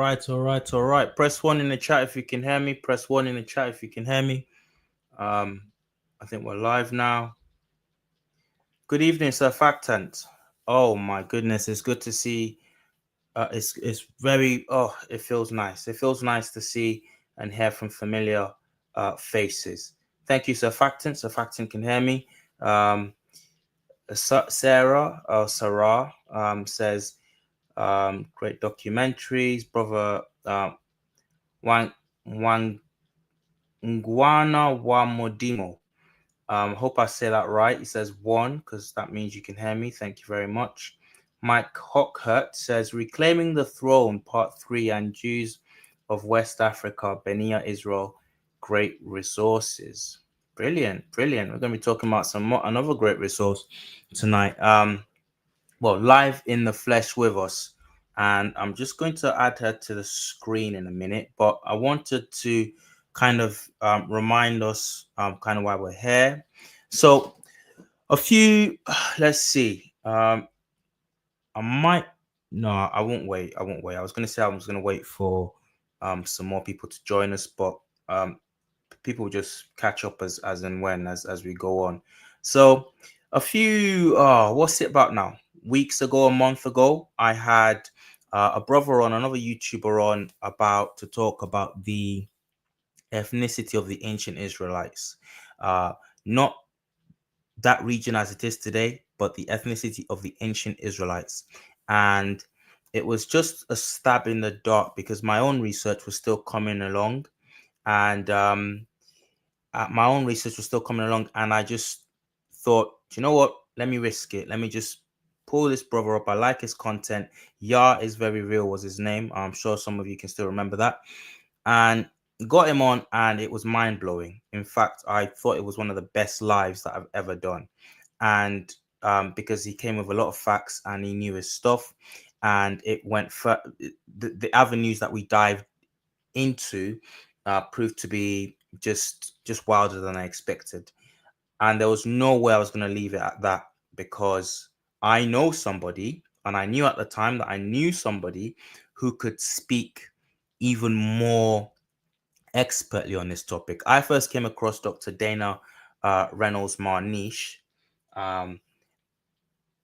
All right. Press one in the chat if you can hear me. Press one in the chat if you can hear me. I think we're live now. Good evening, Surfactant. Oh my goodness, it's good to see. It's very. Oh, it feels nice. It feels nice to see and hear from familiar faces. Thank you, Surfactant. Surfactant can hear me. Sarah says, great documentaries, brother. Wang Ngwana wa Modimo. Hope I say that right. He says one because that means you can hear me. Thank you very much. Mike Hockhurt says Reclaiming the Throne, Part 3, and Jews of West Africa, Benia, Israel, great resources. Brilliant. We're going to be talking about another great resource tonight. Live in the flesh with us. And I'm just going to add her to the screen in a minute, but I wanted to kind of remind us kind of why we're here. So let's see. I won't wait. I was going to say I was going to wait for some more people to join us, but people just catch up as and when as we go on. So a few, what's it about now? Weeks ago, a month ago, I had another YouTuber on to talk about the ethnicity of the ancient Israelites. Not that region as it is today, but the ethnicity of the ancient Israelites. And it was just a stab in the dark because my own research was still coming along. And and I just thought, you know what? Let me risk it. Let me just pull this brother up. I like his content. Yah is very real was his name. I'm sure some of you can still remember that. And got him on, and it was mind-blowing. In fact, I thought it was one of the best lives that I've ever done. And because he came with a lot of facts and he knew his stuff, and it went for the avenues that we dived into proved to be just wilder than I expected. And there was no way I was going to leave it at that, because I know somebody, and I knew at the time that I knew somebody who could speak even more expertly on this topic. I first came across Dr. Dana Reynolds-Marniche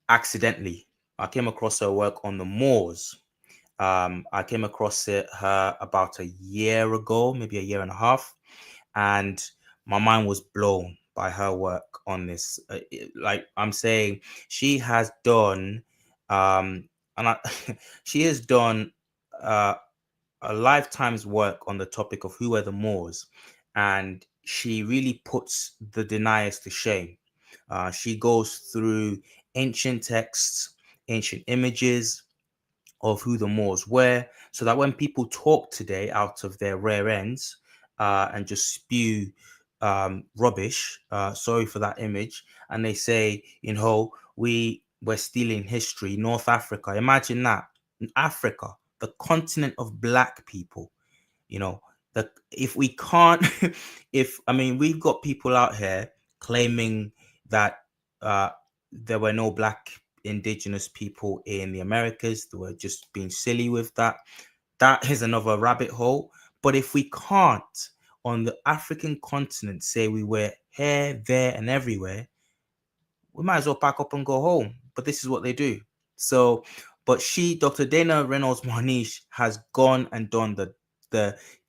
accidentally. I came across her work on the Moors. I came across her about a year ago, maybe a year and a half, and my mind was blown by her work on this. Like I'm saying, she has done, she has done a lifetime's work on the topic of who are the Moors, and she really puts the deniers to shame. She goes through ancient texts, ancient images of who the Moors were, so that when people talk today out of their rear ends and just spew rubbish, sorry for that image, and they say, we're stealing history, North Africa. Imagine that. Africa, the continent of black people, that if we can't, we've got people out here claiming that there were no black indigenous people in the Americas. They were just being silly with that. That is another rabbit hole. But if we can't, on the African continent, say we were here, there, and everywhere, we might as well pack up and go home. But this is what they do. So, but Dr. Dana Reynolds-Marniche, has gone and done the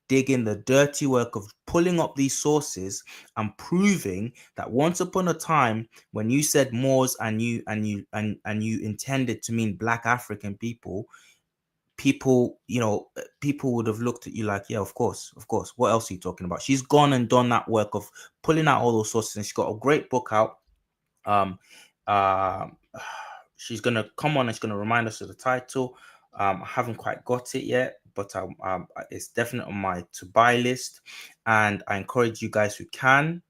digging, the dirty work of pulling up these sources and proving that once upon a time, when you said Moors and you intended to mean black African people, people would have looked at you like, yeah, of course, what else are you talking about? She's gone and done that work of pulling out all those sources, and she's got a great book out. She's gonna come on and she's gonna remind us of the title. I haven't quite got it yet, but it's definitely on my to buy list, and I encourage you guys who can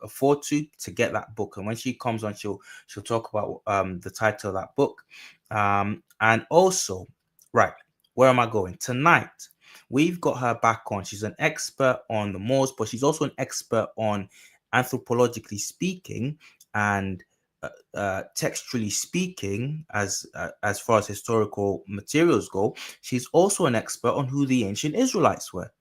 afford to get that book. And when she comes on, she'll talk about the title of that book. And also, right, where am I going tonight? We've got her back on. She's an expert on the Moors, but she's also an expert on, anthropologically speaking, and textually speaking, as far as historical materials go, she's also an expert on who the ancient Israelites were.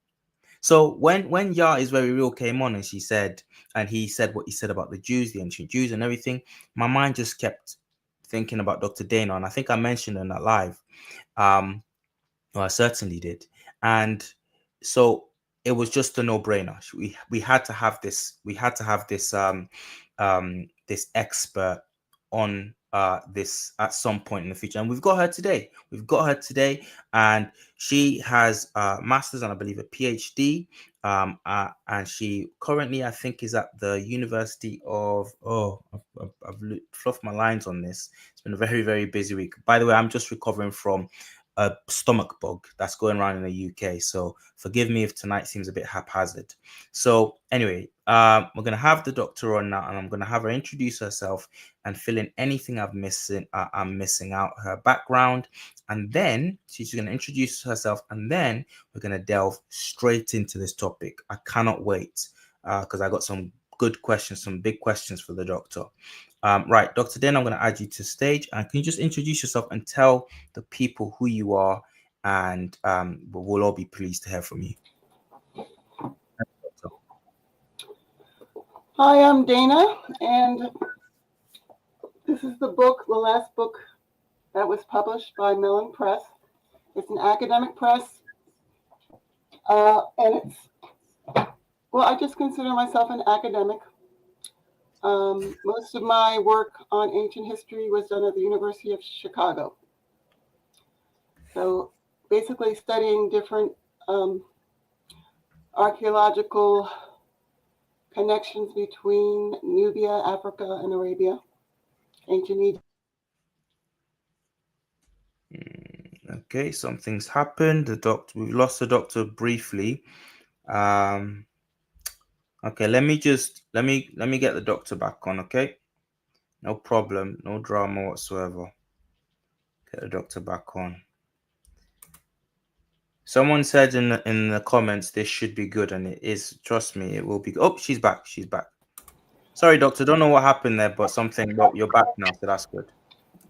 So when Yah is Very Real came on and he said what he said about the Jews, the ancient Jews, and everything, my mind just kept thinking about Dr. Dana, and I think I mentioned in that live. Well, I certainly did, and so it was just a no-brainer. We had to have this. We had to have this expert on this at some point in the future, and we've got her today. And she has a master's and I believe a PhD. And she currently, I think, is at the University of. Oh, I've fluffed my lines on this. It's been a very, very busy week. By the way, I'm just recovering from a stomach bug that's going around in the UK. So forgive me if tonight seems a bit haphazard. So anyway, we're going to have the doctor on now, and I'm going to have her introduce herself and fill in anything I'm missing out, her background. And then she's going to introduce herself, and then we're going to delve straight into this topic. I cannot wait because I got some good questions, some big questions for the doctor. Right, Dr. Den, I'm going to add you to stage. And can you just introduce yourself and tell the people who you are? And we'll all be pleased to hear from you. Hi, I'm Dana, and this is the last book that was published by Mellon Press. It's an academic press, and I just consider myself an academic. Most of my work on ancient history was done at the University of Chicago. So basically studying different archaeological connections between Nubia, Africa, and Arabia, ancient Egypt. Okay, something's happened. We lost the doctor briefly. Okay, let me get the doctor back on, okay? No problem, no drama whatsoever. Get the doctor back on. Someone said in the comments this should be good, and it is. Trust me, it will be. Oh, she's back. Sorry, doctor, don't know what happened there, but something. But you're back now, so that's good.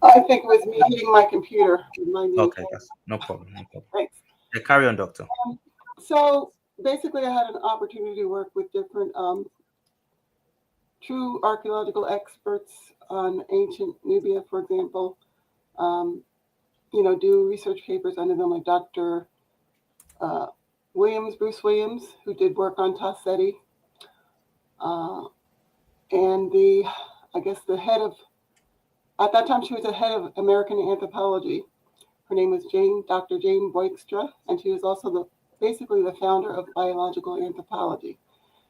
I think it was me hitting my computer. Okay, that's no problem. Thanks. Yeah, carry on, doctor. So basically, I had an opportunity to work with different true archaeological experts on ancient Nubia, for example. Do research papers under them, like Dr. Bruce Williams, who did work on Taseti, and the head of, at that time, she was the head of American anthropology. Her name was Dr. Jane Boykstra, and she was also basically the founder of biological anthropology.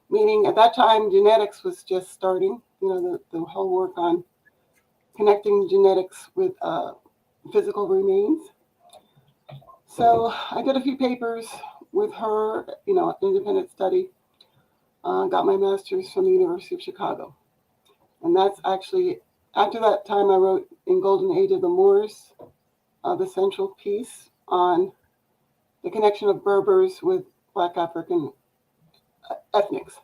Meaning at that time, genetics was just starting, the whole work on connecting genetics with physical remains. So I did a few papers with her, independent study. Got my master's from the University of Chicago. And that's actually, after that time, I wrote In Golden Age of the Moors, the central piece on the connection of Berbers with Black African ethnics.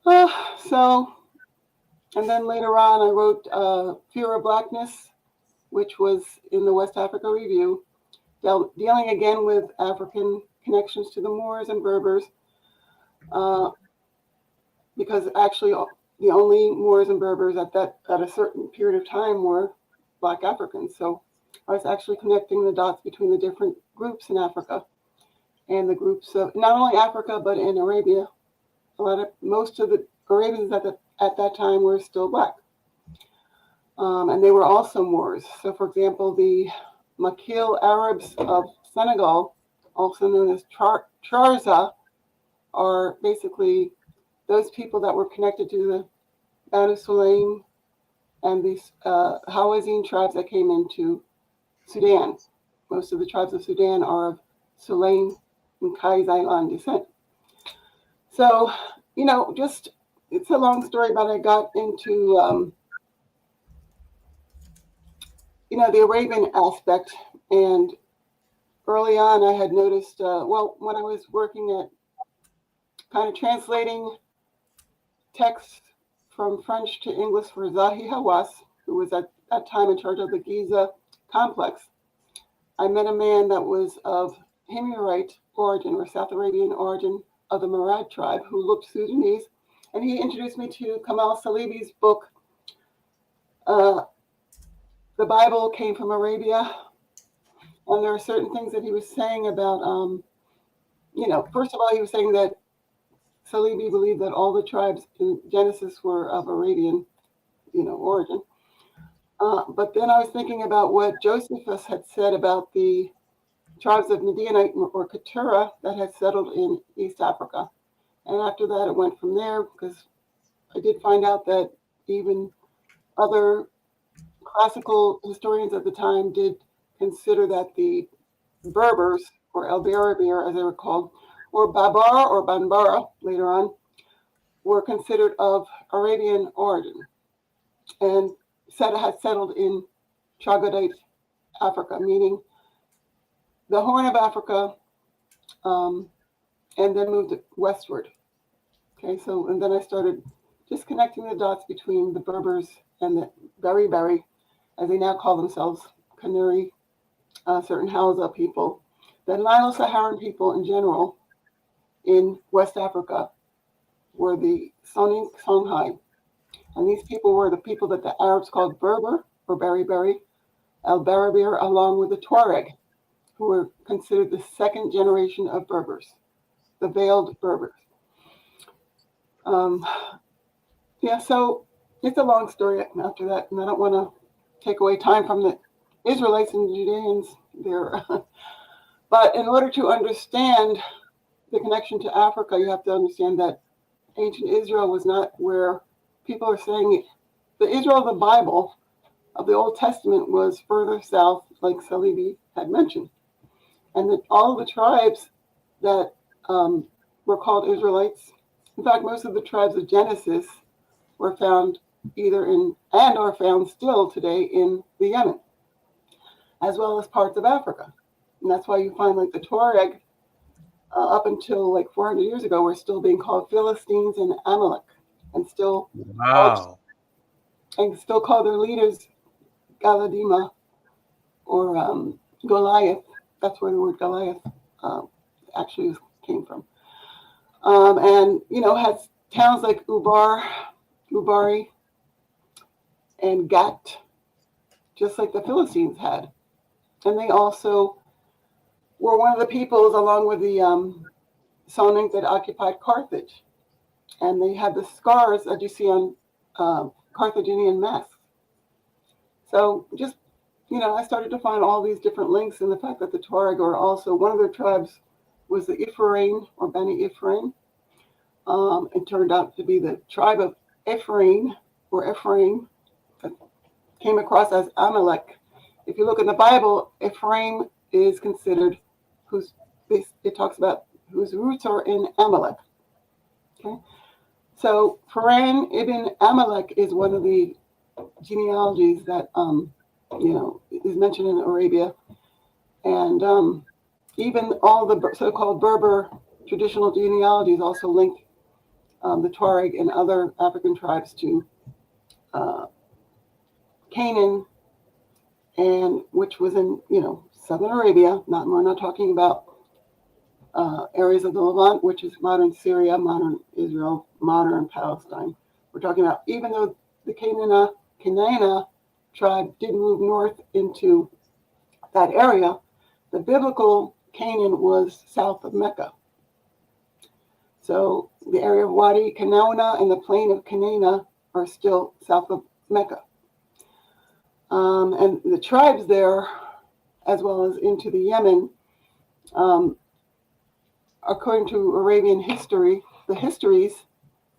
And then later on, I wrote Fear of Blackness, which was in the West Africa Review, dealing again with African connections to the Moors and Berbers, because actually the only Moors and Berbers at a certain period of time were Black Africans. So I was actually connecting the dots between the different groups in Africa and the groups of not only Africa but in Arabia. Most of the Arabians at that time were still Black, and they were also Moors. So, for example, the Makil Arabs of Senegal, also known as Charza, are basically those people that were connected to the Banu Sulaim and these Hawazin tribes that came into Sudan. Most of the tribes of Sudan are of Sulaim and Qais descent. So, it's a long story, but I got into, the Arabian aspect. And early on, I had noticed, when I was working at kind of translating texts from French to English for Zahi Hawass, who was at that time in charge of the Giza complex. I met a man that was of Himyarite origin or South Arabian origin of the Murad tribe who looked Sudanese, and he introduced me to Kamal Salibi's book, The Bible Came from Arabia. And there are certain things that he was saying about, first of all, he was saying that Salibi believed that all the tribes in Genesis were of Arabian, origin. But then I was thinking about what Josephus had said about the tribes of Midianite or Keturah that had settled in East Africa. And after that, it went from there because I did find out that even other classical historians at the time did consider that the Berbers, or El Berber as they were called, or Babar or Banbara later on, were considered of Arabian origin and had settled in Troglodyte Africa, meaning the Horn of Africa, and then moved westward. Okay, so, and then I started just connecting the dots between the Berbers and the Beri, as they now call themselves, Kanuri, certain Hausa people, the Nilo-Saharan people in general in West Africa were the Songhai. And these people were the people that the Arabs called Berber or Beri, El-Berber, along with the Tuareg, who were considered the second generation of Berbers, the veiled Berbers. So it's a long story after that, and I don't want to take away time from the Israelites and Judeans there. But in order to understand the connection to Africa, you have to understand that ancient Israel was not where people are saying it. The Israel of the Bible, of the Old Testament, was further south, like Salibi had mentioned. And that all the tribes that were called Israelites, in fact, most of the tribes of Genesis were found either in, and are found still today in the Yemen, as well as parts of Africa. And that's why you find like the Tuareg, up until like 400 years ago, were still being called Philistines and Amalek, and still call their leaders Galadima or Goliath. That's where the word Goliath actually came from. And has towns like Ubari, and Gat, just like the Philistines had. And they also were one of the peoples, along with the Somatic, that occupied Carthage. And they had the scars that you see on Carthaginian masks. So just, I started to find all these different links in the fact that the Tuareg are also, one of their tribes was the Ephraim or Bani Ephraim. It turned out to be the tribe of Ephraim or Ephraim that came across as Amalek. If you look in the Bible, Ephraim is considered it talks about whose roots are in Amalek. Okay, so Haran ibn Amalek is one of the genealogies that is mentioned in Arabia, and even all the so-called Berber traditional genealogies also link the Tuareg and other African tribes to Canaan, and which was in southern Arabia. We're not talking about areas of the Levant, which is modern Syria, modern Israel, modern Palestine. We're talking about, even though the Canaanite tribe did move north into that area, the biblical Canaan was south of Mecca. So the area of Wadi Kanauna and the plain of Canaana are still south of Mecca. And the tribes there, as well as into the Yemen, according to Arabian history, the histories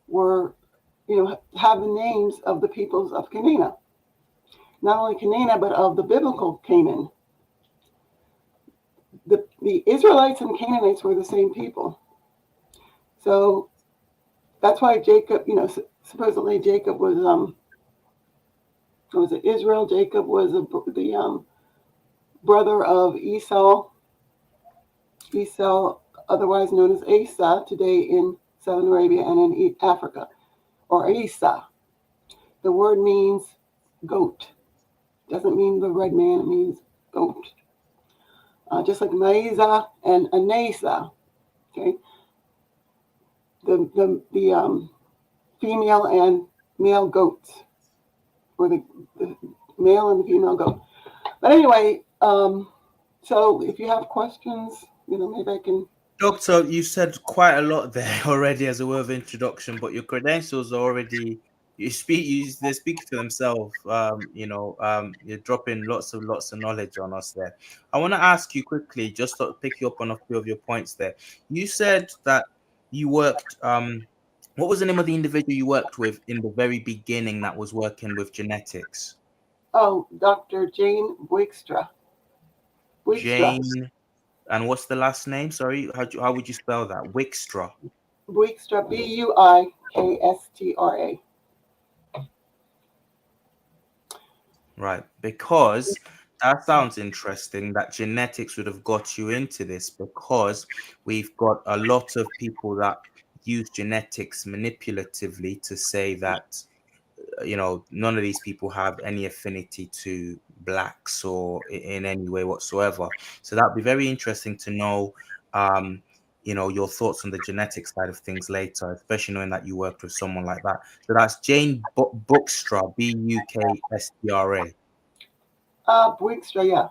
were, have the names of the peoples of Canaan. Not only Canaan, but of the biblical Canaan. The Israelites and Canaanites were the same people. So that's why Jacob, supposedly Jacob was, was it Israel? Jacob was the brother of Esau, otherwise known as Asa, today in Southern Arabia and in Africa, or Isa. the word means goat. Doesn't mean the red man, it means goat. Just like Maiza and Anesa, okay? The female and male goats, or the male and the female goat. But anyway, so if you have questions, maybe I can. Doctor, you said quite a lot there already as a word of introduction, but your credentials are already they speak for themselves. You're dropping lots of knowledge on us there. I want to ask you quickly, just to pick you up on a few of your points there. You said that you worked. What was the name of the individual you worked with in the very beginning that was working with genetics? Oh, Dr. Jane Buikstra. Jane, and what's the last name? Sorry, how would you spell that? Wickstra. Buikstra, Buikstra. Right, because that sounds interesting that genetics would have got you into this, because we've got a lot of people that use genetics manipulatively to say that none of these people have any affinity to blacks or in any way whatsoever. So that'd be very interesting to know your thoughts on the genetic side of things later, especially knowing that you worked with someone like that. So that's Jane Buikstra, Bukastra. Buikstra, yeah.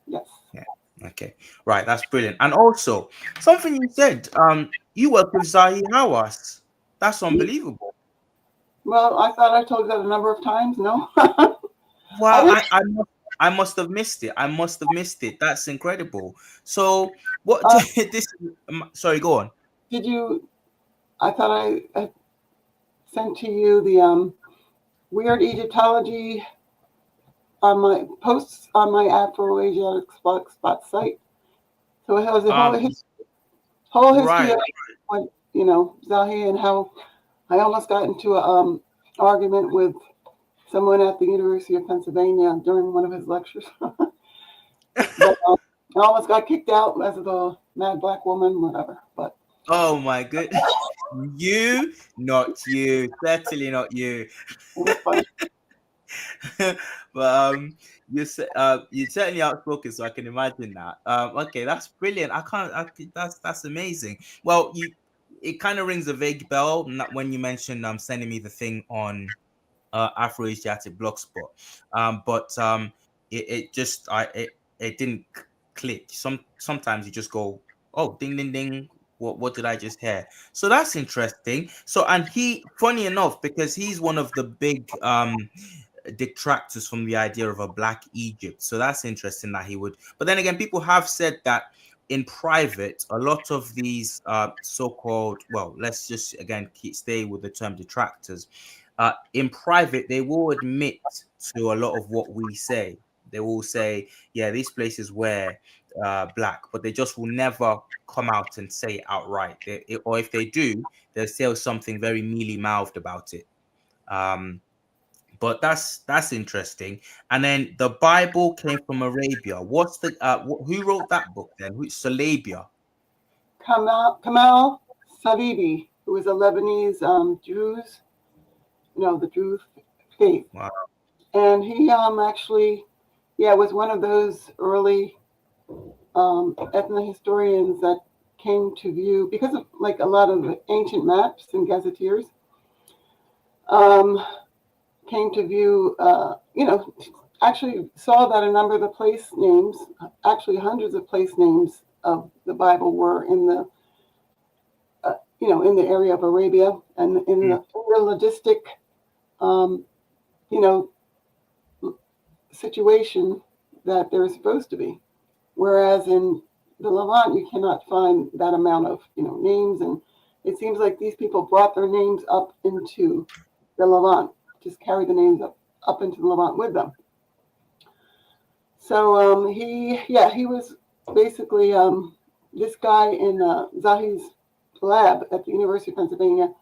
Yes. Yeah. Okay. Right. That's brilliant. And also something you said, you work with Zahi Hawass. That's unbelievable. Well, I thought I told you that a number of times. No, I Wow, didn't. I must have missed it. I must have missed it. That's incredible. So what Uh, this sorry, go on. did you? I thought I sent to you the weird Egyptology on my posts on my Afro-Asiatic spot site. So it has a Um whole history right. of what Zahi, and how I almost got into a argument with someone at the University of Pennsylvania during one of his lectures. But I almost got kicked out as the mad black woman, whatever. But Oh my goodness. You, not you. Certainly not you. it was fun. But you're certainly outspoken, so I can imagine that. Okay, that's brilliant. That's amazing. Well, it kind of rings a vague bell when you mentioned sending me the thing on Afro-Asiatic Blogspot. But it just it didn't click. Sometimes you just go, oh, ding ding ding. What did I just hear? So that's interesting. So, and funny enough, because he's one of the big detractors from the idea of a black Egypt. So that's interesting that he would. But then again, people have said that in private, a lot of these so-called, well, let's just again stay with the term detractors. In private, they will admit to a lot of what we say. They will say, yeah, these places were black, but they just will never come out and say it outright. Or if they do, they'll say something very mealy-mouthed about it. But that's interesting. And then the Bible came from Arabia. What's the who wrote that book then? Who's Salabia? Kamal Salibi, who was a Lebanese the Jews faith, Wow. and he actually, yeah, was one of those early ethnohistorians that came to view, because of like a lot of ancient maps and gazetteers, um, came to view, actually saw that a number of the place names, actually hundreds of place names of the Bible, were in the, in the area of Arabia, and in the logistic, um, you know, situation that they're supposed to be. Whereas in the Levant, you cannot find that amount of names, and it seems like these people brought their names up into the Levant, just carried the names up into the Levant with them. So he was basically this guy in Zahi's lab at the University of Pennsylvania.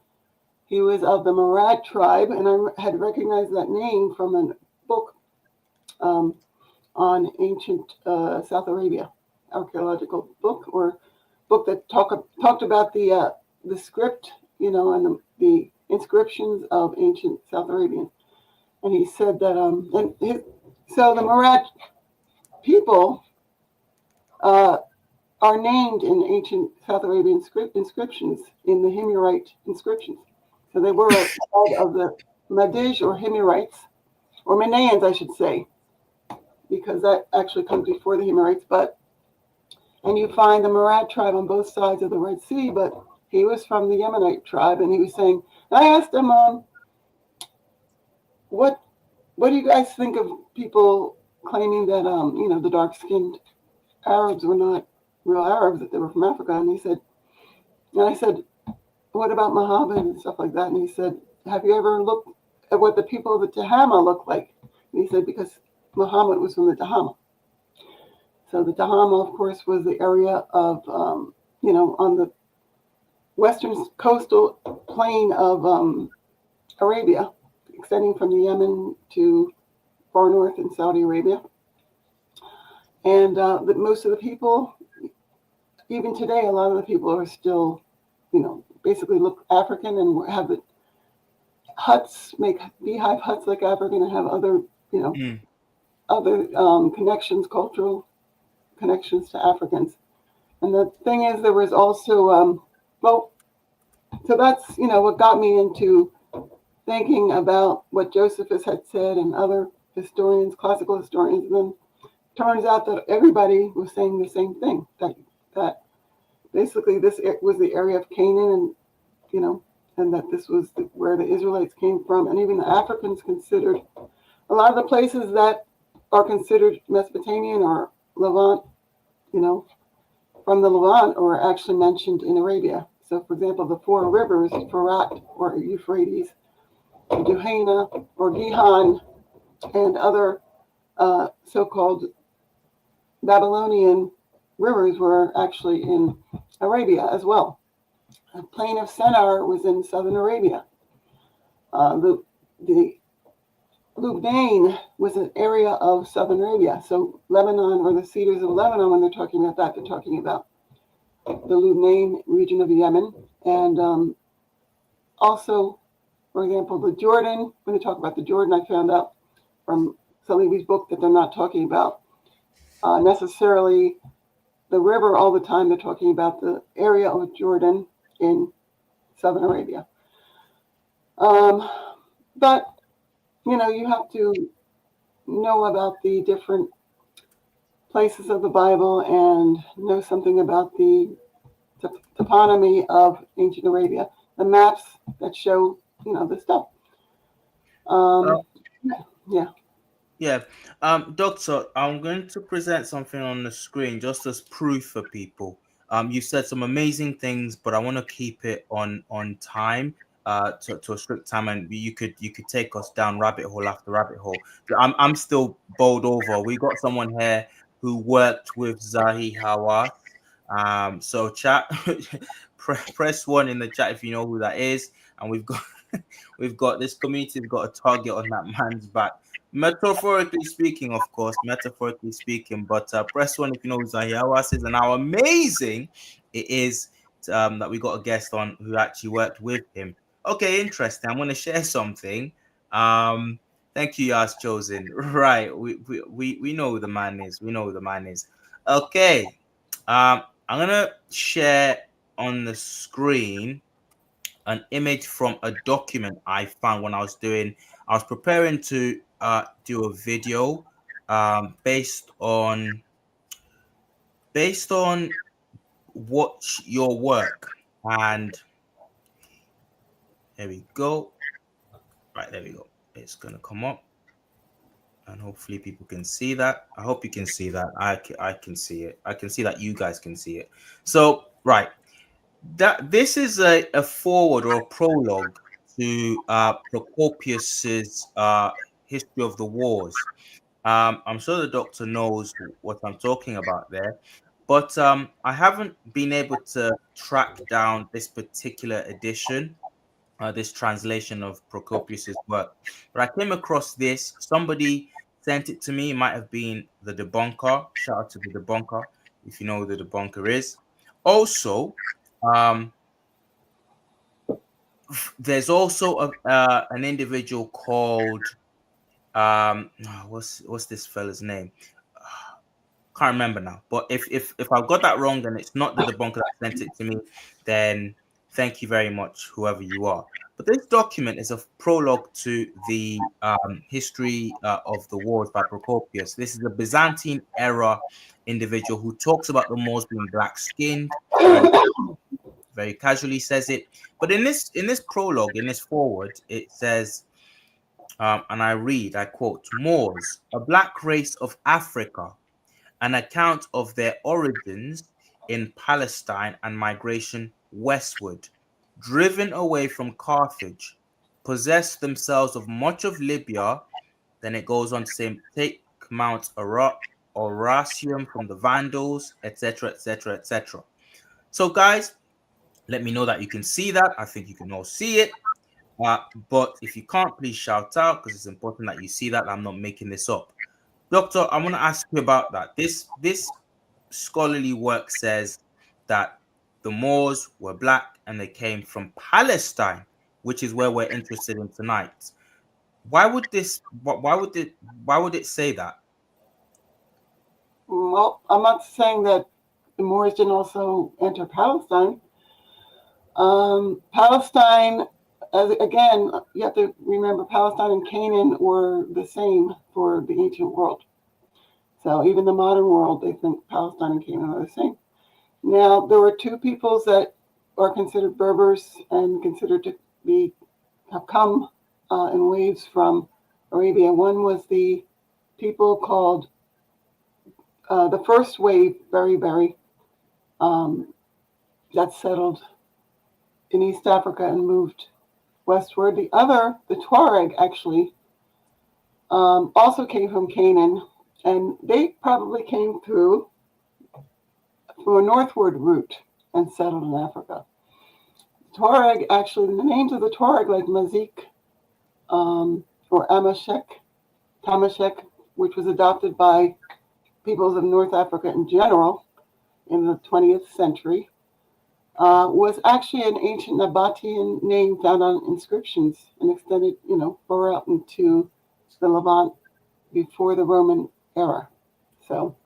He was of the Murad tribe, and I had recognized that name from a book on ancient South Arabia, archaeological book, or book that talked about the script, and the inscriptions of ancient South Arabian. and he said that so the Murad people uh, are named in ancient South Arabian inscriptions in the Himyarite inscriptions. So they were a part of the Madij or Himyarites, or Manaeans, I should say, because that actually comes before the Himyarites. But and you find the Murad tribe on both sides of the Red Sea, but he was from the Yemenite tribe, and he was saying, and I asked him, what what do you guys think of people claiming that the dark skinned Arabs were not real Arabs, that they were from Africa? And he said, and I said, what about Muhammad and stuff like that? And he said, have you ever looked at what the people of the Tahama look like? And he said, because Muhammad was from the Tahama. So the Tahama, of course, was the area of, on the western coastal plain of Arabia, extending from the Yemen to far north in Saudi Arabia. And most of the people, even today, a lot of the people are still, basically look African and have the huts, make beehive huts like African, and have other, Mm. other connections, cultural connections to Africans. And the thing is, there was also, so that's, what got me into thinking about what Josephus had said and other historians, classical historians. And then turns out that everybody was saying the same thing, that basically this was the area of Canaan, and, and that this was where the Israelites came from. And even the Africans considered a lot of the places that are considered Mesopotamian or Levant, you know, from the Levant are actually mentioned in Arabia. So, for example, the four rivers, Furat or Euphrates, Juhayna or Gihon, and other so-called Babylonian rivers were actually in Arabia as well. The plain of Sennar was in southern Arabia. The Lubnain was an area of southern Arabia. So Lebanon, or the cedars of Lebanon, when they're talking about that, they're talking about the Lubnain region of Yemen. And also, for example, the Jordan, when they talk about the Jordan, I found out from Saleebi's book that they're not talking about necessarily the river all the time. They're talking about the area of Jordan in southern Arabia. But, you have to know about the different places of the Bible and know something about the toponymy of ancient Arabia, the maps that show, the stuff. Uh, Um, yeah. yeah. Doctor, I'm going to present something on the screen just as proof for people. You said some amazing things, but I want to keep it on time, to a strict time, and you could take us down rabbit hole after rabbit hole. I'm still bowled over. We got someone here who worked with Zahi Hawass. So chat, press one in the chat if you know who that is, and we've got we've got this community's got a target on that man's back. Metaphorically speaking, of course, metaphorically speaking, but press one if you know who Zahi Hawass is, and how amazing it is that we got a guest on who actually worked with him. Okay, interesting. I'm going to share something. Thank you, Yas Chosen. Right, we know who the man is. We know who the man is. Okay, I'm gonna share on the screen an image from a document I found when I was preparing to do a video based on your work. And there we go. Right, there we go. It's gonna come up, and hopefully people can see that. I hope you can see that. I can see it. I can see that you guys can see it. So right, that this is a forward or a prologue to Procopius's history of the wars. I'm sure the doctor knows what I'm talking about there, but I haven't been able to track down this particular edition, this translation of Procopius's work. But I came across this. Somebody sent it to me. It might have been the debunker. Shout out to the debunker if you know who the debunker is. Also, um, there's also an individual called what's this fella's name? Can't remember now. But if I've got that wrong, then it's not the debunker that sent it to me. Then thank you very much, whoever you are. But this document is a prologue to the history of the wars by Procopius. This is a Byzantine era individual who talks about the Moors being black skinned, very casually says it. But in this prologue, in this forward, it says, and I quote, Moors, a black race of Africa, an account of their origins in Palestine and migration westward, driven away from Carthage, possessed themselves of much of Libya. Then it goes on to say, take Mount Orasium from the Vandals, etc., etc., etc. So, guys, let me know that you can see that. I think you can all see it. But if you can't, please shout out, because it's important that you see that. I'm not making this up. Doctor, I want to ask you about that. This scholarly work says that the Moors were black and they came from Palestine, which is where we're interested in tonight. Why would this? Why would it say that? Well, I'm not saying that the Moors didn't also enter Palestine. Palestine, again, you have to remember Palestine and Canaan were the same for the ancient world. So even the modern world, they think Palestine and Canaan are the same. Now, there were two peoples that are considered Berbers and considered to have come in waves from Arabia. One was the people called the first wave, Berry, that settled in East Africa and moved westward. The other, the Tuareg, actually also came from Canaan, and they probably came through a northward route and settled in Africa. Tuareg, actually, the names of the Tuareg, like Mazik or Tamashek, which was adopted by peoples of North Africa in general in the 20th century, was actually an ancient Nabatean name found on inscriptions and extended, far out into the Levant before the Roman era. So,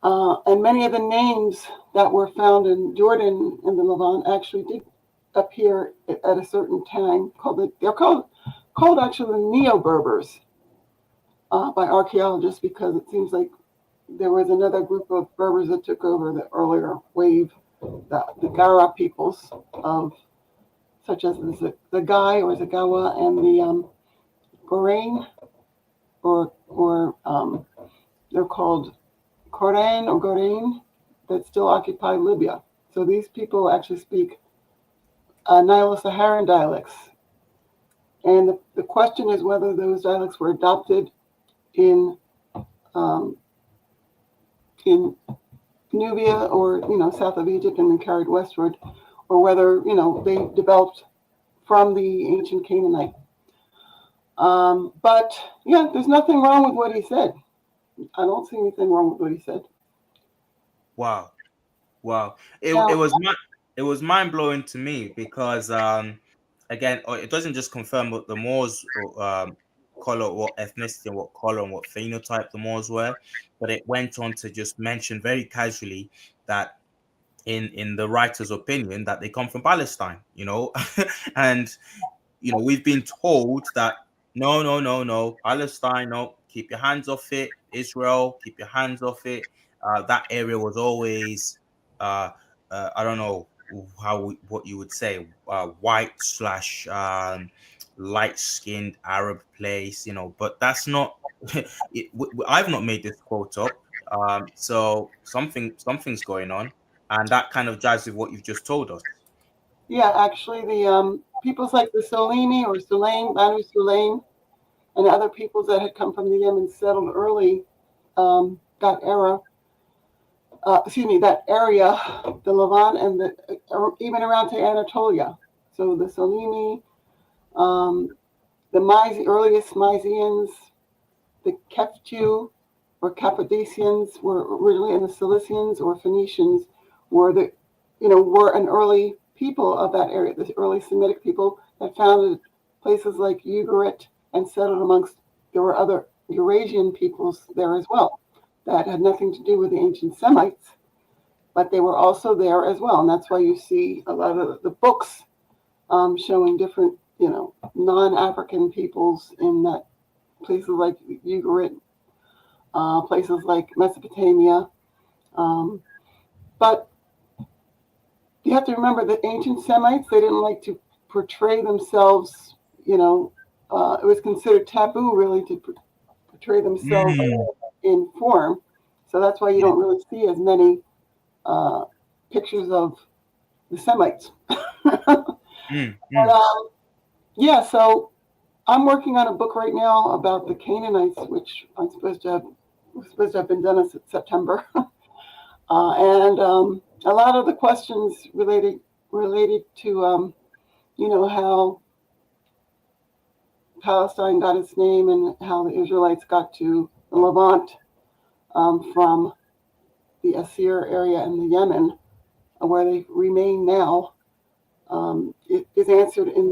and many of the names that were found in Jordan and the Levant actually did appear at a certain time. They're called actually the Neo-Berbers by archaeologists, because it seems like there was another group of Berbers that took over the earlier wave, the Gara peoples of, such as the Gai or Zagawa and the Gorain, or they're called Koran or Gorain, that still occupy Libya. So these people actually speak Nilo-Saharan dialects. And the question is whether those dialects were adopted in Nubia or south of Egypt and then carried westward, or whether they developed from the ancient Canaanite. But yeah, there's nothing wrong with what he said. I don't see anything wrong with what he said. Wow. It Now, it was mind blowing to me, because again, it doesn't just confirm what the Moors color, what ethnicity and what color and what phenotype the Moors were, but it went on to just mention very casually that in the writer's opinion that they come from Palestine, and we've been told that no, Palestine, no, keep your hands off it. Israel, keep your hands off it. That area was always, I don't know what you would say, white slash light skinned Arab place, but that's not. I've not made this quote up, so something's going on, and that kind of jives with what you've just told us. yeah, actually, the peoples like the Solimi or Sulaim, Banu Sulaim, and other peoples that had come from the Yemen settled early, that era. That area, the Levant, and even around to Anatolia. So the Solimi, the earliest Mysians, the Keftu or Cappadocians were originally, and the Cilicians or Phoenicians were were an early people of that area, the early Semitic people that founded places like Ugarit and settled amongst, there were other Eurasian peoples there as well that had nothing to do with the ancient Semites, but they were also there as well. And that's why you see a lot of the books showing different, non-African peoples in that places like Ugarit, places like Mesopotamia. But you have to remember that ancient Semites, they didn't like to portray themselves, it was considered taboo really to portray themselves Mm, in form. So that's why you yeah. don't really see as many pictures of the Semites. but, Mm, mm. yeah, so I'm working on a book right now about the Canaanites, which was supposed to have been done in September. And a lot of the questions related to how Palestine got its name and how the Israelites got to the Levant from the Asir area and the Yemen, where they remain now, it is answered in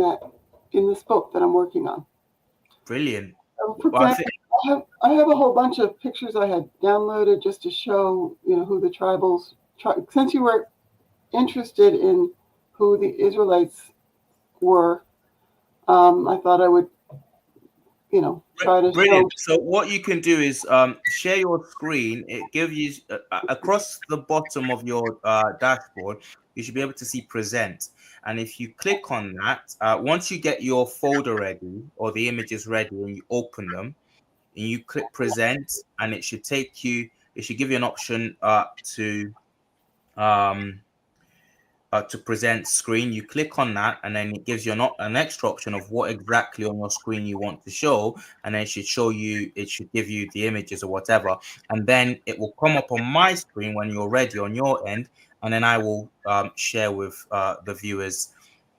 this book that I'm working on. Brilliant. So, for Well, I example, think I have a whole bunch of pictures I had downloaded just to show who the tribals. Since you were interested in who the Israelites were, I thought I would try to show. brilliant. So what you can do is share your screen. It gives you across the bottom of your dashboard. You should be able to see present. And if you click on that, once you get your folder ready or the images ready and you open them, and you click present, and it should take you. It should give you an option um, to present screen. You click on that, and then it gives you an extra option of what exactly on your screen you want to show, and then it should show you. It should give you the images or whatever, and then it will come up on my screen when you're ready on your end, and then I will share with the viewers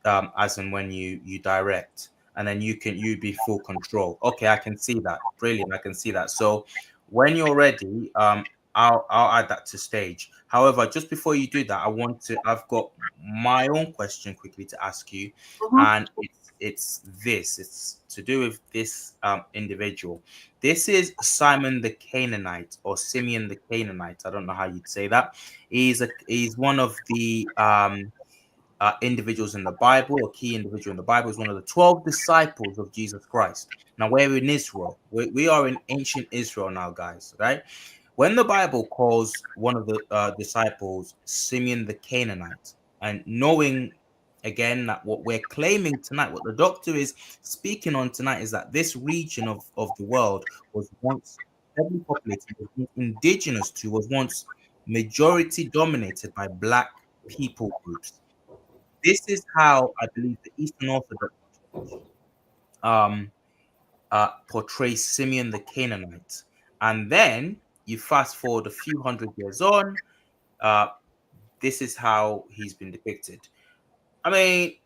as and when you direct, and then you be full control. Okay, I can see that. Brilliant, I can see that. So when you're ready, I'll add that to stage. However, just before you do that, I've got my own question quickly to ask you, Mhm. and it's to do with this individual. This is Simon the Canaanite, or Simeon the Canaanite. I don't know how you'd say that. He's one of the individuals in the Bible, a key individual in the Bible, is one of the 12 disciples of Jesus Christ. Now, we're in Israel. We are in ancient Israel now, guys, right? When the Bible calls one of the disciples Simeon the Canaanite, and knowing again that what we're claiming tonight, what the doctor is speaking on tonight, is that this region of the world was once heavily populated, was once indigenous to, was once majority dominated by Black people groups. This is how I believe the Eastern Orthodox Church um, portrays Simeon the Canaanite. And then you fast forward a few hundred years on, uh, this is how he's been depicted. I mean,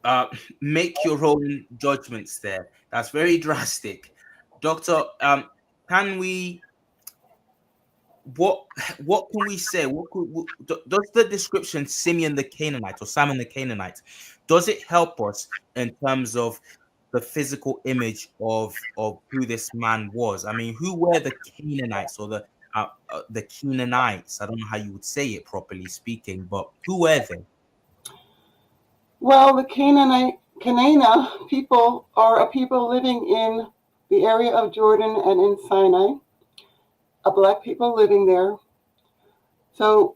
uh, make your own judgments there. That's very drastic. Doctor, can we what what can we say? Does the description Simeon the Canaanite or Simon the Canaanite, does it help us in terms of the physical image of who this man was? I mean, who were the Canaanites or the Canaanites? I don't know how you would say it properly speaking, but who were they? Well, the Canaana people are a people living in the area of Jordan and in Sinai, a black people living there. So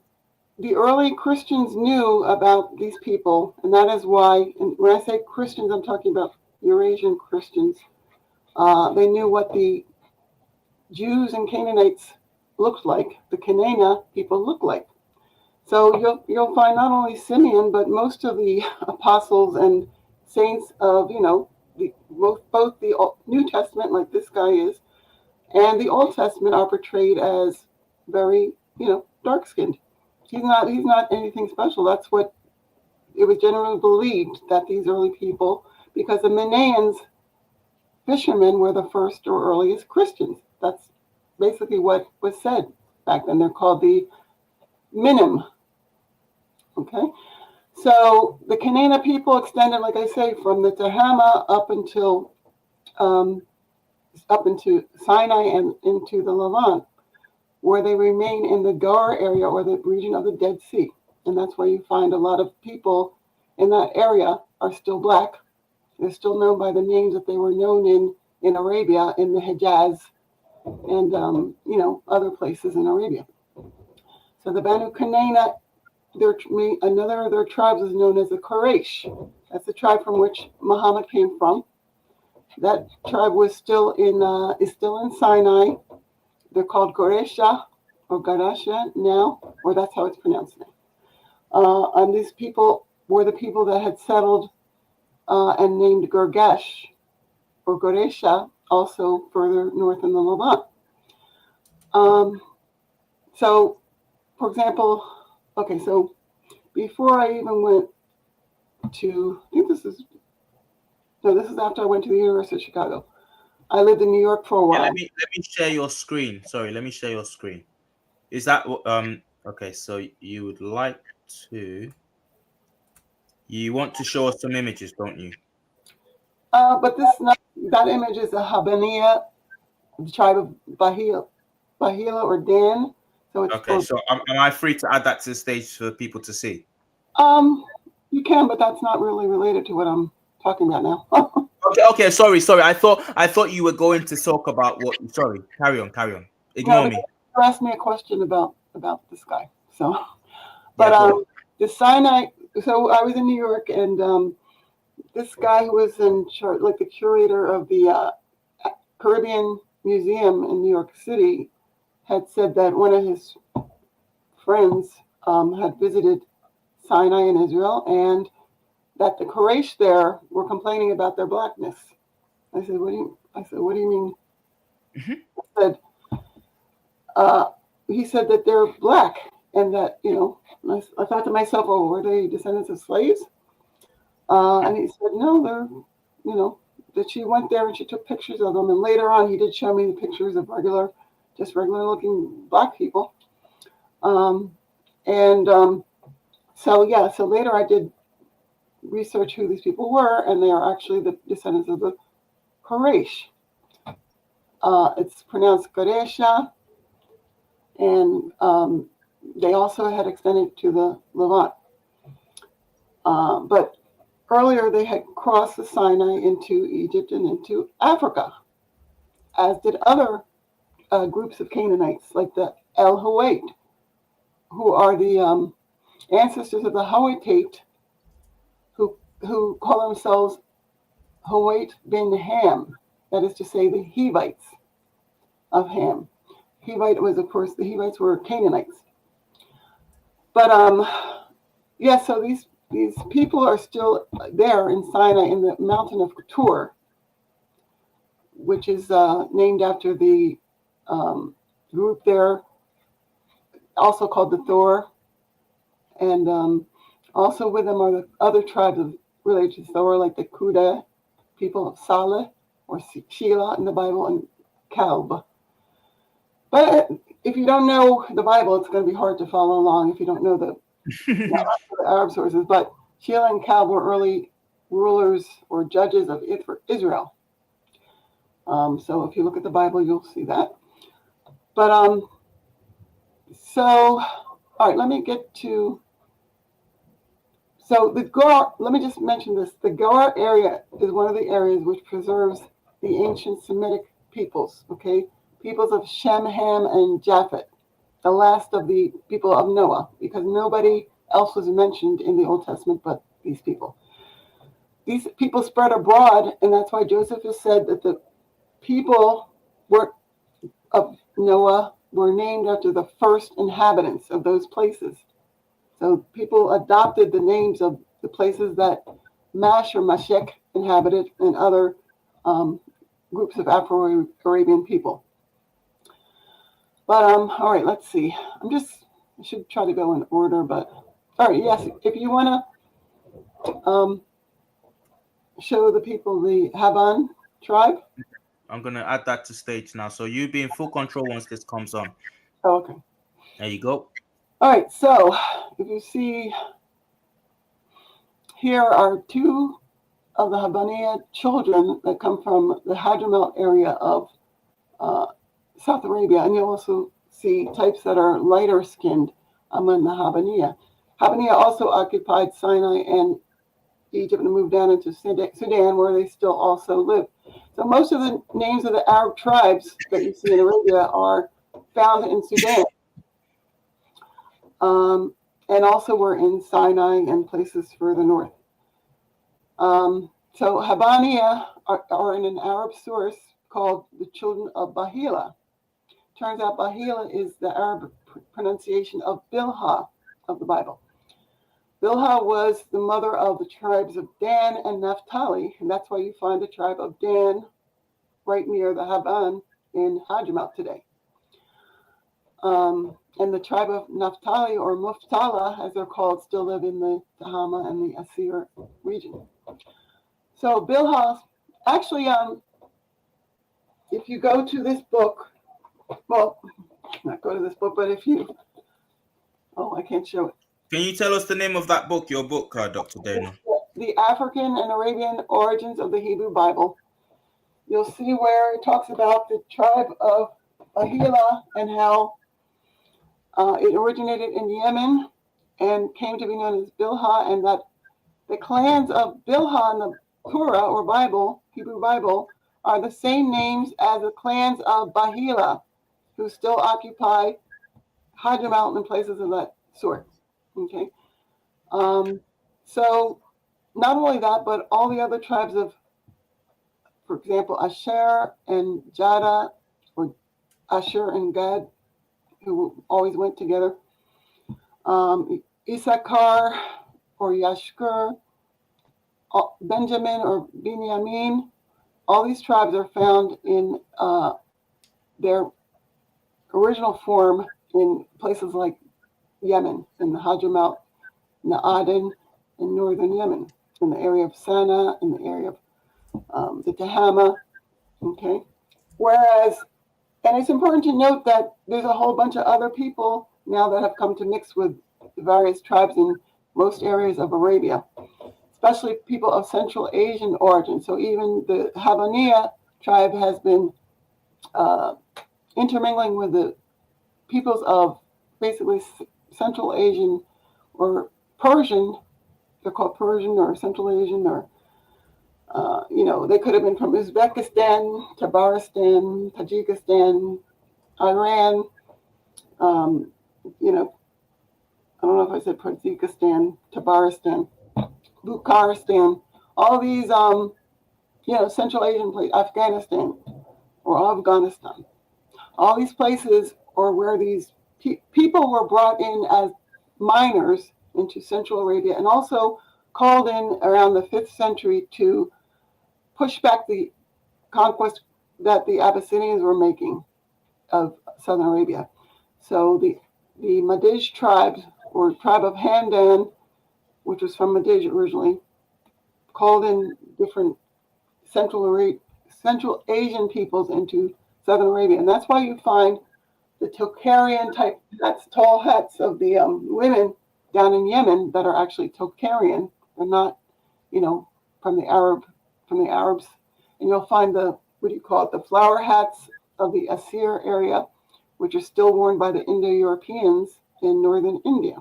the early Christians knew about these people, and that is why, and when I say Christians, I'm talking about Eurasian Christians. They knew what the Jews and Canaanites looked like, the Canaana people looked like. So you'll find not only Simeon, but most of the apostles and saints of both the New Testament, like this guy is, and the Old Testament are portrayed as very dark skinned. He's not anything special. That's what it was generally believed, that these early people, because the Manaeans fishermen were the first or earliest Christians. That's basically what was said back then. They're called the Minim. Okay. So the Canaana people extended, like I say, from the Tehama up until up into Sinai and into the Levant, where they remain in the Gar area or the region of the Dead Sea. And that's where you find a lot of people in that area are still black. They're still known by the names that they were known in Arabia, in the Hejaz, and other places in Arabia. So the Banu Kanana, another of their tribes is known as the Quraysh. That's the tribe from which Muhammad came from. That tribe is still in Sinai. They're called Goresha or Garasha now, or that's how it's pronounced now. And these people were the people that had settled and named Gergesh or Goresha, also further north in the Levant. So, for example, okay, so before I even went to, I think this is after I went to the University of Chicago. I lived in New York for a while. Let me share your screen. Sorry, let me share your screen. Is that okay? So you would like to? You want to show us some images, don't you? But that image is a Habaniya, the tribe of Bahila or Dan. So it's okay. So am I free to add that to the stage for people to see? You can, but that's not really related to what I'm talking about now. Okay. Sorry. I thought you were going to talk about what. Sorry. Carry on. Ignore me. You asked me a question about this guy. So, but the Sinai. So I was in New York, and this guy who was in charge, like the curator of the Caribbean Museum in New York City, had said that one of his friends had visited Sinai in Israel, and that the Quraysh there were complaining about their blackness. I said, "What do you mean?" Mm-hmm. He said that they're black, and that I thought to myself, "Oh, were they descendants of slaves?" And he said, "No, they're that she went there and she took pictures of them, and later on he did show me the pictures of regular looking black people." So later I did research who these people were, and they are actually the descendants of the Quraysh. It's pronounced Goresha, and they also had extended to the Levant. But earlier they had crossed the Sinai into Egypt and into Africa, as did other groups of Canaanites, like the El Hawait, who are the ancestors of the Hawaitate, who call themselves Hawait bin Ham, that is to say, the Hivites of Ham. Hivite was, of course, the Hivites were Canaanites. But so these people are still there in Sinai in the mountain of Tur, which is named after the group there, also called the Thor. And also with them are the other tribes related to Thor, like the Kuda, people of Saleh, or Sheila in the Bible, and Kalb. But if you don't know the Bible, it's going to be hard to follow along if you don't know the Arab sources. But Sheila and Kalb were early rulers or judges of Israel. So if you look at the Bible, you'll see that. But all right, let me get to. So the Gar, let me just mention this. The Gar area is one of the areas which preserves the ancient Semitic peoples, okay? Peoples of Shem, Ham, and Japheth, the last of the people of Noah, because nobody else was mentioned in the Old Testament but these people. These people spread abroad, and that's why Joseph has said that the people of Noah were named after the first inhabitants of those places. So people adopted the names of the places that Mash or Mashek inhabited and other groups of Afro-Arabian people. But all right, let's see. I should try to go in order, but all right, yes, if you want to show the people the Haban tribe. I'm going to add that to stage now. So you be in full control once this comes on. Oh, okay. There you go. All right, so if you see, here are two of the Habaniya children that come from the Hadramaut area of uh, South Arabia, and you'll also see types that are lighter skinned among the Habaniya. Habaniya also occupied Sinai and Egypt and moved down into Sudan, where they still also live. So most of the names of the Arab tribes that you see in Arabia are found in Sudan, and also were in Sinai and places further north. So Habaniya are in an Arab source called the children of Bahila. Turns out Bahila is the Arab pronunciation of Bilhah of the Bible. Bilhah was the mother of the tribes of Dan and Naphtali, and that's why you find the tribe of Dan right near the Haban in Hadramaut today. And the tribe of Naphtali, or Muftala, as they're called, still live in the Tahama and the Asir region. So Bilhah, actually, if you go to this book, well, not go to this book, but if you, I can't show it. Can you tell us the name of that book, your book, Dr. Dana? The African and Arabian Origins of the Hebrew Bible. You'll see where it talks about the tribe of Bahila and how it originated in Yemen and came to be known as Bilhah, and that the clans of Bilhah in the Torah or Bible, Hebrew Bible, are the same names as the clans of Bahila, who still occupy Hadramaut and places of that sort. Okay. So not only that, but all the other tribes of, for example, Asher and Jada, or Asher and Gad, who always went together. Issachar or Yashkur, Benjamin or Binyamin, all these tribes are found in their original form in places like Yemen, in the Hadramaut, in the Aden, in northern Yemen, in the area of Sana'a, in the area of the Tahama. Okay, whereas, and it's important to note that there's a whole bunch of other people now that have come to mix with the various tribes in most areas of Arabia, especially people of Central Asian origin. So even the Habaniya tribe has been intermingling with the peoples of basically Central Asian or Persian. They're called Persian or Central Asian, or they could have been from Uzbekistan, Tabaristan, Tajikistan, Iran. I don't know if I said Tajikistan, Tabaristan, Bukharistan. All these, Central Asian places, Afghanistan or Afghanistan. All these places are where these people were brought in as miners into Central Arabia, and also called in around the 5th century to push back the conquest that the Abyssinians were making of southern Arabia. So the Madij tribe, or tribe of Hamdan, which was from Madij originally, called in different Central Asian peoples into southern Arabia. And that's why you find the Tocharian type, that's tall hats of the women down in Yemen that are actually Tocharian. They're not, from the Arabs. And you'll find the flower hats of the Asir area, which are still worn by the Indo-Europeans in northern India.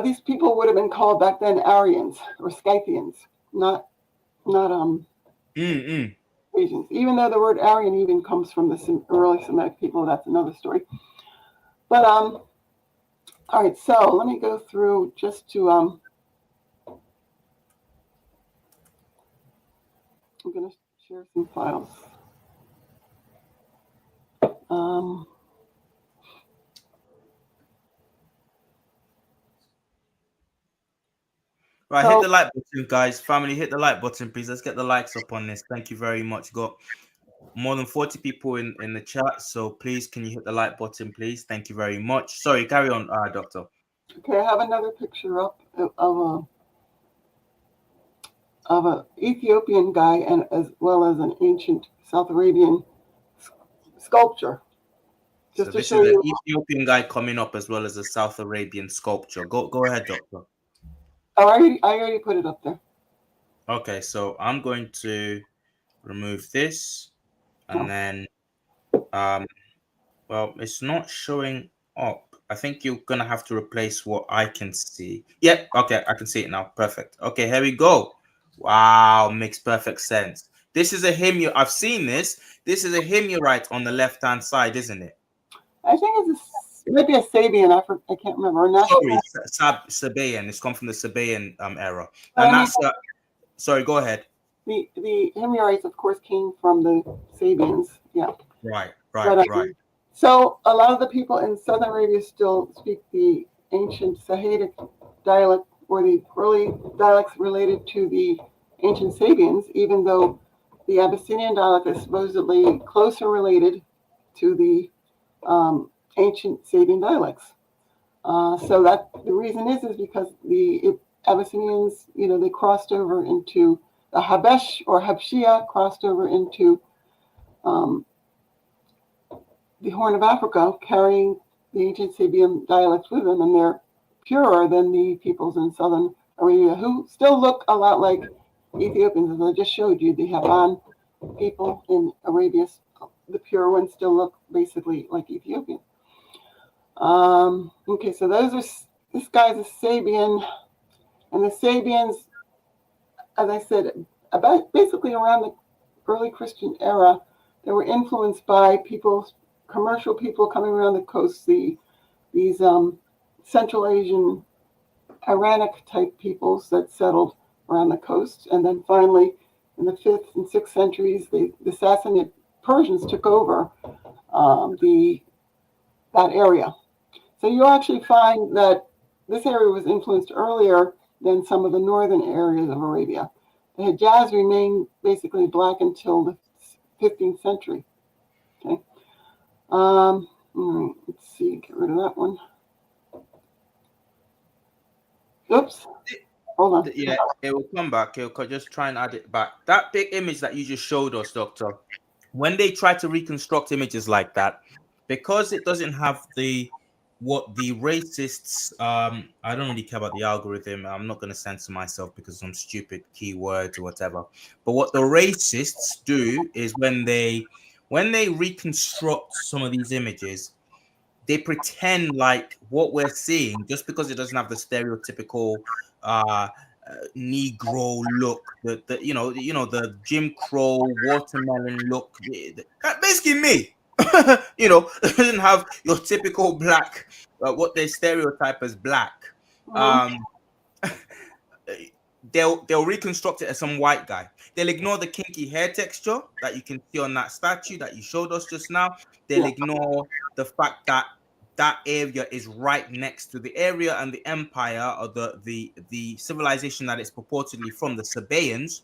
These people would have been called back then Aryans or Scythians, not Asians. Even though the word Aryan even comes from the early Semitic people, that's another story. But all right, so let me go through just to I'm going to share some files. Right, hit the like button, guys. Family, hit the like button, please. Let's get the likes up on this. Thank you very much. Got more than 40 people in the chat, so please, can you hit the like button, please? Thank you very much. Sorry, carry on, Doctor. Okay, I have another picture up of an Ethiopian guy, and as well as an ancient South Arabian sculpture. So this is an Ethiopian guy coming up, as well as a South Arabian sculpture. Go ahead, Doctor. Oh, I already put it up there. Okay, so I'm going to remove this, and Oh, then um well, it's not showing up. I think you're gonna have to replace what I can see. Yep, okay, I can see it now. Perfect. Okay, here we go. Wow, makes perfect sense. This is a hymn. I've seen this. This is a Himyarite on the left hand side, isn't it? I think maybe a Sabian. I can't remember. Sorry, Sabaean. It's come from the Sabaean era, But and I mean, that's sorry. Go ahead. the Himyarites, of course, came from the Sabians. Yeah, Right, right, but right. so a lot of the people in southern Arabia still speak the ancient Sahidic dialect, or the early dialects related to the ancient Sabians, even though the Abyssinian dialect is supposedly closer related to the ancient Sabian dialects. So that the reason is because the Abyssinians, they crossed over into the Habesh or Habshia, crossed over into um, the Horn of Africa, carrying the ancient Sabian dialects with them, and they're purer than the peoples in southern Arabia, who still look a lot like Ethiopians, as I just showed you. The Haban people in Arabia, the pure ones, still look basically like Ethiopians. Okay, so this guy's a Sabian, and the Sabians, as I said, about basically around the early Christian era, they were influenced by commercial people coming around the coast, these Central Asian, Iranic type peoples that settled around the coast, and then finally, in the 5th and 6th centuries, the Sassanid Persians took over the that area. So you actually find that this area was influenced earlier than some of the northern areas of Arabia. The Hejaz remained basically black until the 15th century. Okay. Let's see, get rid of that one. Oops, hold on. Yeah, it will come back. It'll just try and add it back. That big image that you just showed us, Doctor, when they try to reconstruct images like that, because it doesn't have what the racists I don't really care about the algorithm. I'm not going to censor myself because of some stupid keywords or whatever. But what the racists do is when they reconstruct some of these images, they pretend like what we're seeing, just because it doesn't have the stereotypical Negro look, the Jim Crow watermelon look, basically me. It doesn't have your typical black, what they stereotype as black. Mhm. Um, they'll reconstruct it as some white guy. They'll ignore the kinky hair texture that you can see on that statue that you showed us just now. They'll Yeah. ignore the fact that that area is right next to the area and the empire, or the civilization that it's purportedly from, the Sabaeans,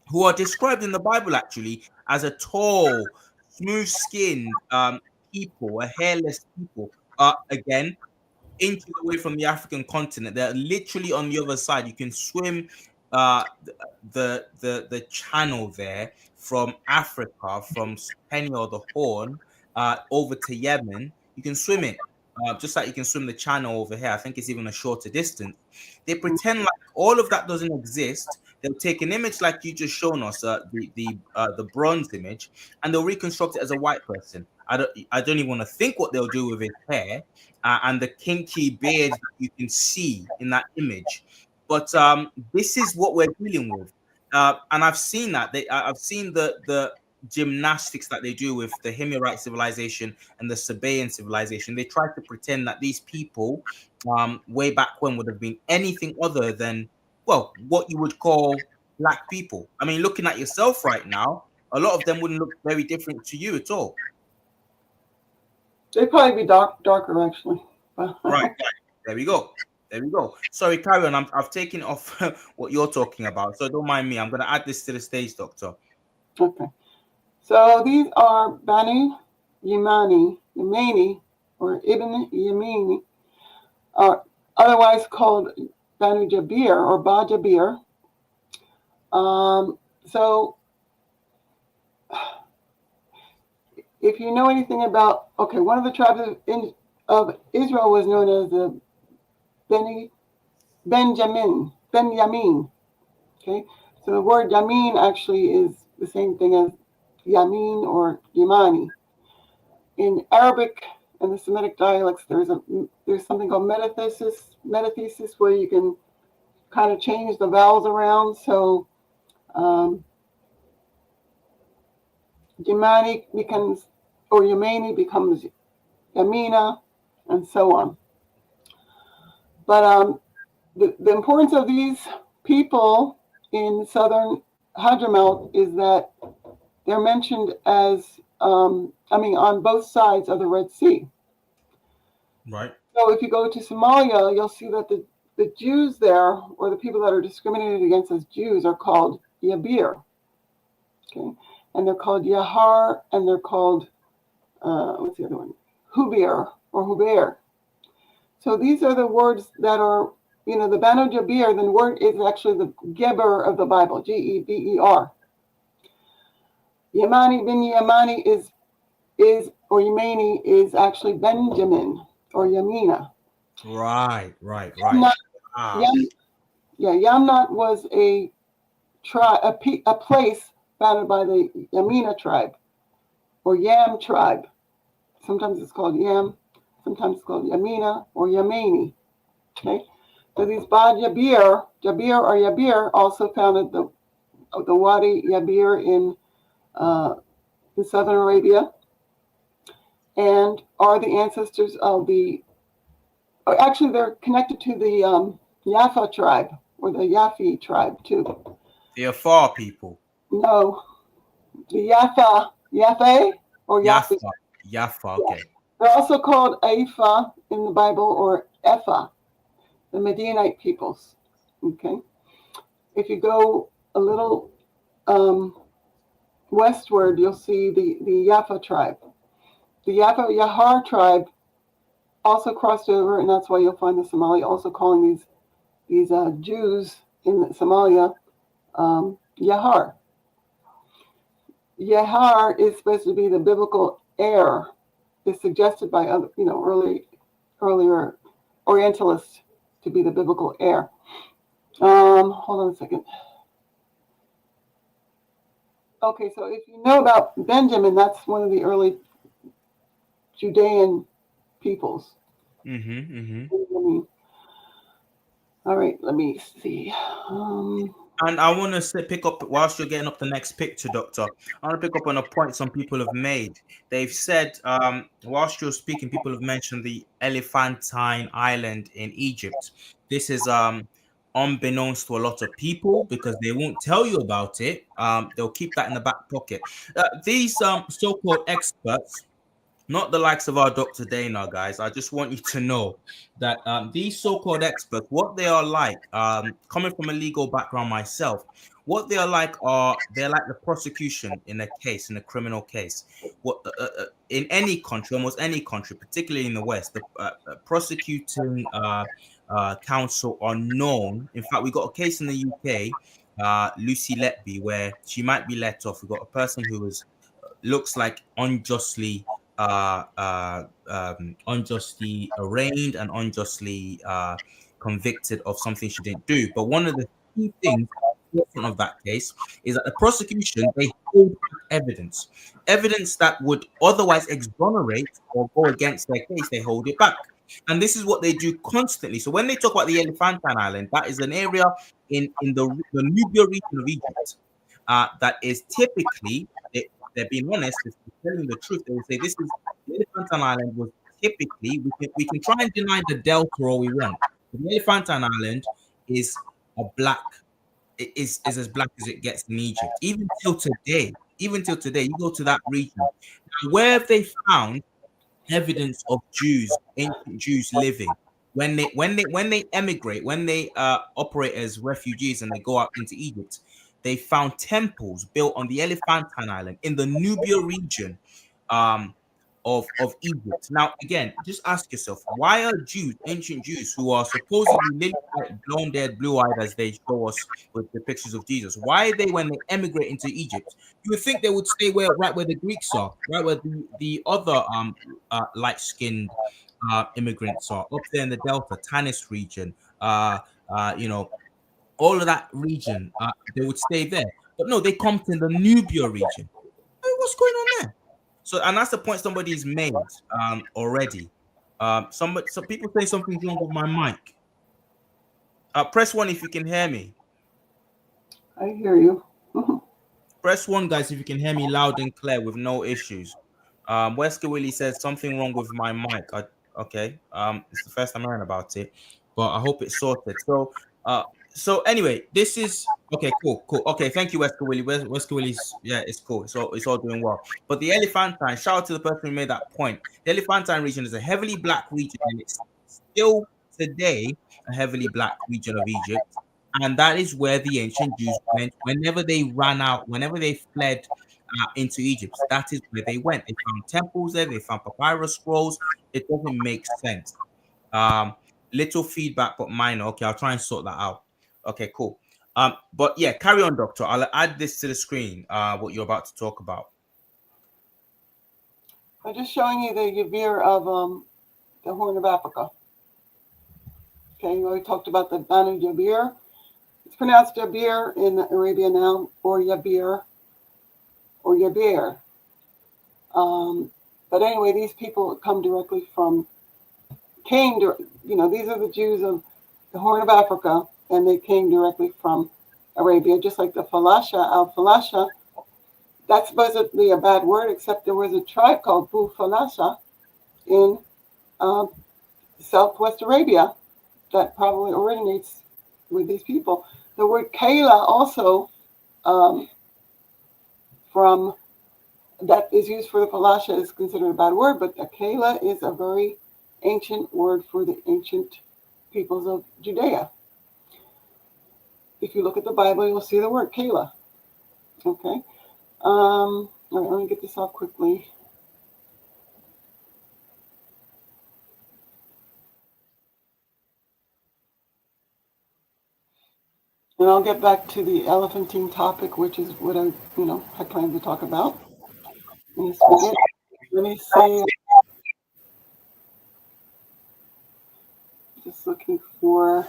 who are described in the Bible actually as a tall, smooth-skinned people, a hairless people. Again, inches away from the African continent. They're literally on the other side. You can swim the channel there from Africa, from Kenya or the Horn, over to Yemen. You can swim it. Just like you can swim the channel over here. I think it's even a shorter distance. They pretend like all of that doesn't exist. They'll take an image like you just shown us, the bronze image, and they'll reconstruct it as a white person. I don't even want to think what they'll do with his hair, and the kinky beard that you can see in that image. But this is what we're dealing with, and I've seen that. I've seen the gymnastics that they do with the Himyarite civilization and the Sabaean civilization. They try to pretend that these people, way back when, would have been anything other than, well, what you would call black people. I mean, looking at yourself right now, a lot of them wouldn't look very different to you at all. They'd probably be darker, actually. Right. There we go. There we go. Sorry, carry on. I've taken off what you're talking about, so don't mind me. I'm going to add this to the stage, Doctor. Okay. So these are Banu Yemeni, or Ibn Yemeni, otherwise called Banu Jabir or Ba Jabir. So if you know anything about, okay, one of the tribes of Israel was known as the Beni Benjamin. Okay, so the word Yamin actually is the same thing as Yamin or Yamani. In Arabic and the Semitic dialects, there's something called metathesis, where you can kind of change the vowels around. So um, Yamani becomes, or Yemeni becomes Yamina, and so on. But the importance of these people in southern Hadramaut is that they're mentioned as, on both sides of the Red Sea. Right. So if you go to Somalia, you'll see that the Jews there, or the people that are discriminated against as Jews, are called Yabir. Okay, and they're called Yahar, and they're called what's the other one? Hubir or Huber. So these are the words that are, the Banu Jabir. The word is actually the Geber of the Bible, Geber. Yamani bin Yamani is or Yemeni is actually Benjamin or Yamina. Right. Right. Right. Yamnat, Ah. Yam, yeah, Yamnat was a place founded by the Yamina tribe or Yam tribe. Sometimes it's called Yam, sometimes it's called Yamina or Yemeni. Okay, so these Bad Jabir or Yabir, also founded the Wadi Yabir uh, in southern Arabia, and are the ancestors of actually they're connected to the Yafa tribe or the Yafi tribe too. The Afar people. No, the Yafe or Yafi. Yafa. Yafa. Yeah. Okay. They're also called Aifa in the Bible or Epha, the Midianite peoples. Okay, if you go a little um, westward, you'll see the Yafa tribe. The Yafa Yahar tribe also crossed over, and that's why you'll find the Somali also calling these Jews in Somalia Yahar. Yahar is supposed to be the biblical heir, is suggested by other, earlier Orientalists to be the biblical heir. Hold on a second. Okay, so if you know about Benjamin, that's one of the early Judean peoples. Mm-hmm. Mm-hmm. All right, let me see. And I want to pick up whilst you're getting up the next picture, Doctor. I want to pick up on a point some people have made. They've said, whilst you're speaking, people have mentioned the Elephantine Island in Egypt. This is unbeknownst to a lot of people because they won't tell you about it. They'll keep that in the back pocket. These so-called experts, not the likes of our Dr. Dana, guys. I just want you to know that these so-called experts, what they are like, coming from a legal background myself, what they are like are they're like the prosecution in a case, in a criminal case. What in any country, almost any country, particularly in the West, the prosecuting counsel are known. In fact, we got a case in the UK, Lucy Letby, where she might be let off. We got a person who was looks like unjustly arraigned and unjustly convicted of something she didn't do. But one of the key things of that case is that the prosecution they hold back evidence that would otherwise exonerate or go against their case. They hold it back. And this is what they do constantly. So when they talk about the Elephantine Island, that is an area in the Nubia region of Egypt that is typically, they're being honest, if they're telling the truth, they will say this is the Elephantine Island was typically, we can try and deny the Delta all we want. But the Elephantine Island is a black, it is as black as it gets in Egypt. Even till today, you go to that region. Now, where have they found evidence of Jews, ancient Jews living? When they emigrate, when they operate as refugees and they go out into Egypt, they found temples built on the Elephantine Island in the Nubia region um, of Egypt. Now, again, just ask yourself, why are Jews, ancient Jews, who are supposedly lily white, blonde-haired, blue-eyed, as they show us with the pictures of Jesus, why are they, when they emigrate into Egypt, you would think they would stay right where the Greeks are, right where the other light-skinned immigrants are, up there in the Delta, Tanis region, you know, all of that region, they would stay there. But no, they come to the Nubia region. Hey, what's going on there? So, and that's the point somebody's made already. Some people say something's wrong with my mic. Press one if you can hear me. I hear you. Press one, guys, if you can hear me loud and clear with no issues. Wesker Willie says something wrong with my mic. Okay. It's the first time I heard about it, but I hope it's sorted. Uh, so anyway, this is okay. Cool, cool. Okay, thank you, Wesker Willie. Wesker Willie's, yeah, it's cool. It's all doing well. But the Elephantine, shout out to the person who made that point. The Elephantine region is a heavily black region, and it's still today a heavily black region of Egypt. And that is where the ancient Jews went whenever they ran out, whenever they fled into Egypt. That is where they went. They found temples there, they found papyrus scrolls. It doesn't make sense. Um, Little feedback, but minor. Okay, I'll try and sort that out. Okay, cool. But yeah, carry on, Doctor. I'll add this to the screen, what you're about to talk about. I'm just showing you the Yavir of the Horn of Africa. Okay, we already talked about the Banu Yavir. It's pronounced Jabir in Arabia now, or Yabir, or Yabir. But anyway, these people come directly from, these are the Jews of the Horn of Africa, and they came directly from Arabia, just like the Falasha, al-Falasha. That's supposedly a bad word, except there was a tribe called Bu Falasha in Southwest Arabia that probably originates with these people. The word Kayla also from that is used for the Falasha is considered a bad word, but the Kayla is a very ancient word for the ancient peoples of Judea. If you look at the Bible, you'll see the word Kayla. Okay. All right, let me get this off quickly. And I'll get back to the elephantine topic, which is what I planned to talk about. Let me say, just looking for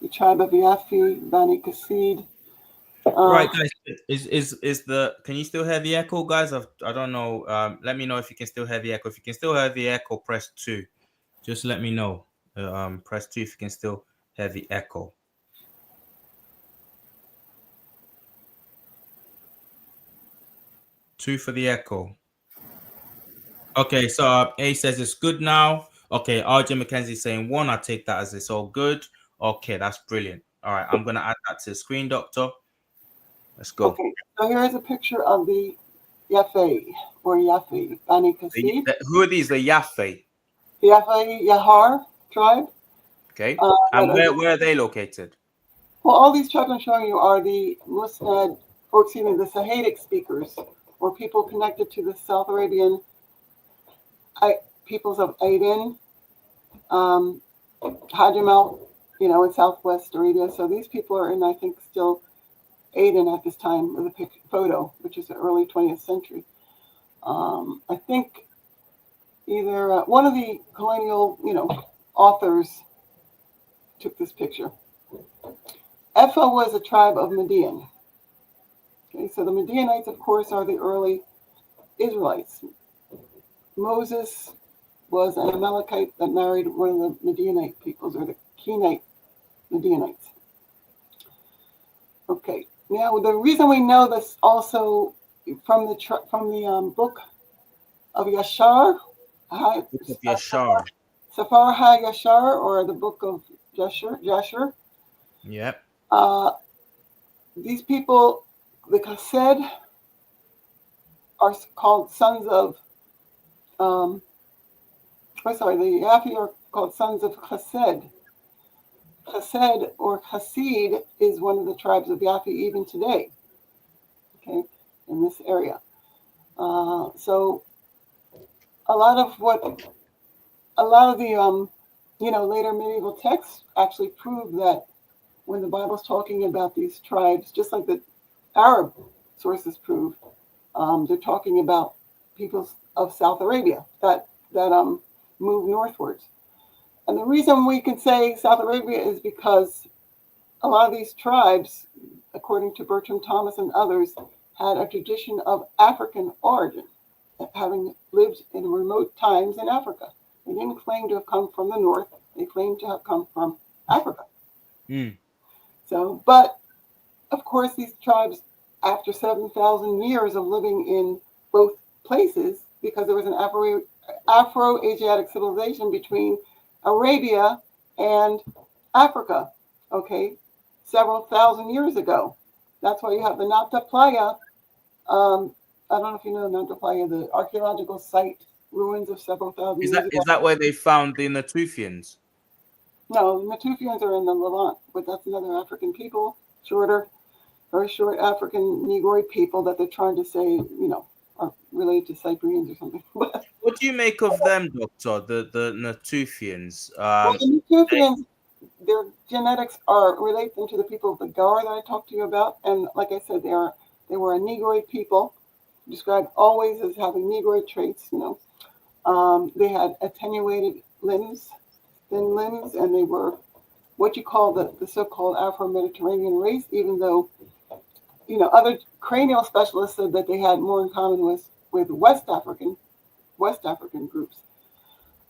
the tribe of Yafi, Bani Kassid. Right, guys. Can you still hear the echo, guys? I don't know. Let me know if you can still hear the echo. If you can still hear the echo, press 2. Just let me know. Press 2 if you can still hear the echo. 2 for the echo. Okay, so A says it's good now. Okay, RJ McKenzie saying 1. I take that as it's all good. Okay, that's brilliant. All right, I'm gonna add that to the screen, Doctor. Let's go. Okay, so here's a picture of the Yafe or Yafi, Bani Kassid. Who are these? The Yafe. The Yafe Yahar tribe. Okay, and where are they located? Well, all these tribes I'm showing you are the Musnad, or excuse me, the Sahatic speakers, or people connected to the South Arabian peoples of Aden, Hajimel, in Southwest Arabia. So these people are in, I think, still Aden at this time of the photo, which is the early 20th century. I think either one of the colonial, authors took this picture. Epha was a tribe of Median. Okay, so the Medianites, of course, are the early Israelites. Moses was an Amalekite that married one of the Medianite peoples, or the Kenite Medianites. Okay, now the reason we know this also from the book of Yashar, Yashar. Safar HaYashar, or the book of Jasher. Yep. These people, the Chesed, are called sons of. The Yafi are called sons of Chesed. Chesed or Hasid is one of the tribes of Yafi even today. Okay, in this area. So a lot of the later medieval texts actually prove that when the Bible's talking about these tribes, just like the Arab sources prove, they're talking about peoples of South Arabia that move northwards. And the reason we can say South Arabia is because a lot of these tribes, according to Bertram Thomas and others, had a tradition of African origin, having lived in remote times in Africa. They didn't claim to have come from the north, they claimed to have come from Africa. Mm. So, but of course, these tribes, after 7,000 years of living in both places, because there was an Afro-Asiatic civilization between Arabia and Africa, okay, several thousand years ago. That's why you have the Nabta Playa. I don't know if you know Nabta Playa, the archaeological site, ruins of several thousand Is years that ago. where they found the Natufians? No, Natufians are in the Levant, but that's another African people, shorter, very short African Negroid people that they're trying to say, are related to Cyprians or something. Well, What do you make of them, Doctor? The Natufians. the Natufians, their genetics are relate them to the people of the Gar that I talked to you about, and like I said, they were a Negroid people, described always as having Negroid traits. They had attenuated limbs, thin limbs, and they were what you call the so-called Afro-Mediterranean race, even though other cranial specialists said that they had more in common with West African groups,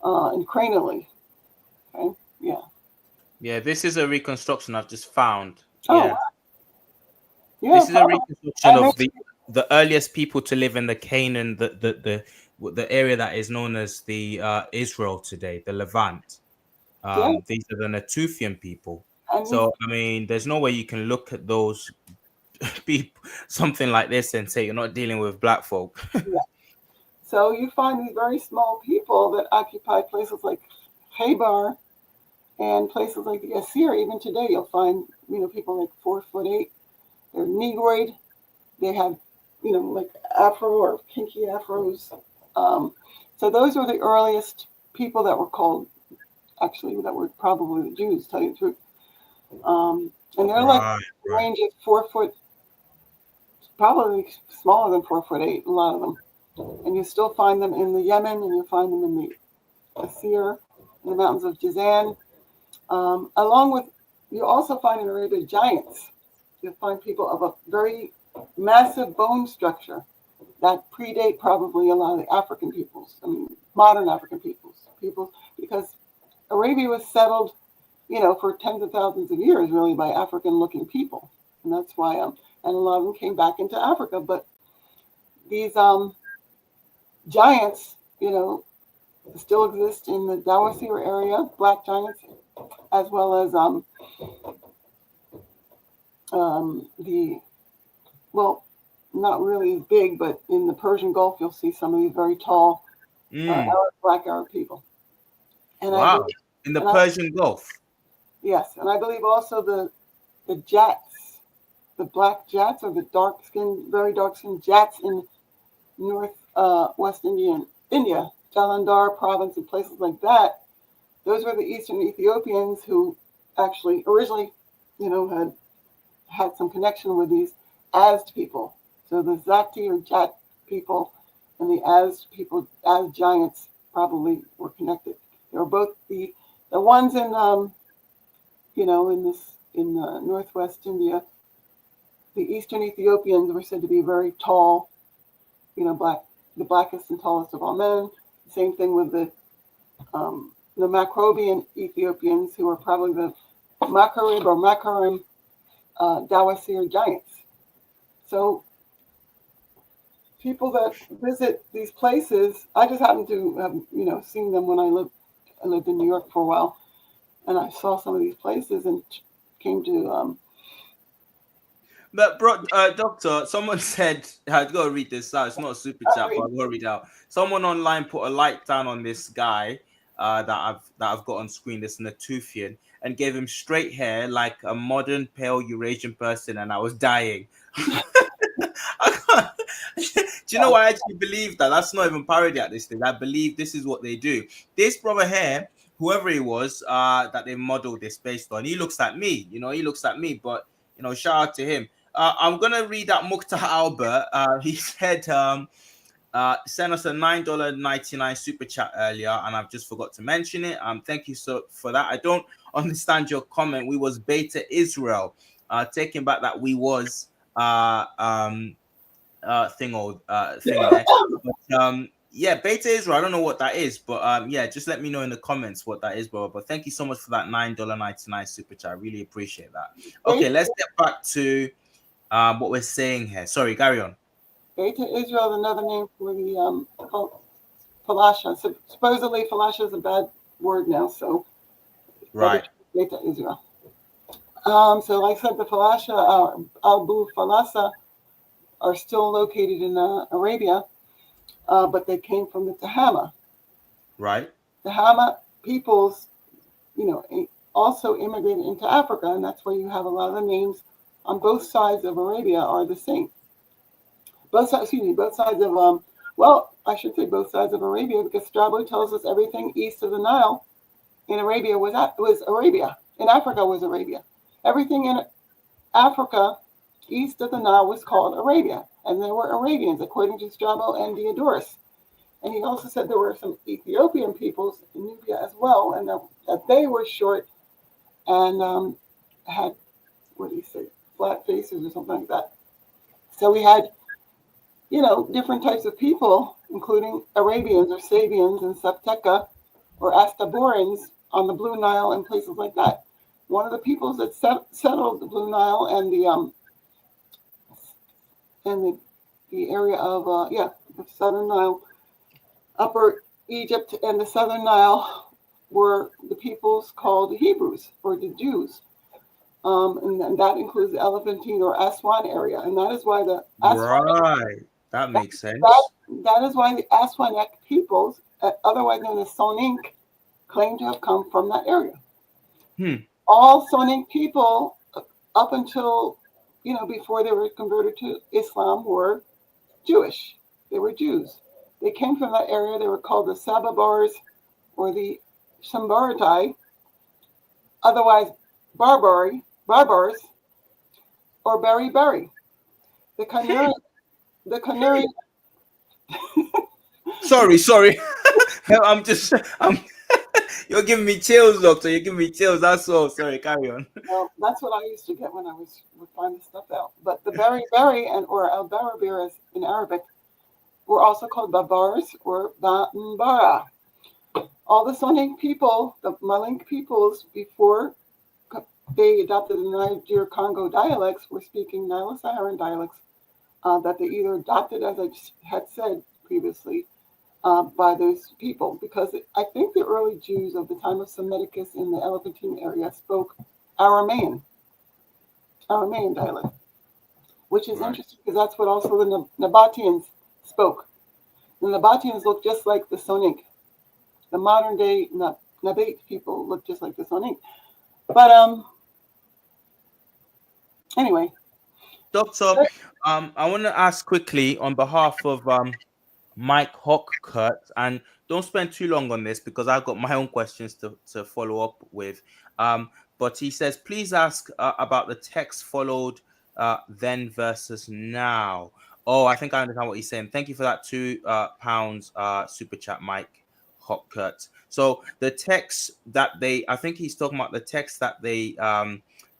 and cranially. Okay, yeah. Yeah, this is a reconstruction I've just found. Oh, Yeah, yeah. this is a reconstruction I of mentioned, the earliest people to live in the Canaan, the area that is known as the Israel today, the Levant. yeah, These are the Natufian people. and these, So I mean, there's no way you can look at those people, something like this, and say you're not dealing with black folk. yeah. So you find these very small people that occupy places like Khaybar and places like the Asir. Even today, you'll find people like 4'8". They're Negroid. They have like Afro or kinky afros. Um, so those were the earliest people that were called, actually, that were probably the Jews, to tell you the truth. And they're like Right, right. range of 4 foot, probably smaller than 4'8", a lot of them. And you still find them in the Yemen, and you find them in the Asir, in the mountains of Jizan. Along with, you also find in Arabia giants. You'll find people of a very massive bone structure that predate probably a lot of the African peoples, I mean, modern African peoples, because Arabia was settled, for tens of thousands of years, really, by African-looking people, and that's why, and a lot of them came back into Africa. But these giants, still exist in the Dawasir area, black giants, as well as the well, not really as big, but in the Persian Gulf, you'll see some of these very tall Mm, Black Arab people. And I wow. believe, In the and I, Persian Gulf. yes, and I believe also the Jats, the black Jats, or the very dark skinned Jats in North West India, Jalandhar province, and places like that. Those were the Eastern Ethiopians who actually originally, had some connection with these Azd people. So the Zati or Jat people and the Azd people, Az giants, probably were connected. They were both the ones in in northwest India. The Eastern Ethiopians were said to be very tall, the blackest and tallest of all men. Same thing with the Macrobian Ethiopians, who are probably the Makarib or Makarim Dawasir giants. So people that visit these places, I just happen to have seen them when I lived in New York for a while, and I saw some of these places and came to But bro, doctor, someone said I've got to read this out. It's not a super chat, but I've got to read it out. Someone online put a light down on this guy that I've got on screen, this Natufian, and gave him straight hair like a modern pale Eurasian person, and I was dying. I can't- Do you know why I actually believe that? That's not even parody at this thing. I believe this is what they do. This brother here, whoever he was, that they modeled this based on, he looks like me. He looks like me. But shout out to him. I'm gonna read out Mukhtar Albert. He said, sent us a $9.99 super chat earlier, and I've just forgot to mention it. Thank you so for that. I don't understand your comment. We was Beta Israel. Taking back that we was thing there. But yeah, Beta Israel. I don't know what that is, but yeah, just let me know in the comments what that is, bro. But thank you so much for that $9.99 super chat. I really appreciate that. Okay, let's get back to what we're saying here. Sorry, carry on. Beta Israel is another name for the Falasha. So supposedly Falasha is a bad word now, so right. Beta Israel. So like I said, the Falasha, Abu Falasa, are still located in Arabia, but they came from the Tahama. Right. Tahama peoples, also immigrated into Africa, and that's why you have a lot of the names on both sides of Arabia are the same. Both sides of I should say both sides of Arabia, because Strabo tells us everything east of the Nile in Arabia was Arabia. In Africa was Arabia. Everything in Africa east of the Nile was called Arabia, and there were Arabians, according to Strabo and Diodorus. And he also said there were some Ethiopian peoples in Nubia as well, and that they were short and had, what do you say, flat faces or something like that. So we had, different types of people, including Arabians or Sabaeans and Septeca or Astaborans on the Blue Nile and places like that. One of the peoples that settled the Blue Nile and the area of the Southern Nile, Upper Egypt, and the Southern Nile were the peoples called the Hebrews or the Jews. And that includes the Elephantine or Aswan area, and that is why the Aswan, that makes sense. That is why the Aswanic peoples, otherwise known as Sonink, claim to have come from that area. All Sonink people, up until before they were converted to Islam, were Jewish. They were Jews. They came from that area. They were called the Sababars or the Shambaratai, otherwise Barbars, or Berry. The Canary. Sorry. I'm you're giving me chills, doctor. You're giving me chills. That's all. Sorry, carry on. Well, that's what I used to get when I would find this stuff out. But the Berry or Al-Barabiras in Arabic were also called Babars or Bambara. All the Sonink people, the Malink peoples, before they adopted the Niger-Congo dialects, were speaking Nilo-Saharan dialects that they either adopted, as I had said previously, by those people. Because I think the early Jews of the time of Semiticus in the Elephantine area spoke Aramean dialect, which is interesting because that's what also the Nabateans spoke. The Nabateans look just like the Sonink. The modern day Nabat people look just like the Sonink. But anyway. Doctor, I want to ask quickly on behalf of Mike Hockkurt, and don't spend too long on this because I've got my own questions to follow up with. But he says, please ask about the text followed then versus now. Oh, I think I understand what he's saying. Thank you for that £2 super chat, Mike Hockkurt. So the text that I think he's talking about the text that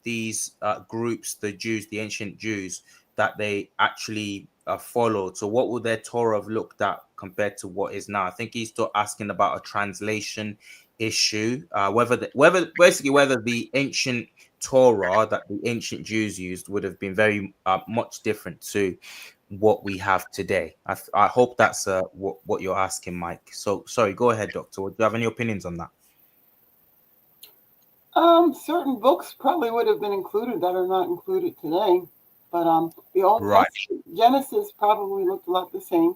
these groups, the Jews, the ancient Jews, that they actually followed. So what would their Torah have looked at compared to what is now? I think he's still asking about a translation issue, whether the ancient Torah that the ancient Jews used would have been very much different to what we have today. I hope that's what you're asking, Mike. So sorry, go ahead, Doctor. Do you have any opinions on that? Certain books probably would have been included that are not included today. But the Old Testament, Genesis probably looked a lot the same.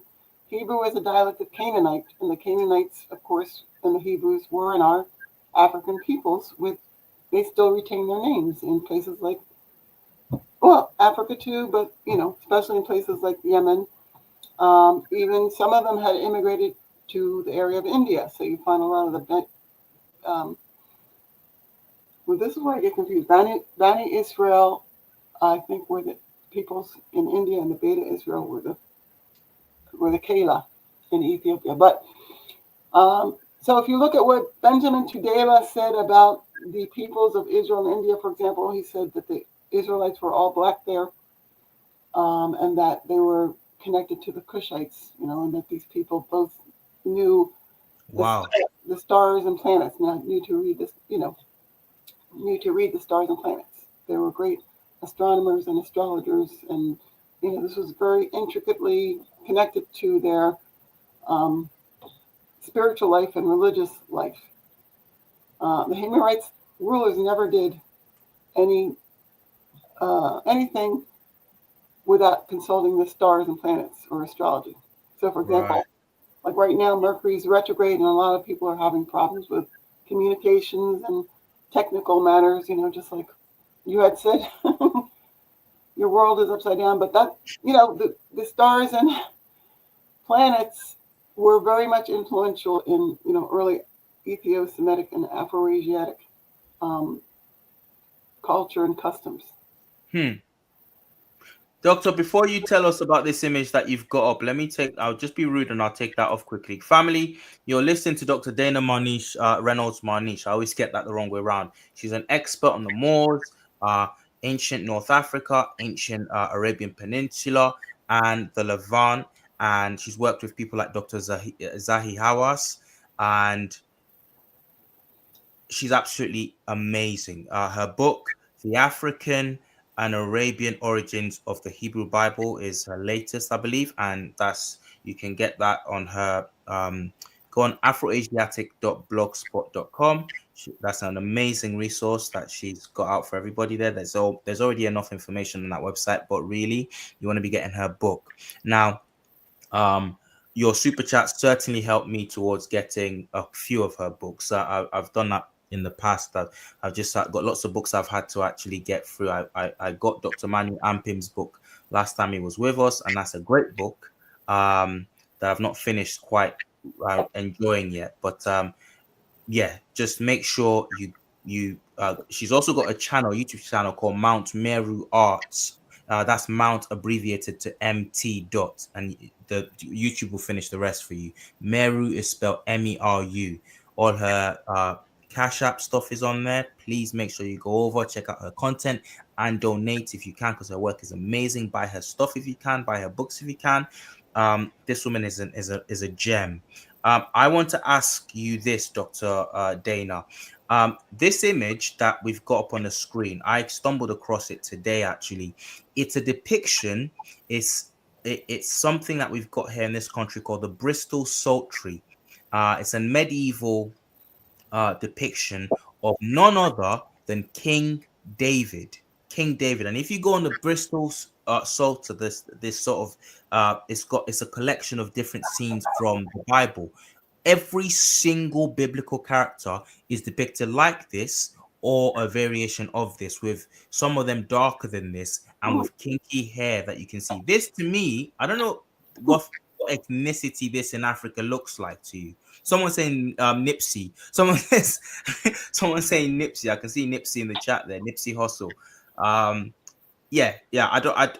Hebrew is a dialect of Canaanite, and the Canaanites, of course, and the Hebrews were and are African peoples. They still retain their names in places like, Africa too, but especially in places like Yemen. Even some of them had immigrated to the area of India, so you find a lot of the. Well, this is where I get confused. Bani Israel, I think, were the peoples in India, and the Beta Israel were the or the Kela in Ethiopia. But so if you look at what Benjamin Tudela said about the peoples of Israel and India, for example, he said that the Israelites were all black there, and that they were connected to the Cushites, and that these people both knew the, Wow. the stars and planets, not knew to read this, knew to read the stars and planets. They were great astronomers and astrologers, and this was very intricately connected to their um, spiritual life and religious life. The human rights rulers never did anything without consulting the stars and planets or astrology. So, for Right. example, like right now, Mercury's retrograde, and a lot of people are having problems with communications and technical matters. Just like you had said, your world is upside down. But that, the stars and planets were very much influential in early Ethio-Semitic and Afro-Asiatic um, culture and customs. Hmm. Doctor, before you tell us about this image that you've got up, I'll just be rude and I'll take that off quickly. Family, you're listening to Dr. Dana Marniche, Reynolds-Marniche. I always get that the wrong way around. She's an expert on the Moors, ancient North Africa, ancient Arabian Peninsula, and the Levant. And she's worked with people like Dr. Zahi Hawass, and she's absolutely amazing. Her book, The African and Arabian Origins of the Hebrew Bible, is her latest, I believe, and that's you can get that on her. Go on afroasiatic.blogspot.com. That's an amazing resource that she's got out for everybody there. There's already enough information on that website, but really, you want to be getting her book now. um, your super chat certainly helped me towards getting a few of her books. I've done that in the past. I've just got lots of books I've had to actually get through. I got Dr. Manu Ampim's book last time he was with us, and that's a great book that I've not finished quite enjoying yet. But yeah, just make sure she's also got a YouTube channel called Mount Meru Arts. That's Mount abbreviated to MT dot, and the YouTube will finish the rest for you. Meru is spelled MERU. All her Cash App stuff is on there. Please make sure you go over, check out her content, and donate if you can, because her work is amazing. Buy her stuff if you can, buy her books if you can. This woman is a gem. I want to ask you this, Dr. Dana. This image that we've got up on the screen, I stumbled across it today, actually. It's a depiction. It's something that we've got here in this country called the Bristol Psaltery. It's a medieval depiction of none other than King David. King David, and if you go on the Bristol Psalter, this sort of it's a collection of different scenes from the Bible. Every single biblical character is depicted like this or a variation of this, with some of them darker than this and with kinky hair that you can see. This to me, I don't know what ethnicity this in Africa looks like to you. Someone saying Nipsey. Someone says someone saying Nipsey. I can see Nipsey in the chat there. Nipsey Hussle. Yeah.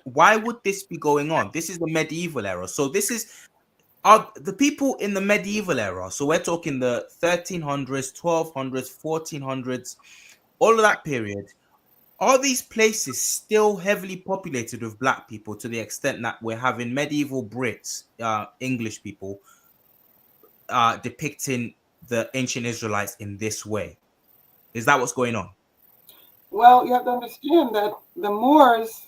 Why would this be going on? This is the medieval era. So this is are the people in the medieval era. So we're talking the 1300s, 1200s, 1400s, all of that period. Are these places still heavily populated with black people to the extent that we're having medieval Brits, English people, depicting the ancient Israelites in this way? Is that what's going on? Well, you have to understand that the Moors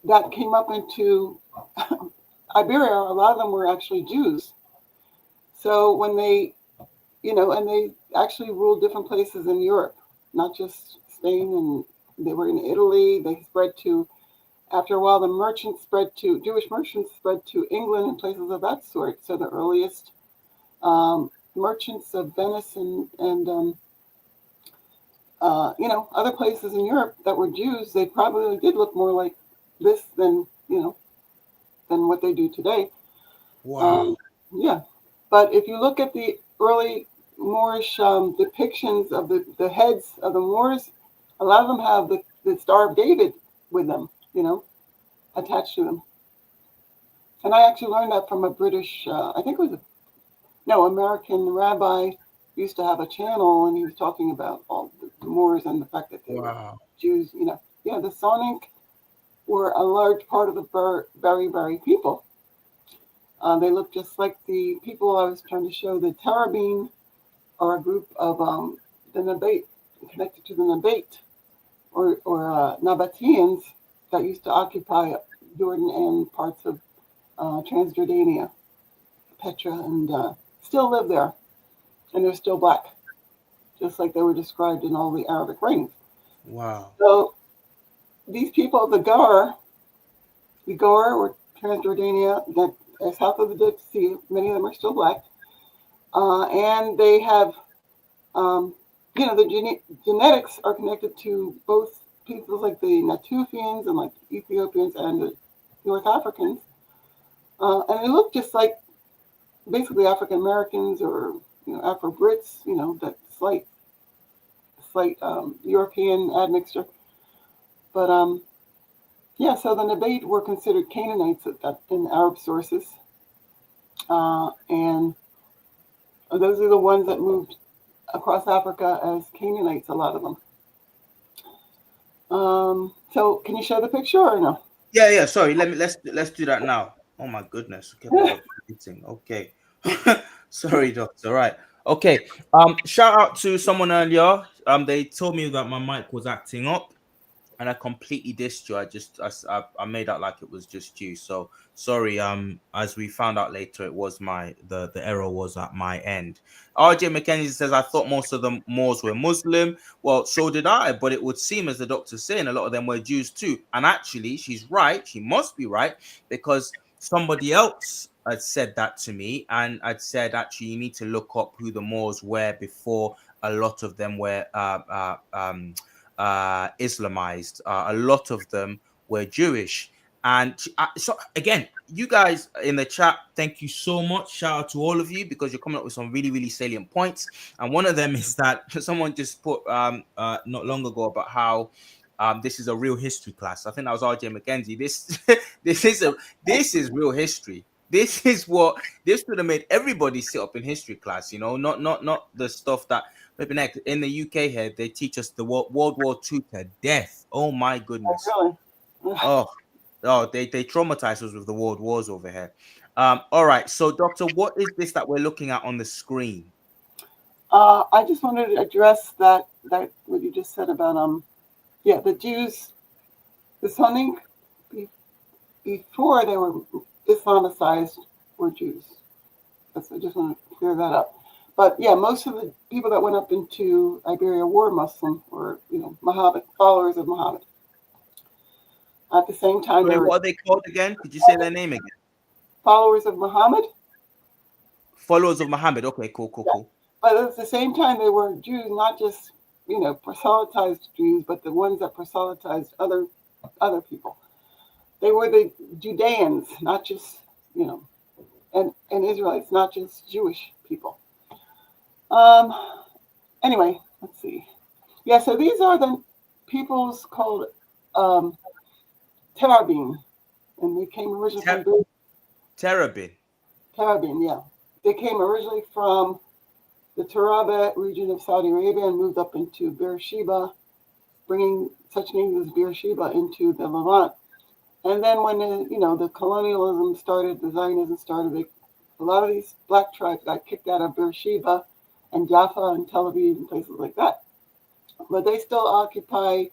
that came up into Iberia, a lot of them were actually Jews. So when they, and they actually ruled different places in Europe, not just Spain, and they were in Italy. They spread to, after a while, Jewish merchants spread to England and places of that sort. So the earliest merchants of Venice and other places in Europe that were Jews, they probably did look more like this than what they do today. Um, Wow. yeah, but if you look at the early Moorish depictions of the heads of the Moors, a lot of them have the Star of David with them, attached to them. And I actually learned that from a British, I think it was no, American rabbi used to have a channel, and he was talking about all the Moors and the fact that they were Wow. Jews. Yeah, the Sonic were a large part of the Berry people. They look just like the people I was trying to show. The Arabian are a group of the Nabate, connected to the Nabate, or Nabateans that used to occupy Jordan and parts of Transjordania, Petra, and still live there. And they're still black, just like they were described in all the Arabic writings. Wow. So these people, the Gar or Transjordania, that are south of the Dead Sea, many of them are still black, and they have, um, the genetics are connected to both peoples like the Natufians and like Ethiopians and the North Africans, and they look just like basically African Americans or Afro Brits, that slight European admixture. But yeah, so the Nabate were considered Canaanites in Arab sources, and those are the ones that moved across Africa as Canaanites. A lot of them. So can you show the picture or no? Yeah. Sorry. Let's do that now. Oh my goodness. Kept us up eating. Okay. Sorry, doctor. Right. Okay. Shout out to someone earlier. They told me that my mic was acting up, and I completely dissed you. I made out like it was just you. So sorry. As we found out later, it was the error was at my end. RJ McKenzie says I thought most of the Moors were Muslim. Well, so did I, but it would seem, as the doctor's saying, a lot of them were Jews too. And actually, she's right. She must be right because somebody else had said that to me, and I'd said actually you need to look up who the Moors were before a lot of them were Islamized. A lot of them were Jewish. And so, again, you guys in the chat, thank you so much. Shout out to all of you because you're coming up with some really, really salient points. And one of them is that someone just put not long ago about how this is a real history class. I think that was RJ McKenzie. This is real history. This would have made everybody sit up in history class. Not the stuff that maybe next in the UK here they teach us the World War II to death. Oh my goodness. Oh, really? Oh, they traumatize us with the world wars over here. All right. So, doctor, what is this that we're looking at on the screen? I just wanted to address that what you just said about the Jews, the Sunni before they were Islamicized were Jews. I just want to clear that up. But yeah, most of the people that went up into Iberia were Muslim or Muhammad followers of Muhammad. At the same time, Wait, they were what are they called again? Could you say their name again? followers of Muhammad. Followers of Muhammad. Okay, cool. Yeah. But at the same time, they were Jews, not just proselytized Jews, but the ones that proselytized other people. They were the Judeans, not just and Israelites, not just Jewish people. Anyway, let's see. Yeah, so these are the peoples called Terabin, and they came originally from Terabin. Terabin, yeah. They came originally from the Taraba region of Saudi Arabia and moved up into Beersheba, bringing such names as Beersheba into the Levant. And then when the colonialism started, the Zionism started, a lot of these black tribes got kicked out of Beersheba and Jaffa and Tel Aviv and places like that. But they still occupy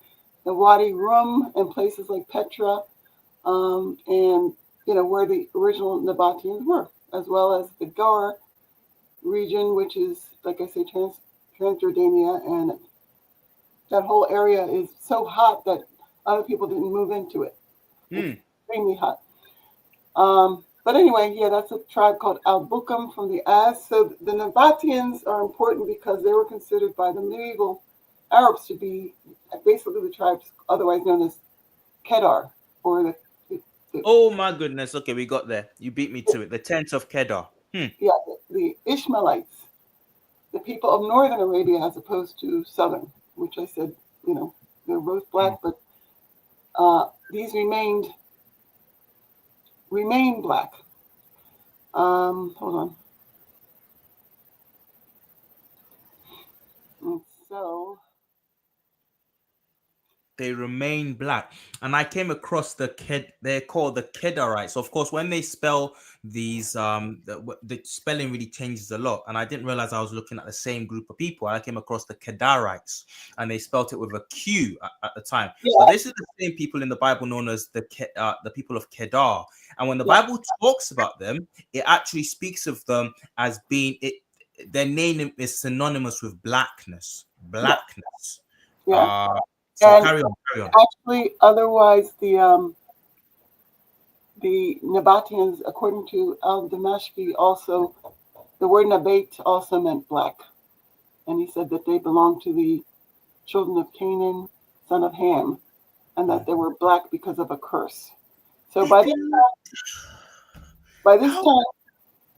the Wadi Rum and places like Petra, and where the original Nabateans were, as well as the Gar region, which is, like I say, Transjordania, and that whole area is so hot that other people didn't move into it. It's extremely hot. But anyway, yeah, that's a tribe called Al-Bukam from the Az. So the Nabateans are important because they were considered by the medieval Arabs to be basically the tribes otherwise known as Kedar, or the Oh my goodness. Okay, we got there. You beat me to it. The tent of Kedar. Yeah, the Ishmaelites, the people of northern Arabia as opposed to southern, which I said, they're both black, but these remained remain black. Hold on. And so, They remain black. And I came across they're called the Kedarites. Of course, when they spell these, the spelling really changes a lot. And I didn't realize I was looking at the same group of people. I came across the Kedarites, and they spelt it with a Q at the time. yeah, But this is the same people in the Bible known as the people of Kedar. And when the yeah, Bible talks about them, it actually speaks of them as being it. Their name is synonymous with blackness. yeah, Blackness. yeah. Uh, so And carry on, carry on. actually, otherwise, the Nabateans, according to al-Damashqi, also the word Nabat also meant black, and he said that they belonged to the children of Canaan, son of Ham, and that they were black because of a curse. So They've been by this how? time,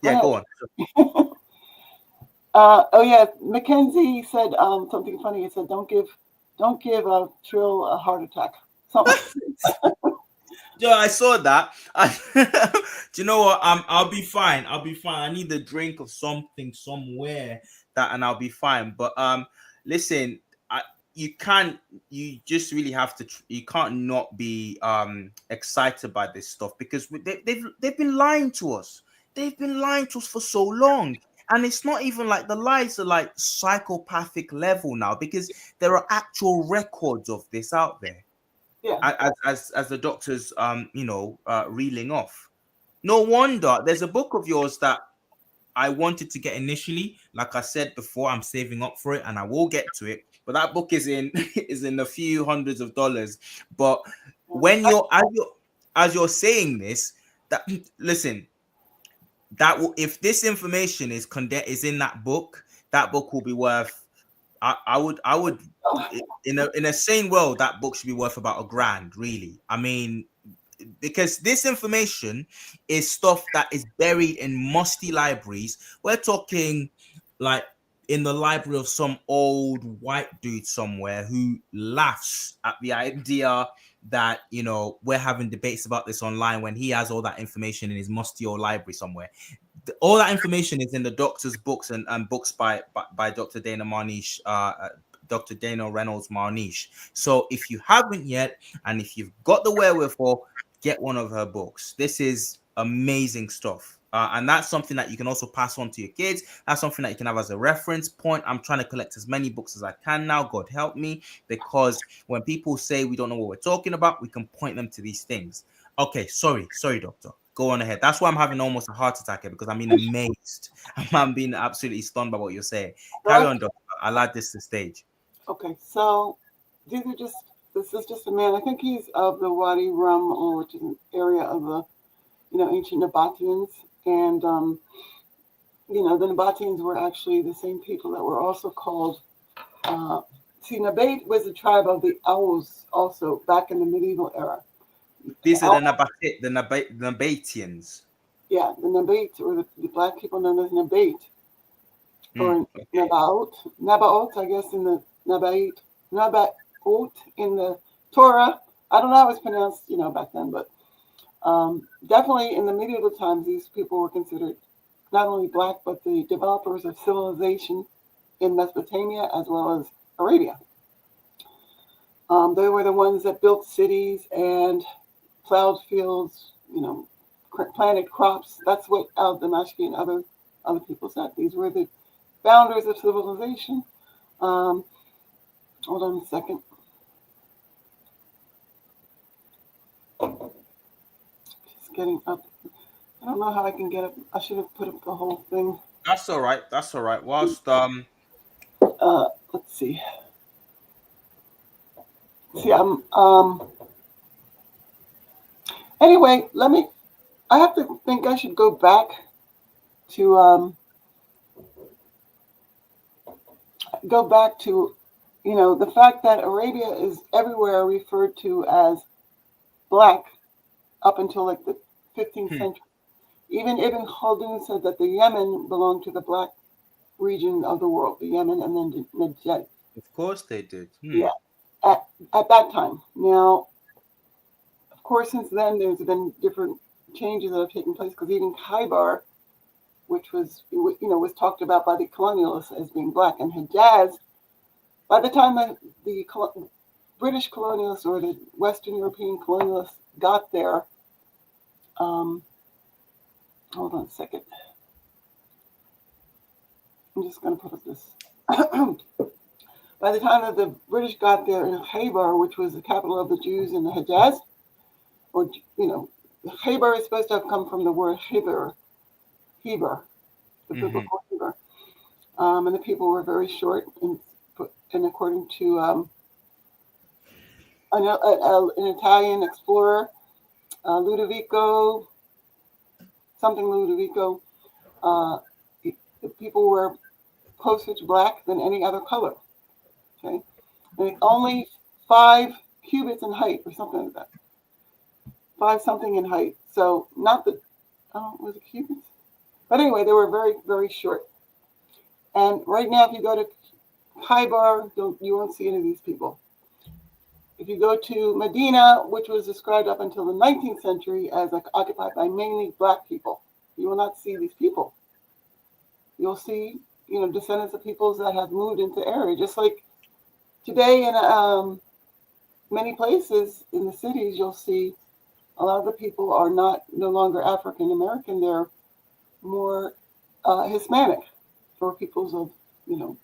go Yeah, ahead. go on. Oh yeah, Mackenzie said something funny. He said, don't give a Trill a heart attack." Something like Yeah, I saw that. Do you know what? I'll be fine. I'll be fine. I need a drink of something somewhere and I'll be fine. But listen, you can't. You just really have to. You can't not be excited by this stuff because they've been lying to us. They've been lying to us for so long. And it's not even like the lies are like psychopathic level now because there are actual records of this out there. yeah, As the doctors reeling off. No wonder there's a book of yours that I wanted to get initially. Like I said before, I'm saving up for it and I will get to it. But that book is in is in a few hundreds of dollars. But when you're saying this, that listen, that will, if this information is in that book will be worth I would in a sane world that book should be worth about $1,000 really. I mean, because this information is stuff that is buried in musty libraries. We're talking like in the library of some old white dude somewhere who laughs at the idea that we're having debates about this online when he has all that information in his musty old library somewhere. All that information is in the doctor's books and books by Dr. Dana Marniche, Dr. Dana Reynolds-Marniche. So if you haven't yet, and if you've got the wherewithal, get one of her books. This is amazing stuff. And that's something that you can also pass on to your kids. That's something that you can have as a reference point. I'm trying to collect as many books as I can now. God help me. Because when people say we don't know what we're talking about, we can point them to these things. Okay, sorry, doctor. Go on ahead. That's why I'm having almost a heart attack here because I'm being amazed. I'm being absolutely stunned by what you're saying. Carry on, doctor. I'll add this to the stage. okay. So this is just a man. I think he's of the Wadi Rum, which is an area of the ancient Nabateans, and the Nabateans were actually the same people that were also called. Nabat was a tribe of the Owls, also back in the medieval era. These are the Nabatians. Yeah, the Nabat, or the black people known as Nabat, or Nabaot, I guess, in the Nabaot in the Torah. I don't know how it's pronounced, back then, but definitely in the medieval times, these people were considered not only black, but the developers of civilization in Mesopotamia as well as Arabia. They were the ones that built cities and plowed fields, planted crops. That's what al-Damashqi and other people said. These were the founders of civilization. Hold on a second. Just getting up. I don't know how I can get up. I should have put up the whole thing. That's all right. That's all right. Whilst let's see. See, I'm anyway, I have to think I should go back to the fact that Arabia is everywhere referred to as black up until like the 15th century. Even Ibn Khaldun said that the Yemen belonged to the black region of the world, the Yemen and then Najd. Of course they did. Yeah, at that time. Now, of course, since then there's been different changes that have taken place, because even Khaybar, which was talked about by the colonialists as being black, and Hejaz, by the time the British colonialists or the Western European colonialists got there, um, hold on a second. I'm just going to put up this. By the time that the British got there in Khaybar, which was the capital of the Jews in the Hejaz, or Khaybar is supposed to have come from the word Heber, the Mm-hmm. biblical Heber, and the people were very short. And according to an Italian explorer, Ludovico, something Ludovico, uh, the people were closer to black than any other color. Okay, and only 5 cubits in height, or something like that. 5 something in height. So not the, was it cubits? But anyway, they were very, very short. And right now, if you go to Khaybar, you won't see any of these people. If you go to Medina, which was described up until the 19th century as occupied by mainly black people, you will not see these people. You'll see, descendants of peoples that have moved into area, just like today in many places in the cities, you'll see a lot of the people are no longer African American; they're more Hispanic, or peoples of who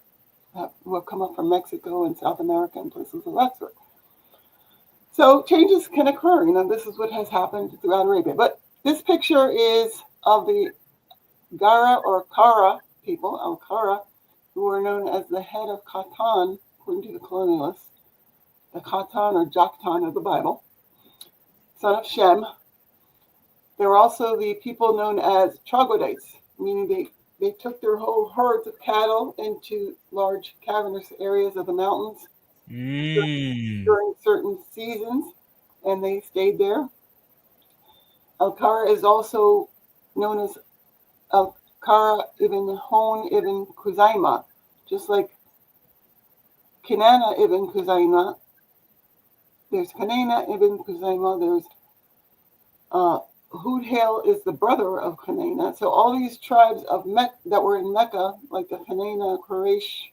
have come up from Mexico and South America and places of that sort. So changes can occur. This is what has happened throughout Arabia. But this picture is of the Gara or Kara people, Al Kara, who are known as the head of Khatan, according to the colonialists, the Khatan or Joktan of the Bible, son of Shem. There were also the people known as troglodytes, meaning they took their whole herds of cattle into large cavernous areas of the mountains Mm. during certain seasons, and they stayed there. Al-Kara is also known as Al-Kara ibn Hon ibn Khuzaima, just like Kinana ibn Khuzaima. There's Kanana ibn Khuzaima. There's Hudhail is the brother of Kanana. So all these tribes that were in Mecca, like the Kanana, Quraysh,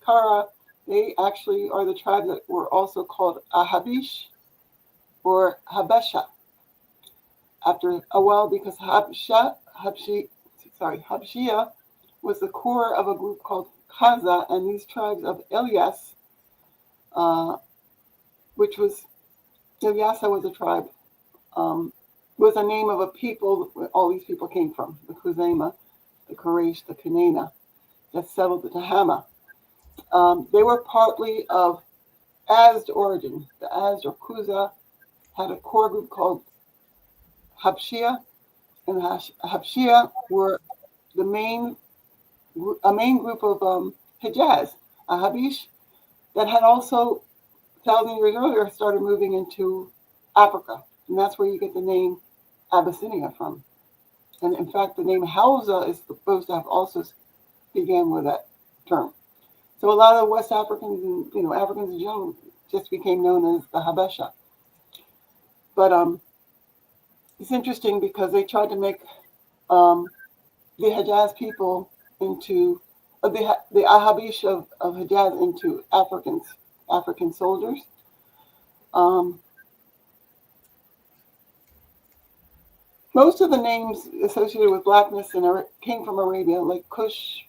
Kara, they actually are the tribes that were also called Ahabish or Habesha after a while, because Habshia was the core of a group called Khaza, and these tribes of Elias, uh, which was Eliasa was a tribe, was a name of a people where all these people came from, the Khuzaima, the Quraysh, the Kanana, that settled the Tahama. They were partly of Azd origin. The Azd or Kuza had a core group called Habshia, and the Habshia were a main group of Hijaz, Ahabish, that had also 1,000 years earlier started moving into Africa, and that's where you get the name Abyssinia from. And in fact, the name Hausa is supposed to have also began with that term. So a lot of West Africans and Africans in general just became known as the Habesha. But it's interesting because they tried to make um, the Hejaz people into the Ahabish of Hejaz into African soldiers. Um, most of the names associated with blackness came from Arabia, like Kush,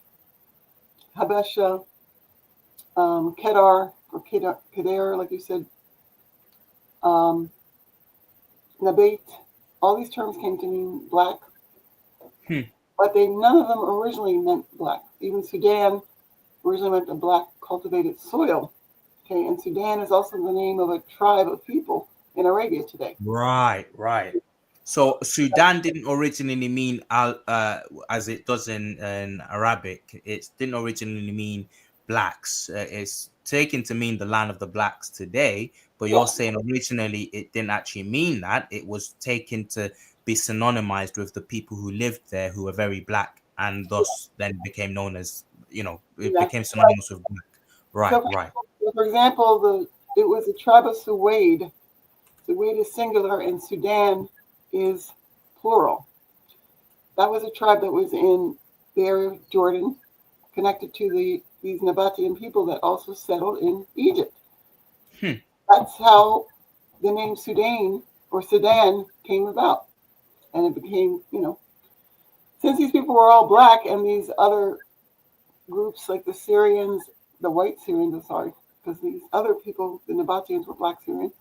Habesha, Kedar, or Kedar, like you said, um, Nabat. All these terms came to mean black, Hmm. but none of them originally meant black. Even Sudan originally meant a black cultivated soil. Okay, and Sudan is also the name of a tribe of people in Arabia today. Right, right. So Sudan didn't originally mean as it does in Arabic. It didn't originally mean blacks. It's taken to mean the land of the blacks today. But you're Yeah, saying originally it didn't actually mean that. It was taken to be synonymized with the people who lived there who were very black, and thus then became known as it yeah. became synonymous with black. Right, So, right. for example, it was a tribe of Suwaid. Suwaid is singular, and Sudan is plural. That was a tribe that was in the area of Jordan, connected to these Nabatean people that also settled in Egypt. Hmm. That's how the name Sudan or Sudan came about. And it became, since these people were all black and these other groups like the Syrians, the white Syrians, I'm sorry, because these other people, the Nabateans, were black Syrian.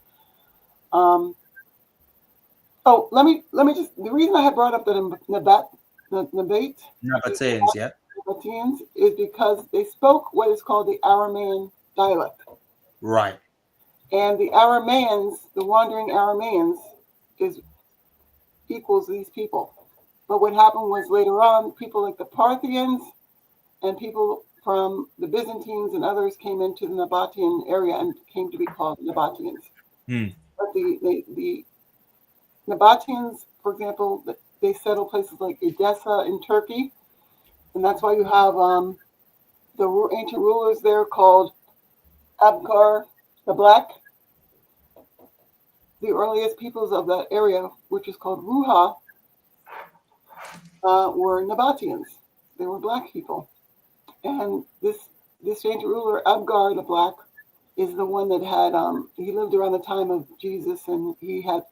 Let me just, the reason I had brought up the Nabateans Nabateans, yeah. is because they spoke what is called the Aramean dialect. Right. And the Arameans, the wandering Arameans, is equals these people. But what happened was later on, people like the Parthians and people from the Byzantines and others came into the Nabatean area and came to be called Nabateans. Hmm. But the Nabateans, for example, they settled places like Edessa in Turkey, and that's why you have the ancient rulers there called Abgar the Black. The earliest peoples of that area, which is called Ruha, were Nabateans. They were black people. And this ancient ruler, Abgar the Black, is the one that had, he lived around the time of Jesus, and he had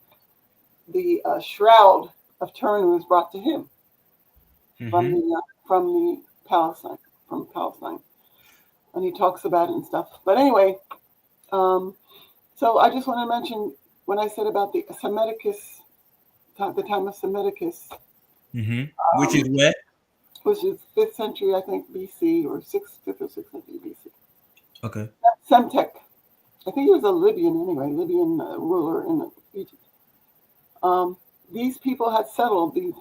the shroud of Turin was brought to him Mm-hmm. from the Palestine, and he talks about it and stuff. But anyway, so I just want to mention when I said about the Semiticus, the time of Semiticus, Mm-hmm. Which is where? which is 5th century, I think, BC, or 5th or 6th century BC. Okay. Semtek. I think he was a Libyan Libyan ruler in Egypt. These people had settled, the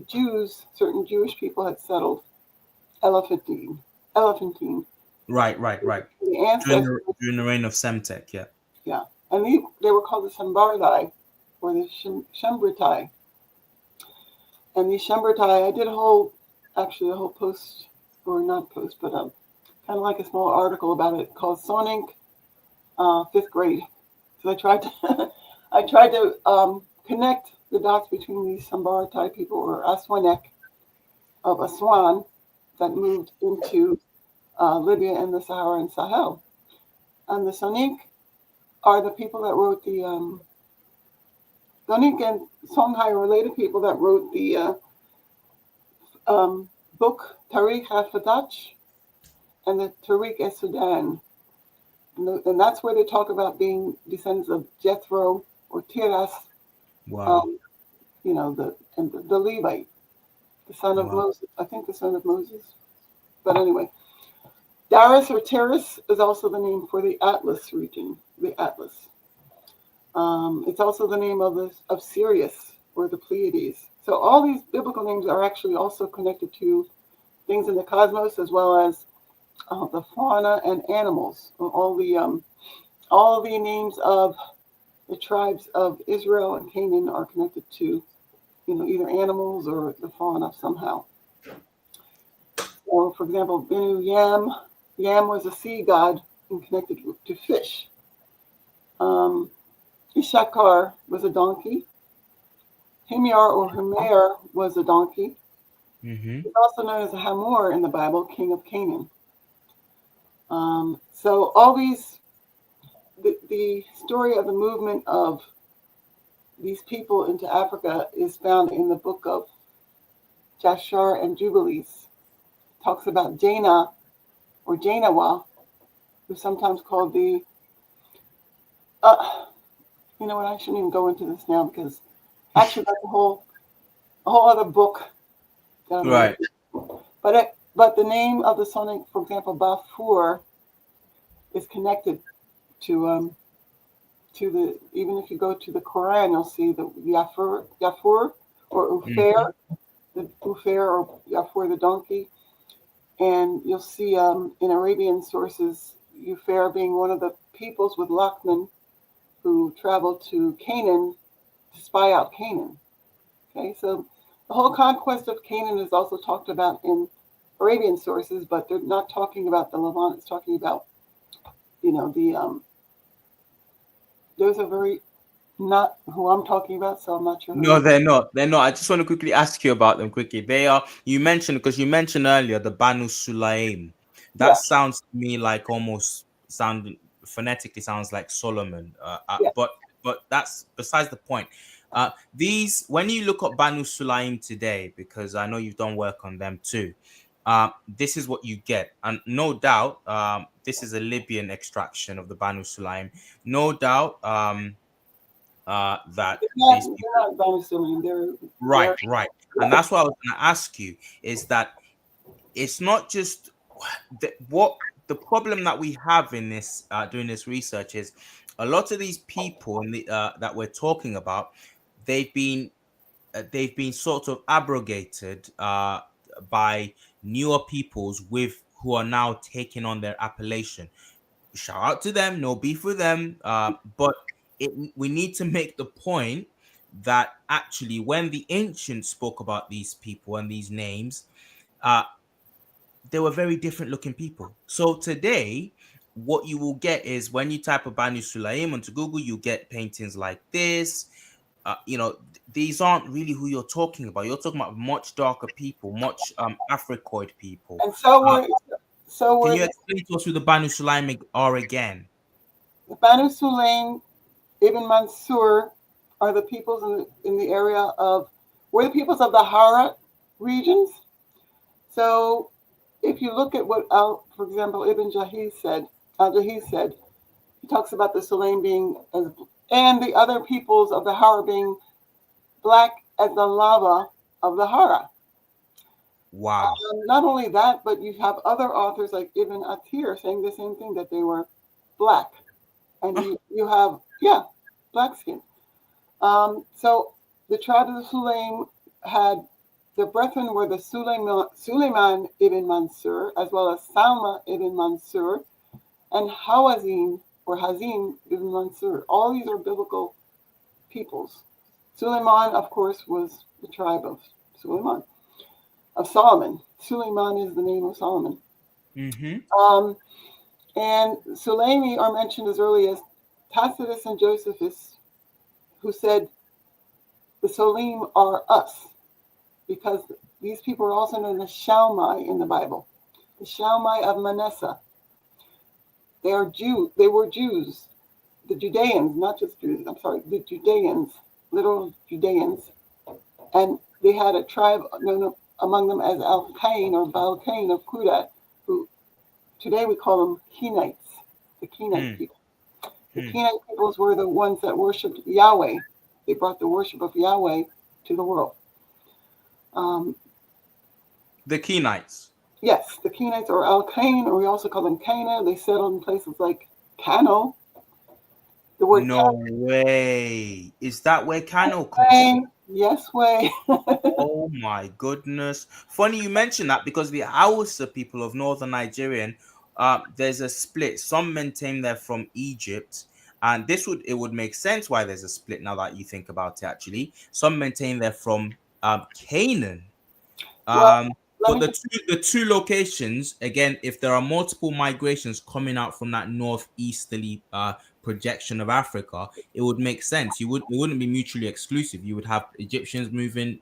Jews, certain Jewish people had settled Elephantine. Right. The ancestors, During the reign of Semtek, yeah. yeah. And they were called the Shembardai, or the Shembritai. And these Shembritai, I did a whole post, or not post, but kind of like a small article about it called Sonic 5th grade. So I tried to connect the dots between these Shembaritai people, or Aswanek of Aswan, that moved into Libya and the Sahara and Sahel. And the Sonic are the people that wrote the Sonic and Songhai are related people that wrote the book Tariq al-Fadach and the Tariq al-Sudan. And that's where they talk about being descendants of Jethro or Tiras, Wow. the Levite, the son of Wow. Moses. I think the son of Moses. But anyway, Darius or Terrace is also the name for the Atlas region, the Atlas. It's also the name of Sirius or the Pleiades. So all these biblical names are actually also connected to things in the cosmos, as well as the fauna and animals. All the names of the tribes of Israel and Canaan are connected to, either animals or the fauna somehow. Or, for example, Benu Yam. Yam was a sea god and connected to fish. Ishakar was a donkey. Himyar or Humer was a donkey. Mm-hmm. He's also known as Hamor in the Bible, king of Canaan. So all these, the story of the movement of these people into Africa is found in the book of Jashar and Jubilees. It talks about Dana or Janawa, who's sometimes called the, you know what, I shouldn't even go into this now because actually that's a whole other book. Right. But the name of the Sonic, for example, Bafur, is connected to the, even if you go to the Quran, you'll see the Yafur or Ufair, the Ufair or Yafur the donkey, and you'll see in Arabian sources Ufair being one of the peoples with Lachman who traveled to Canaan to spy out Canaan. Okay, so the whole conquest of Canaan is also talked about in Arabian sources, but they're not talking about the Levant. It's talking about, those are very not who I'm talking about, so I'm not sure who No, you're. they're not. They're not. I just want to quickly ask you about them quickly. They are, you mentioned, because you mentioned earlier the Banu Sulaim. That Yeah, sounds to me like almost sound phonetically sounds like Solomon. yeah. But that's besides the point. These, when you look at Banu Sulaim today, because I know you've done work on them too. This is what you get, and no doubt, this is a Libyan extraction of the Banu Sulaim. No doubt, that these They're people. not dinosaurs. They're Right, right. And yeah. that's what I was going to ask you, is that it's not just what the problem that we have in this doing this research is a lot of these people in the that we're talking about, they've been they've been sort of abrogated by newer peoples with who are now taking on their appellation. Shout out to them, no beef with them. But we need to make the point that actually, when the ancients spoke about these people and these names, uh, they were very different looking people. So today, what you will get is when you type Banu Sulaim onto Google, you get paintings like this. These aren't really who you're talking about. You're talking about much darker people, much Africoid people. And so Uh, can were you explain to us who the Banu Sulaim are again? the Banu Sulaim, Ibn Mansur are the peoples in the area of were the peoples of the Hara regions. So if you look at what for example, Ibn Jahiz said, Al-Jahiz said, he talks about the Sulaim being as and the other peoples of the Hara being black as the lava of the Hara. Wow. Not only that, but you have other authors like Ibn Atir saying the same thing that they were black, and you have black skin. So the tribe of the Sulaim had the brethren were the Suleiman ibn Mansur, as well as Salma ibn Mansur, and Hawazin or Hazim ibn Mansur. All these are biblical peoples. Suleiman, of course, was the tribe of Suleiman, of Solomon. Suleiman is the name of Solomon. Mm-hmm. Um, and Sulaimi are mentioned as early as Tacitus and Josephus, who said the Solim are us, because these people are also known as Shalmai in the Bible. The Shalmai of Manasseh. They are Jew. They were Jews. The Judeans, not just Jews. I'm sorry, the Judeans, literal Judeans, and they had a tribe known among them as Al Cain or Balcain of Kudat, who today we call them Kenites, the Kenite Hmm. people. The Hmm. Kenite peoples were the ones that worshipped Yahweh. They brought the worship of Yahweh to the world. Um, The Kenites. yes, the Kenites or Al Cain, or we also call them Cana. They settled in places like Cano. The word No way. Is that where Cano comes from? Cano, yes way. Oh my goodness. Funny you mention that, because the Hausa people of northern Nigerian, there's a split. Some maintain they're from Egypt, and it would make sense why there's a split now that you think about it actually. Some maintain they're from Canaan. Well, Um, let but me just the two locations, again, if there are multiple migrations coming out from that northeasterly projection of Africa, it would make sense. It wouldn't be mutually exclusive. You would have Egyptians moving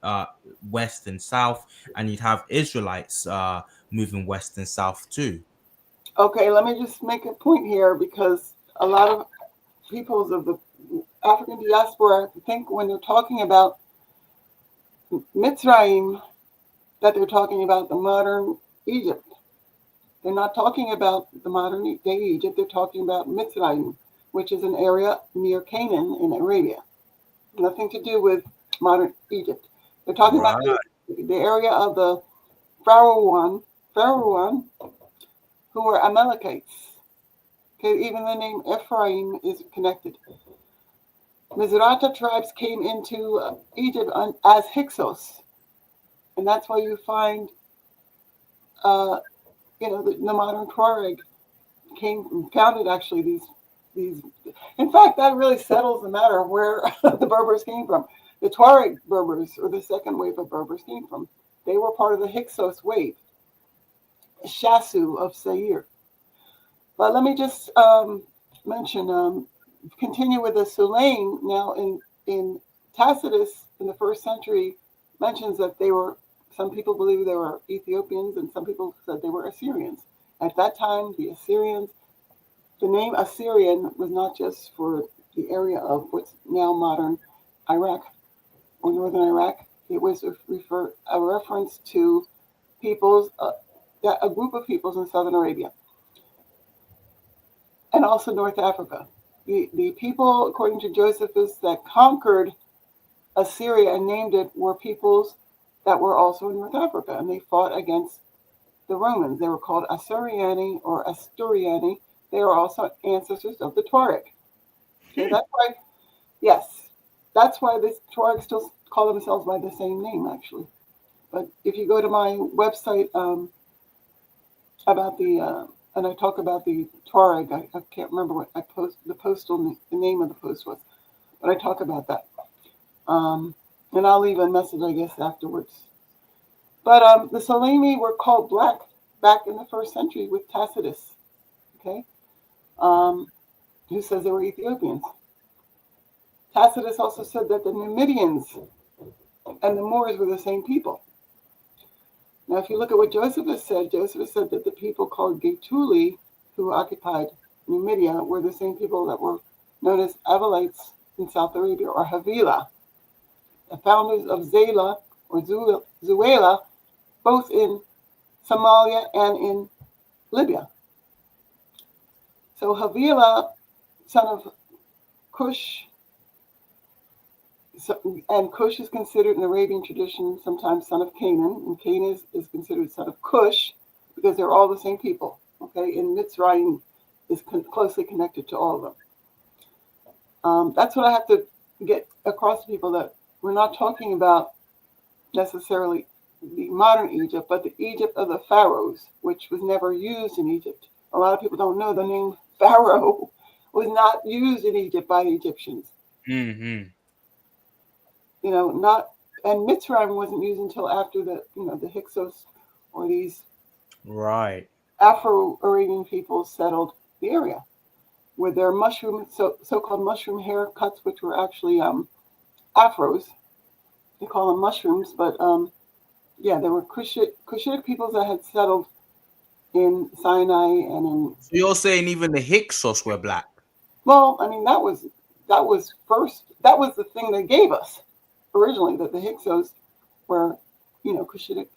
west and south, and you'd have Israelites moving west and south too. okay. Let me just make a point here, because a lot of peoples of the African diaspora think when they're talking about Mitzrayim that they're talking about the modern Egypt. They're not talking about the modern day Egypt. They're talking about Mitzrayim, which is an area near Canaan in Arabia. Nothing to do with modern Egypt. They're talking about Right. the area of the Pharaoh, who were Amalekites. Okay, even the name Ephraim is connected. Mizrata tribes came into Egypt as Hyksos, and that's why you find, uh, the modern Tuareg founded actually these. In fact, that really settles the matter of where the Berbers came from. The Tuareg Berbers, or the second wave of Berbers, came from. They were part of the Hyksos wave, Shasu of Seir. But let me just mention continue with the Sabaean. Now, in Tacitus in the first century mentions that they were. Some people believe they were Ethiopians, and some people said they were Assyrians. At that time, the Assyrians. The name Assyrian was not just for the area of what's now modern Iraq or northern Iraq. It was a reference to peoples, a group of peoples in southern Arabia and also North Africa. The people, according to Josephus, that conquered Assyria and named it were peoples that were also in North Africa, and they fought against the Romans. They were called Assyriani or Asturiani. They are also ancestors of the Tuareg. Okay, that's why, yes, that's why the Tuareg still call themselves by the same name, actually. But if you go to my website about and I talk about the Tuareg, I can't remember what I post, the name of the post was, but I talk about that. And I'll leave a message, I guess, afterwards. But the Salemi were called black back in the first century with Tacitus, okay, who says they were Ethiopians. Tacitus also said that the Numidians and the Moors were the same people. Now, if you look at what Josephus said that the people called Gaetuli, who occupied Numidia, were the same people that were known as Avilites in South Arabia, or Havila, the founders of Zela or Zuela, both in Somalia and in Libya. So Havila, son of Cush, and Cush is considered in Arabian tradition sometimes son of Canaan, and Canaan is considered son of Cush because they're all the same people. Okay, and Mitzrayim is closely connected to all of them. That's what I have to get across to people, that we're not talking about necessarily the modern Egypt, but the Egypt of the pharaohs, which was never used in Egypt. A lot of people don't know the name Pharaoh was not used in Egypt by the Egyptians. Mm-hmm. And Mitzrayim wasn't used until after the Hyksos or these Right. Afro-Arabian people settled the area with their so-called mushroom haircuts, which were actually afros. They call them mushrooms, but there were Cushitic peoples that had settled in Sinai and in. So you're saying even the Hyksos were black? Well, I mean that was first. That was the thing they gave us originally, that the Hyksos were, Cushitic.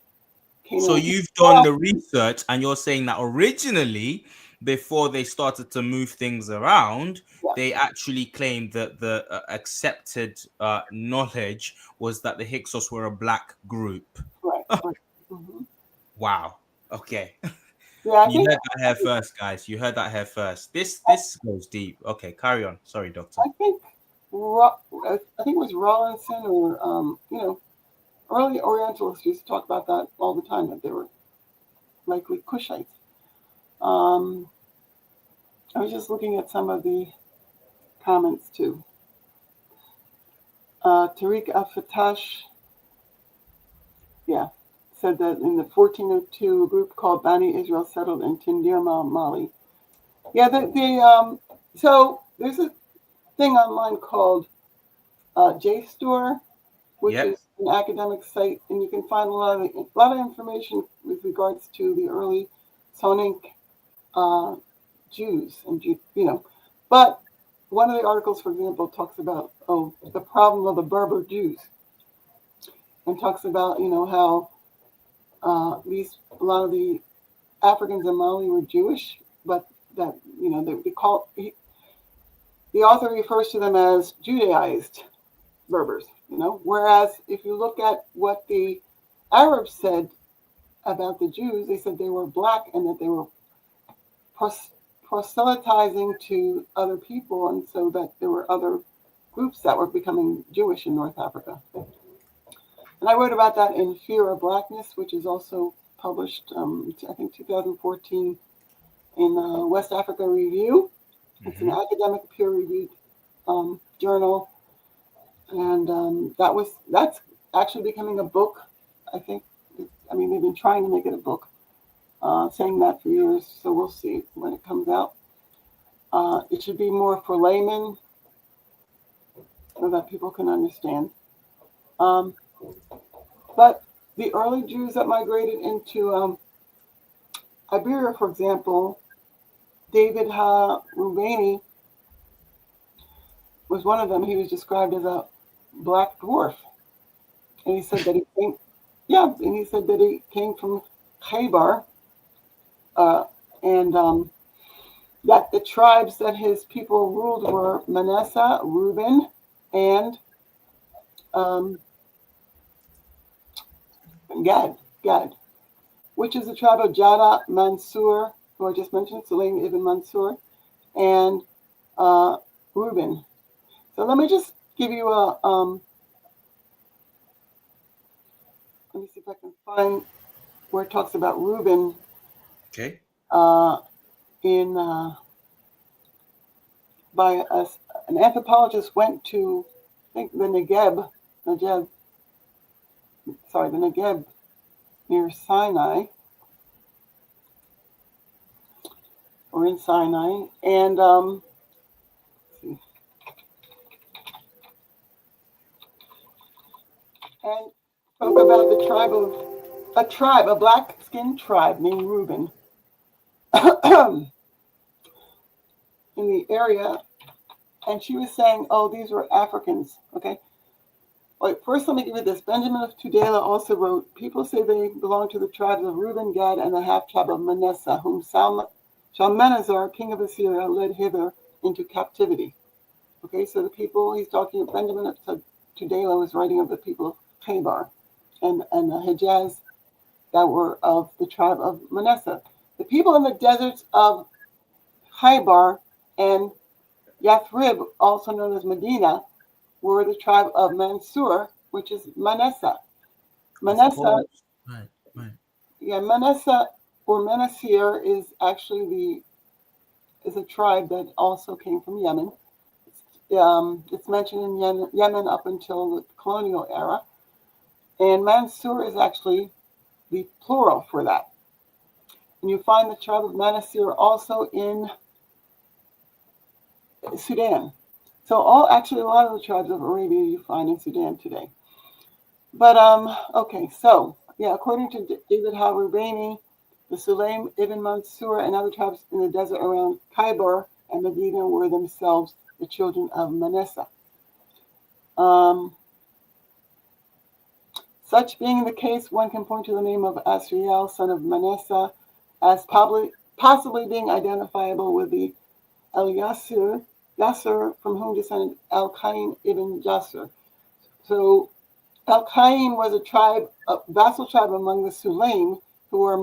So Canaanites. you've done the research, and you're saying that originally, before they started to move things around, Yeah. they actually claimed that the accepted knowledge was that the Hyksos were a black group. Right. Mm-hmm. Wow. Okay. Yeah, You heard that here first, guys. You heard that here first. This goes deep. Okay, carry on. Sorry, doctor. I think it was Rawlinson or early Orientalists used to talk about that all the time, that they were likely Kushites. I was just looking at some of the comments too. Tariq al-Fatash, said that in the 1402, a group called Bani Israel settled in Tindirma, Mali. Yeah, so there's a thing online called JSTOR, which is an academic site, and you can find a lot of information with regards to the early Sonic Jews, and But one of the articles, for example, talks about the problem of the Berber Jews, and talks about how a lot of the Africans in Mali were Jewish, but that the author refers to them as Judaized Berbers, whereas if you look at what the Arabs said about the Jews, they said they were black and that they were proselytizing to other people, and so that there were other groups that were becoming Jewish in North Africa. And I wrote about that in Fear of Blackness, which is also published, I think 2014, in West Africa Review. It's an academic peer-reviewed journal, and that's actually becoming a book. I think. I mean, they've been trying to make it a book, saying that for years. So we'll see when it comes out. It should be more for laymen so that people can understand. Um, but the early Jews that migrated into Iberia, for example, David Ha-Rubani was one of them. He was described as a black dwarf. And he said that he came from Khaybar, and that the tribes that his people ruled were Manasseh, Reuben, and um, Gad, which is the tribe of Jada Mansur, who I just mentioned, Sulaim ibn Mansur, and Reuben. So let me just give you let me see if I can find where it talks about Reuben. Okay. In by an anthropologist went to, I think, the Negev near Sinai, or in Sinai, and see, and spoke about the a black-skinned tribe named Reuben in the area, and she was saying, "Oh, these were Africans." Okay. Wait, first, let me give you this. Benjamin of Tudela also wrote, "People say they belong to the tribes of Reuben, Gad, and the half-tribe of Manasseh, whom Shalmaneser, king of Assyria, led hither into captivity." Okay, so the people he's talking about, Benjamin of Tudela was writing of the people of Khaybar and the Hejaz that were of the tribe of Manasseh. The people in the deserts of Khaybar and Yathrib, also known as Medina, were the tribe of Mansur, which is Manasseh. Manasseh, Right. yeah, Manasseh or Manasseh is actually is a tribe that also came from Yemen. It's mentioned in Yemen up until the colonial era, and Mansur is actually the plural for that. And you find the tribe of Manasseh also in Sudan. So a lot of the tribes of Arabia you find in Sudan today. But okay, so yeah, according to David Ha-Rubani, the Sulaim ibn Mansur and other tribes in the desert around Khaybar and Medina were themselves the children of Manasseh. Such being the case, one can point to the name of Asriel, son of Manasseh, as possibly being identifiable with the Yasser, from whom descended Al-Qaim ibn Jasser. So Al-Qaim was a vassal tribe among the Sulaim, who were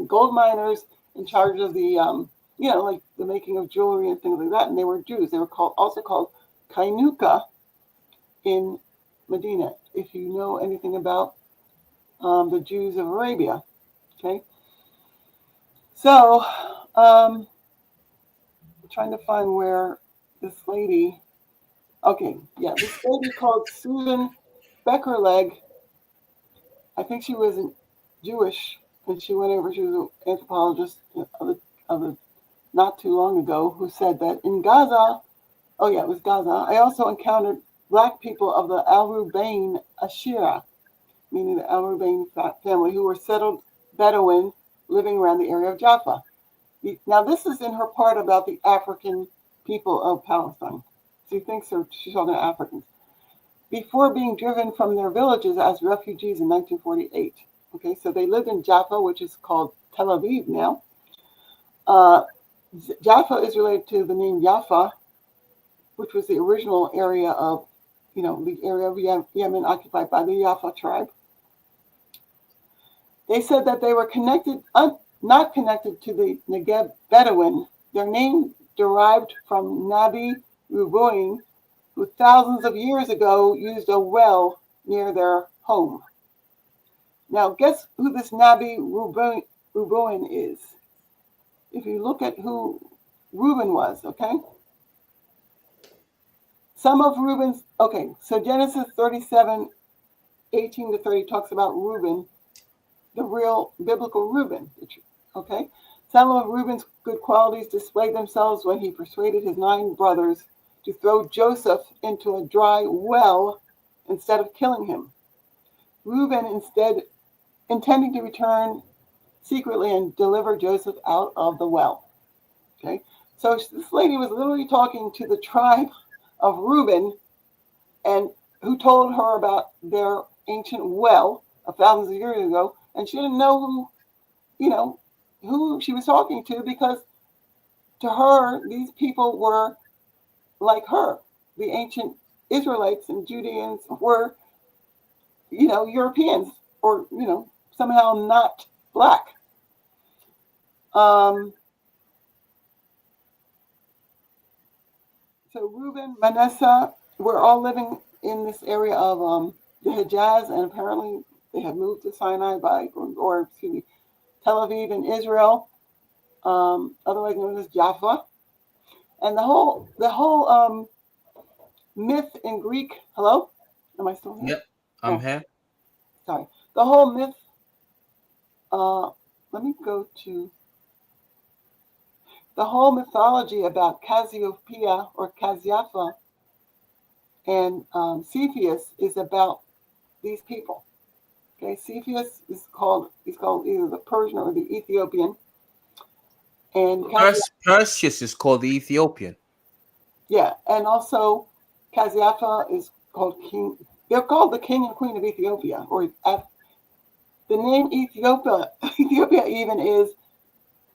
gold miners in charge of the, like the making of jewelry and things like that. And they were Jews. They were also called Kainuka in Medina, if you know anything about the Jews of Arabia. Okay. So, I'm trying to find where this lady, this lady called Susan Beckerleg, I think she was Jewish, and she went over, she was an anthropologist of not too long ago, who said that in Gaza, it was Gaza, I also encountered black people of the Al-Rubain Ashira, meaning the Al-Rubain family, who were settled Bedouin living around the area of Jaffa. Now, this is in her part about the African people of Palestine. She thinks she's talking to Africans. Before being driven from their villages as refugees in 1948. Okay, so they lived in Jaffa, which is called Tel Aviv now. Jaffa is related to the name Jaffa, which was the original area of, the area of Yemen occupied by the Jaffa tribe. They said that they were not connected to the Negev Bedouin. Their name derived from Nabi Ruboin, who thousands of years ago used a well near their home. Now, guess who this Nabi Ruboin is? If you look at who Reuben was, okay? Some of Reuben's, so Genesis 37, 18 to 30 talks about Reuben, the real biblical Reuben, okay? Some of Reuben's good qualities displayed themselves when he persuaded his 9 brothers to throw Joseph into a dry well instead of killing him. Reuben instead intending to return secretly and deliver Joseph out of the well. Okay, so this lady was literally talking to the tribe of Reuben, and who told her about their ancient well of thousands of years ago, and she didn't know you know, who she was talking to, because to her these people were like her. The ancient Israelites and Judeans were, Europeans, or somehow not black. Um, so Reuben, Manasseh were all living in this area of the Hijaz, and apparently they had moved to Sinai or excuse me, Tel Aviv in Israel, otherwise known as Jaffa. And the whole myth in Greek. Hello, am I still here? Yep, I'm Oh, here. sorry. The whole myth. Let me go to the whole mythology about Cassiopeia or Casiapha and Cepheus is about these people. Okay, Cepheus he's called either the Persian or the Ethiopian, and Perseus is called the Ethiopian. yeah, and also Casiapha is called king. They're called the king and queen of Ethiopia, or the name Ethiopia. Ethiopia even is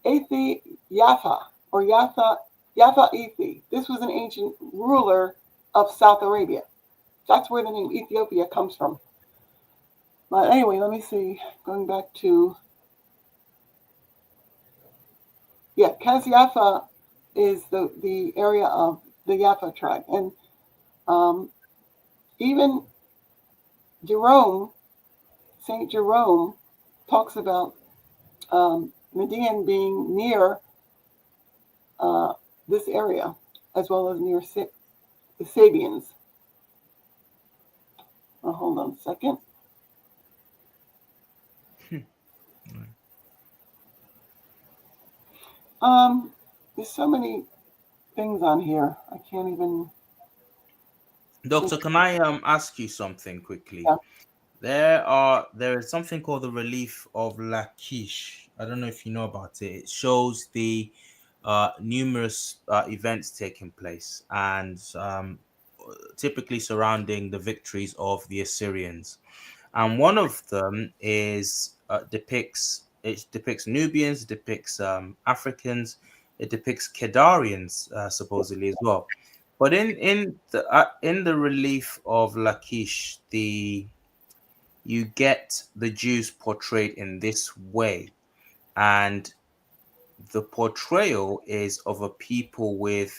Ethi Yafa or Yafa Ethi. This was an ancient ruler of South Arabia. That's where the name Ethiopia comes from. But anyway, let me see. Going back to Casiapha is the area of the Yafa tribe, and um, even Jerome, Saint Jerome, talks about Median being near uh, this area, as well as near the Sabaeans. Hold on a second. There's so many things on here. I can't even. Doctor, can I ask you something quickly? Yeah. There is something called the relief of Lachish. I don't know if you know about it. It shows the numerous events taking place, and typically surrounding the victories of the Assyrians. And one of them is depicts Nubians, it depicts Africans, it depicts Kedarians supposedly as well. But in the relief of Lachish, you get the Jews portrayed in this way, and the portrayal is of a people with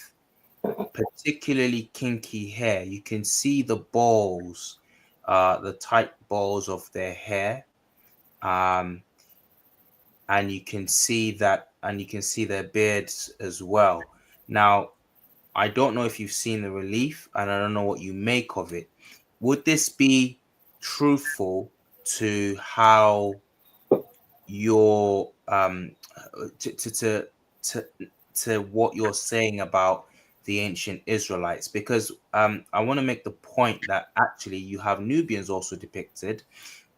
particularly kinky hair. You can see the balls, the tight balls of their hair, um, and you can see their beards as well. Now, I don't know if you've seen the relief, and I don't know what you make of it. Would this be truthful to how your to to what you're saying about the ancient Israelites? Because I want to make the point that actually you have Nubians also depicted.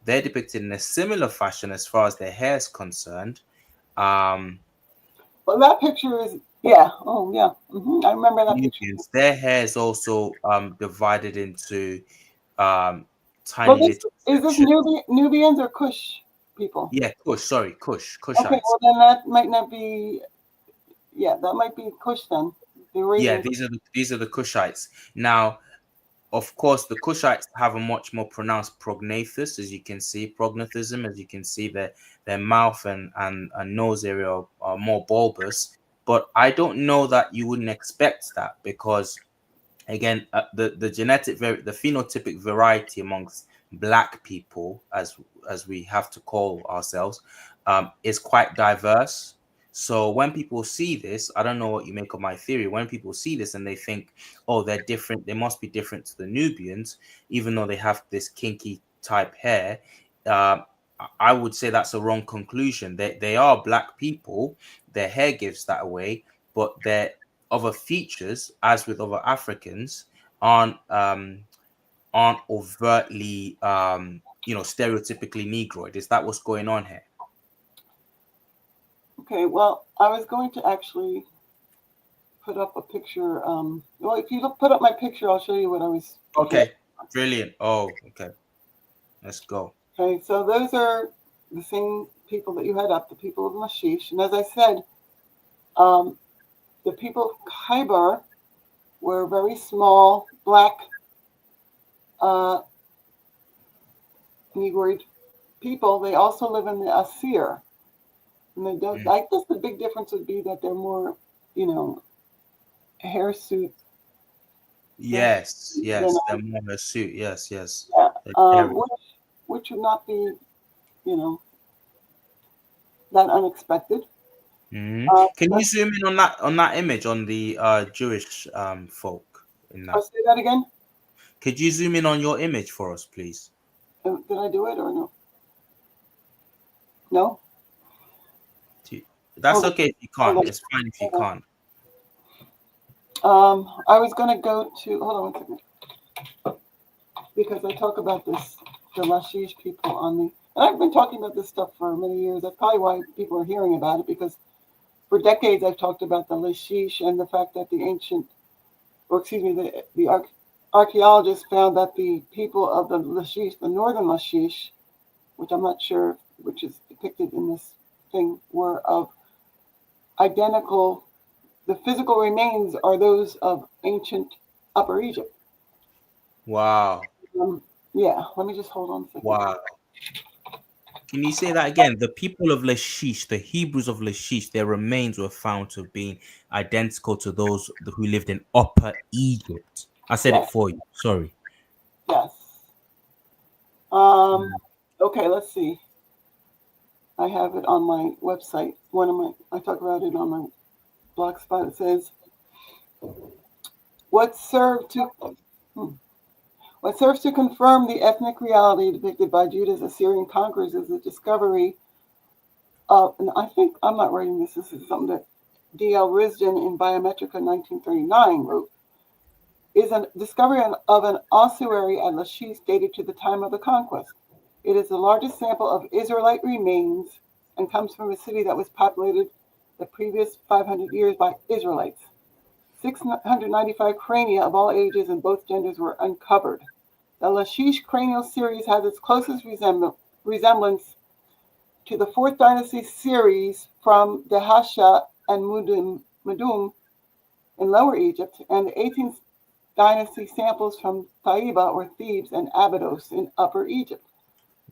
They're depicted in a similar fashion as far as their hair is concerned. Um, Well, that picture is yeah. Oh yeah. I remember that picture. Nubians, their hair is also divided into Well, tiny this little is this sections. Nubians or Kush people? Yeah, Kush. Sorry, Okay, Kushites. well then that might not be. Yeah, that might be Kush then. The Yeah, Arabian. these are the Kushites. Now, of course, the Kushites have a much more pronounced prognathus, as you can see, prognathism, as you can see, their mouth and nose area are more bulbous. But I don't know that you wouldn't expect that, because again, the the phenotypic variety amongst black people, as we have to call ourselves, is quite diverse. So when people see this, I don't know what you make of my theory. When people see this and they think, oh, they're different, they must be different to the Nubians, even though they have this kinky type hair. uh, I would say that's a wrong conclusion. They are black people. Their hair gives that away, but their other features, as with other Africans, aren't aren't overtly stereotypically Negroid. Is that what's going on here? Okay, well, I was going to actually put up a picture. Well, if you put up my picture, I'll show you what I was. Okay, brilliant. Oh, okay, let's go. Okay, so those are the same people that you had up, the people of Lashish. And as I said, the people of Khyber were very small, black, Negroid people. They also live in the Asir. And they don't, I guess the big difference would be that they're more, hirsute. Yes, yes, they're more in a suit. Yes, yes. Yeah, Very- which would not be, that unexpected. Can But you zoom in on that image on the Jewish folk in I'll that? say that again. Could you zoom in on your image for us, please? Did I do it or no? No? That's Hold okay if you on. can't. It's fine if you can't. I was going to go to, hold on 1 second, because I talk about this, the Lashish people on the, and I've been talking about this stuff for many years. That's probably why people are hearing about it, because for decades I've talked about the Lashish and the fact that the archaeologists found that the people of the Lashish, the northern Lashish, which I'm not sure which is depicted in this thing, were of identical. The physical remains are those of ancient Upper Egypt. Wow. Yeah, let me just hold on a second. Wow. Can you say that again? The people of Lachish, the Hebrews of Lachish, their remains were found to have been identical to those who lived in Upper Egypt. I said it Yes, for you. Sorry. yes. Okay, let's see. I have it on my website. I talk about it on my blog spot. It says, what served to confirm the ethnic reality depicted by Judah's Assyrian conquerors is the discovery of, and I think I'm not writing this. This is something that D.L. Risden in Biometrica 1939 wrote. Is a discovery of an ossuary at Lachish dated to the time of the conquest. It is the largest sample of Israelite remains and comes from a city that was populated the previous 500 years by Israelites. 695 crania of all ages and both genders were uncovered. The Lachish cranial series has its closest resemblance to the 4th Dynasty series from Dahasha and Mudum in Lower Egypt, and the 18th Dynasty samples from Taiba or Thebes and Abydos in Upper Egypt.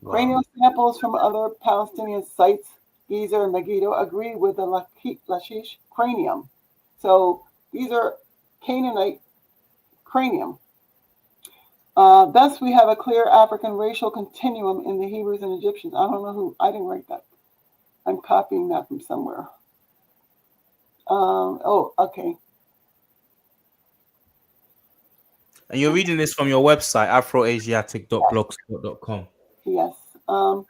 Wow. Cranial samples from other Palestinian sites, Giza and Megiddo, agree with the Lachish cranium. So these are Canaanite cranium. Thus, we have a clear African racial continuum in the Hebrews and Egyptians. I don't know who, I didn't write that. I'm copying that from somewhere. Okay. And you're reading this from your website, afroasiatic.blogspot.com. Yes. And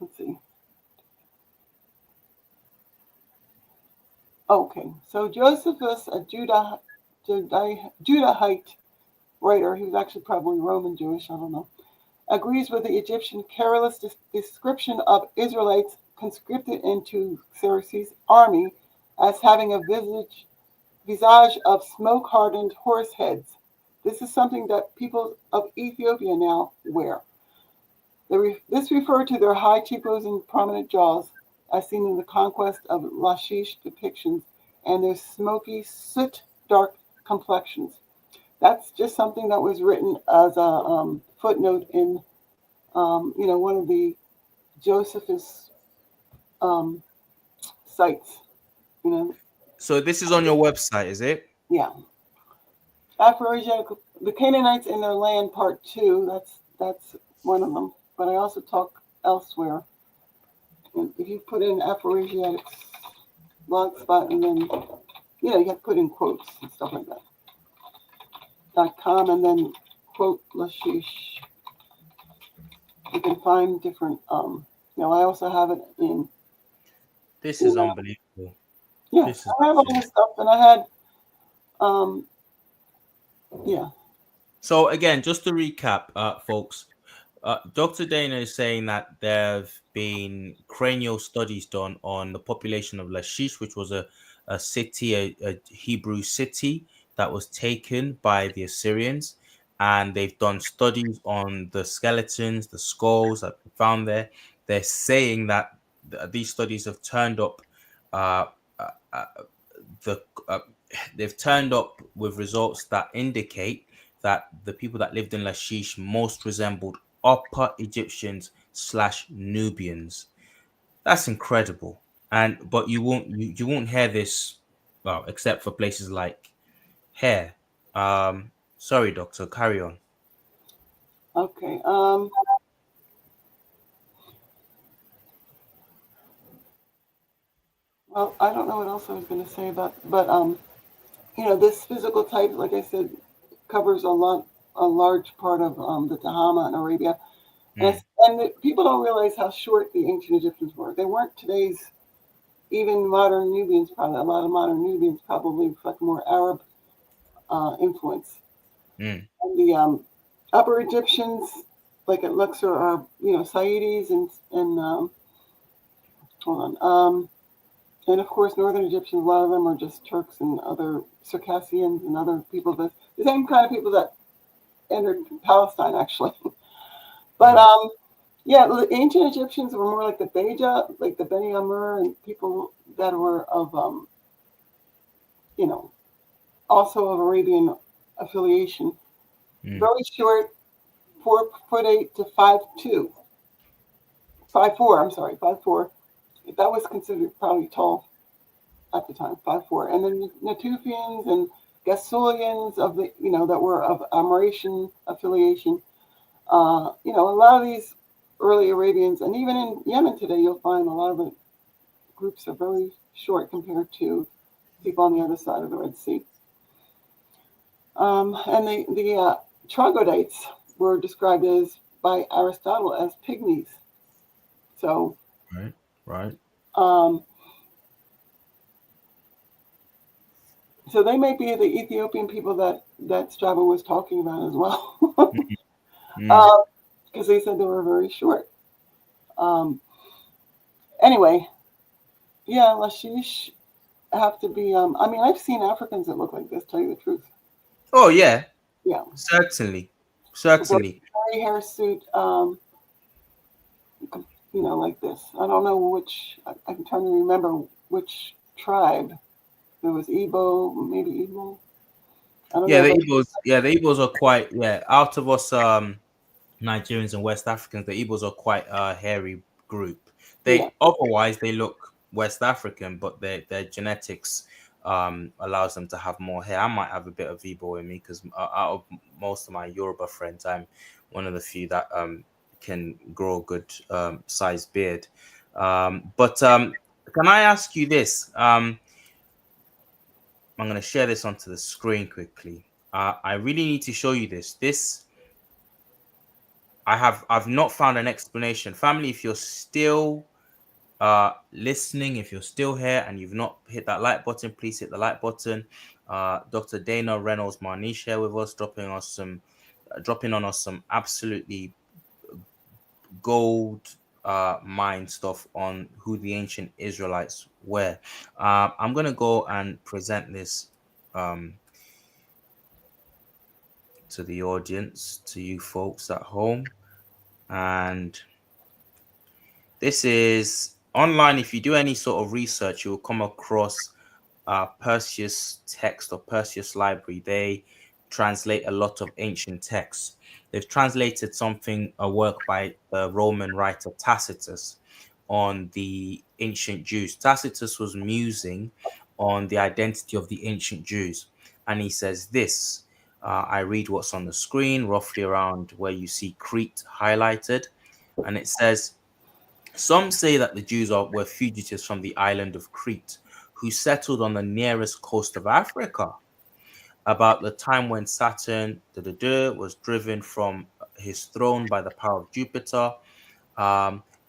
let's see. Okay. So Josephus, a Judahite writer, he was actually probably Roman Jewish, I don't know, agrees with the Egyptian careless description of Israelites conscripted into Xerxes' army as having a visage of smoke-hardened horse heads. This is something that people of Ethiopia now wear. This referred to their high cheekbones and prominent jaws, as seen in the conquest of Lachish depictions, and their smoky, soot-dark complexions. That's just something that was written as a footnote in, one of the Josephus sites. So this is on your website, is it? Yeah. Afro-Asiatic, the Canaanites in their land, part 2. That's one of them. But I also talk elsewhere. And if you put in Afro-Asiatic blog spot, and then you have to put in quotes and stuff like that. .com, and then quote Lachish. you can find different. I also have it This is in unbelievable. yeah, This is I have all absolutely. this stuff, and I had um, yeah, So again, just to recap, folks, Dr. Dana is saying that there have been cranial studies done on the population of Lachish, which was a city, a Hebrew city that was taken by the Assyrians. And they've done studies on the skeletons, the skulls that they found there. They're saying that these studies have turned up uh, uh, uh, the they've turned up with results that indicate that the people that lived in Lashish most resembled Upper Egyptians slash Nubians. That's incredible. And but you won't hear this, well, except for places like here. Sorry, doctor, carry on. okay. Well, I don't know what else I was going to say about, but this physical type, like I said, covers a large part of the Tahama and Arabia, and Mm, people don't realize how short the ancient Egyptians were. They weren't today's even modern Nubians. Probably a lot of modern Nubians probably reflect more Arab influence. mm, And the Upper Egyptians, like at Luxor, are Saites and hold on. And of course, Northern Egyptians, a lot of them are just Turks and other Circassians and other people, the same kind of people that entered Palestine, actually. But mm, yeah, the ancient Egyptians were more like the Beja, like the Beni Amur, and people that were of, you know, also of Arabian affiliation. mm. Very short, 4'8" to 5'2", 5'4". I'm sorry, 5'4". That was considered probably tall at the time, 5'4". And then Natufians and Gasulians of the, that were of Amratian affiliation. A lot of these early Arabians, and even in Yemen today, you'll find a lot of the groups are very short compared to people on the other side of the Red Sea. And the troglodytes were described as by Aristotle as pygmies. So Right, right. um, so they may be the Ethiopian people that Strabo was talking about as well, Mm, mm. because they said they were very short. Um, anyway, yeah, Lashish have to be. I mean, I've seen Africans that look like this. Tell you the truth. Oh yeah, Yeah, certainly, very, certainly. very hairsuit. Like this. I don't know which. I'm trying to remember which tribe. It was Igbo, maybe Igbo. I don't Yeah, know, the but Igbos. Yeah, the Igbos are quite. Yeah, out of us, Nigerians and West Africans, the Igbos are quite a hairy group. yeah, They otherwise they look West African, but their genetics allows them to have more hair. I might have a bit of Igbo in me because out of most of my Yoruba friends, I'm one of the few that can grow a good sized beard. But can I ask you this? I'm going to share this onto the screen quickly. I really need to show you this. I've not found an explanation. Family, if you're still listening, if you're still here and you've not hit that like button, please hit the like button. Dr. Dana Reynolds-Marniche here with us, dropping on us some absolutely gold mine stuff on who the ancient Israelites were. I'm gonna go and present this um to the audience, to you folks at home. And this is online. If you do any sort of research, you'll come across Perseus text or Perseus library. They translate a lot of ancient texts. They've translated a work by the Roman writer Tacitus on the ancient Jews. Tacitus was musing on the identity of the ancient Jews. And he says this. I read what's on the screen, roughly around where you see Crete highlighted. And it says, some say that the were fugitives from the island of Crete who settled on the nearest coast of Africa about the time when Saturn was driven from his throne by the power of Jupiter.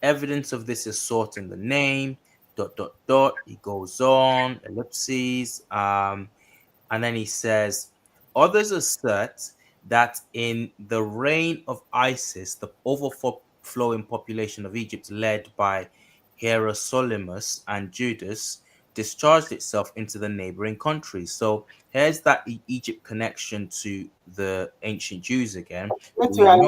Evidence of this is sought in the name, dot, dot, dot. He goes on, ellipses. And then he says, others assert that in the reign of Isis, the overflowing population of Egypt, led by Hierosonymus and Judas, discharged itself into the neighboring countries. So here's that Egypt connection to the ancient Jews again, who That's we right.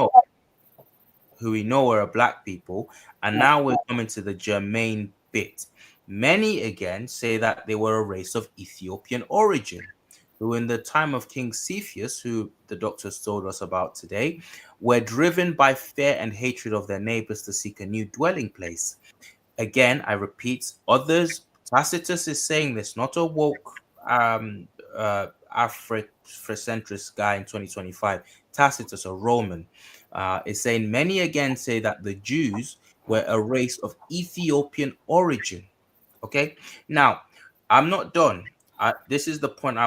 know are black people. And Yeah. now we're coming to the germane bit. Many again say that they were a race of Ethiopian origin, who in the time of King Cepheus, who the doctors told us about today, were driven by fear and hatred of their neighbors to seek a new dwelling place. Again, I repeat, others, Tacitus is saying this, not a woke Afrocentrist guy in 2025. Tacitus, a Roman, is saying many again say that the Jews were a race of Ethiopian origin. Okay, now I'm not done. This is the point I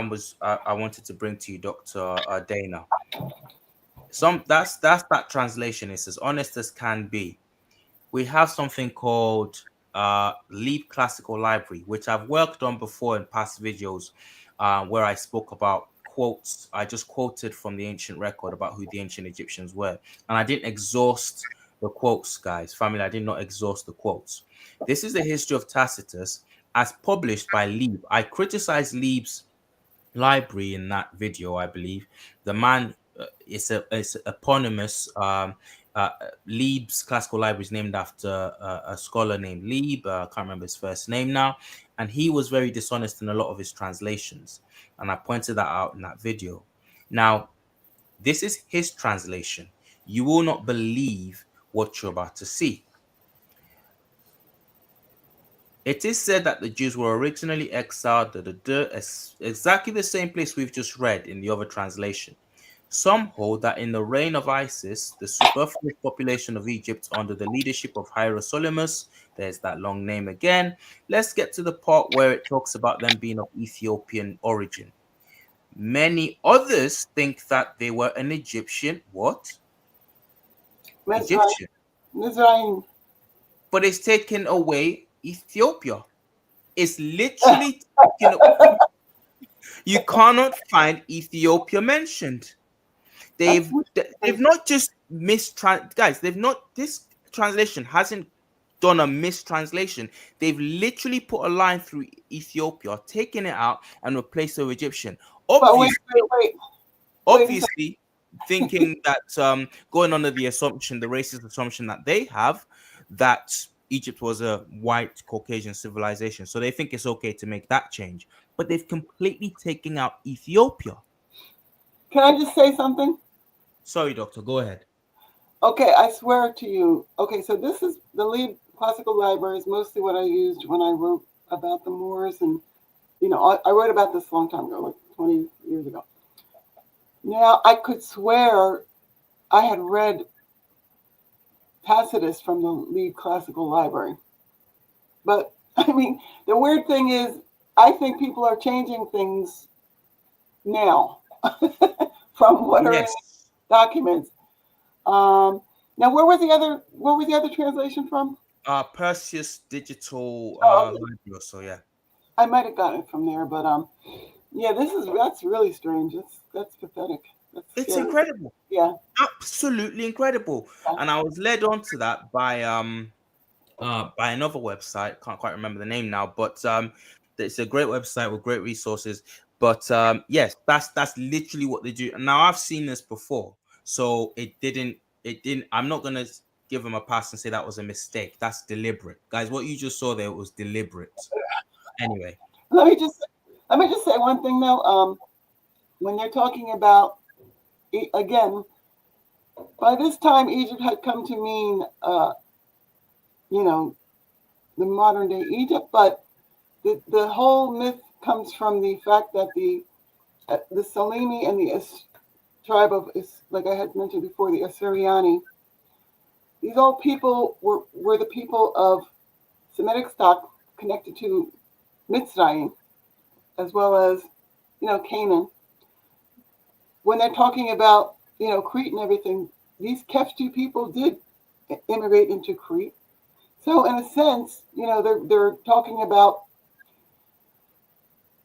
wanted to bring to you, Doctor Dana. That's that translation is as honest as can be. We have something called Leap Classical Library, which I've worked on before in past videos, where I spoke about quotes. I just quoted from the ancient record about who the ancient Egyptians were, and I didn't exhaust the quotes, guys. Family, I did not exhaust the quotes. This is the history of Tacitus as published by Lieb. I criticized Lieb's library in that video, I believe. The man is eponymous. Lieb's classical library is named after a scholar named Lieb. I can't remember his first name now, and he was very dishonest in a lot of his translations, and I pointed that out in that video. Now, this is his translation. You will not believe what you're about to see. It is said that the Jews were originally exiled, exactly the same place we've just read in the other translation. Some hold that in the reign of Isis, the superfluous population of Egypt under the leadership of Hierosonymus, there's that long name again. Let's get to the part where it talks about them being of Ethiopian origin. Many others think that they were an Egyptian, what? Mizraim. Egyptian. Mizraim. But it's taken away Ethiopia. It's literally taken. You cannot find Ethiopia mentioned. That's They've not just guys. They've not. This translation hasn't done a mistranslation. They've literally put a line through Ethiopia, taken it out, and replaced it with Egyptian. but wait, Obviously, wait a second. obviously, thinking that going under the assumption, the racist assumption that they have, that Egypt was a white Caucasian civilization, so they think it's okay to make that change. But they've completely taken out Ethiopia. Can I just say something? Sorry, doctor, go ahead. Okay, I swear to you. Okay, so this is the Lieb Classical Library is mostly what I used when I wrote about the Moors, and I wrote about this a long time ago, like 20 years ago. Now I could swear I had read Tacitus from the Lieb Classical Library, but I mean the weird thing is I think people are changing things now from what are in Yes. documents. Now, where was the other translation from? Perseus Digital Oh, okay. Library. So yeah, I might have gotten it from there, but yeah, that's really strange. That's pathetic. That's it's scary. incredible, Yeah, absolutely incredible. yeah. And I was led on to that by another website. Can't quite remember the name now, but it's a great website with great resources. But yes, that's literally what they do. And now I've seen this before, so it didn't. I'm not gonna give them a pass and say that was a mistake. That's deliberate, guys. What you just saw there was deliberate. Anyway, Let me just say one thing though. When they're talking about again, by this time Egypt had come to mean you know the modern day Egypt, but the whole myth comes from the fact that the Salimi and the tribe of, like I had mentioned before, the Assyriani. These old people were the people of Semitic stock connected to Mitzrayim, as well as Canaan. When they're talking about Crete and everything, these Keftu people did immigrate into Crete. So in a sense, they're talking about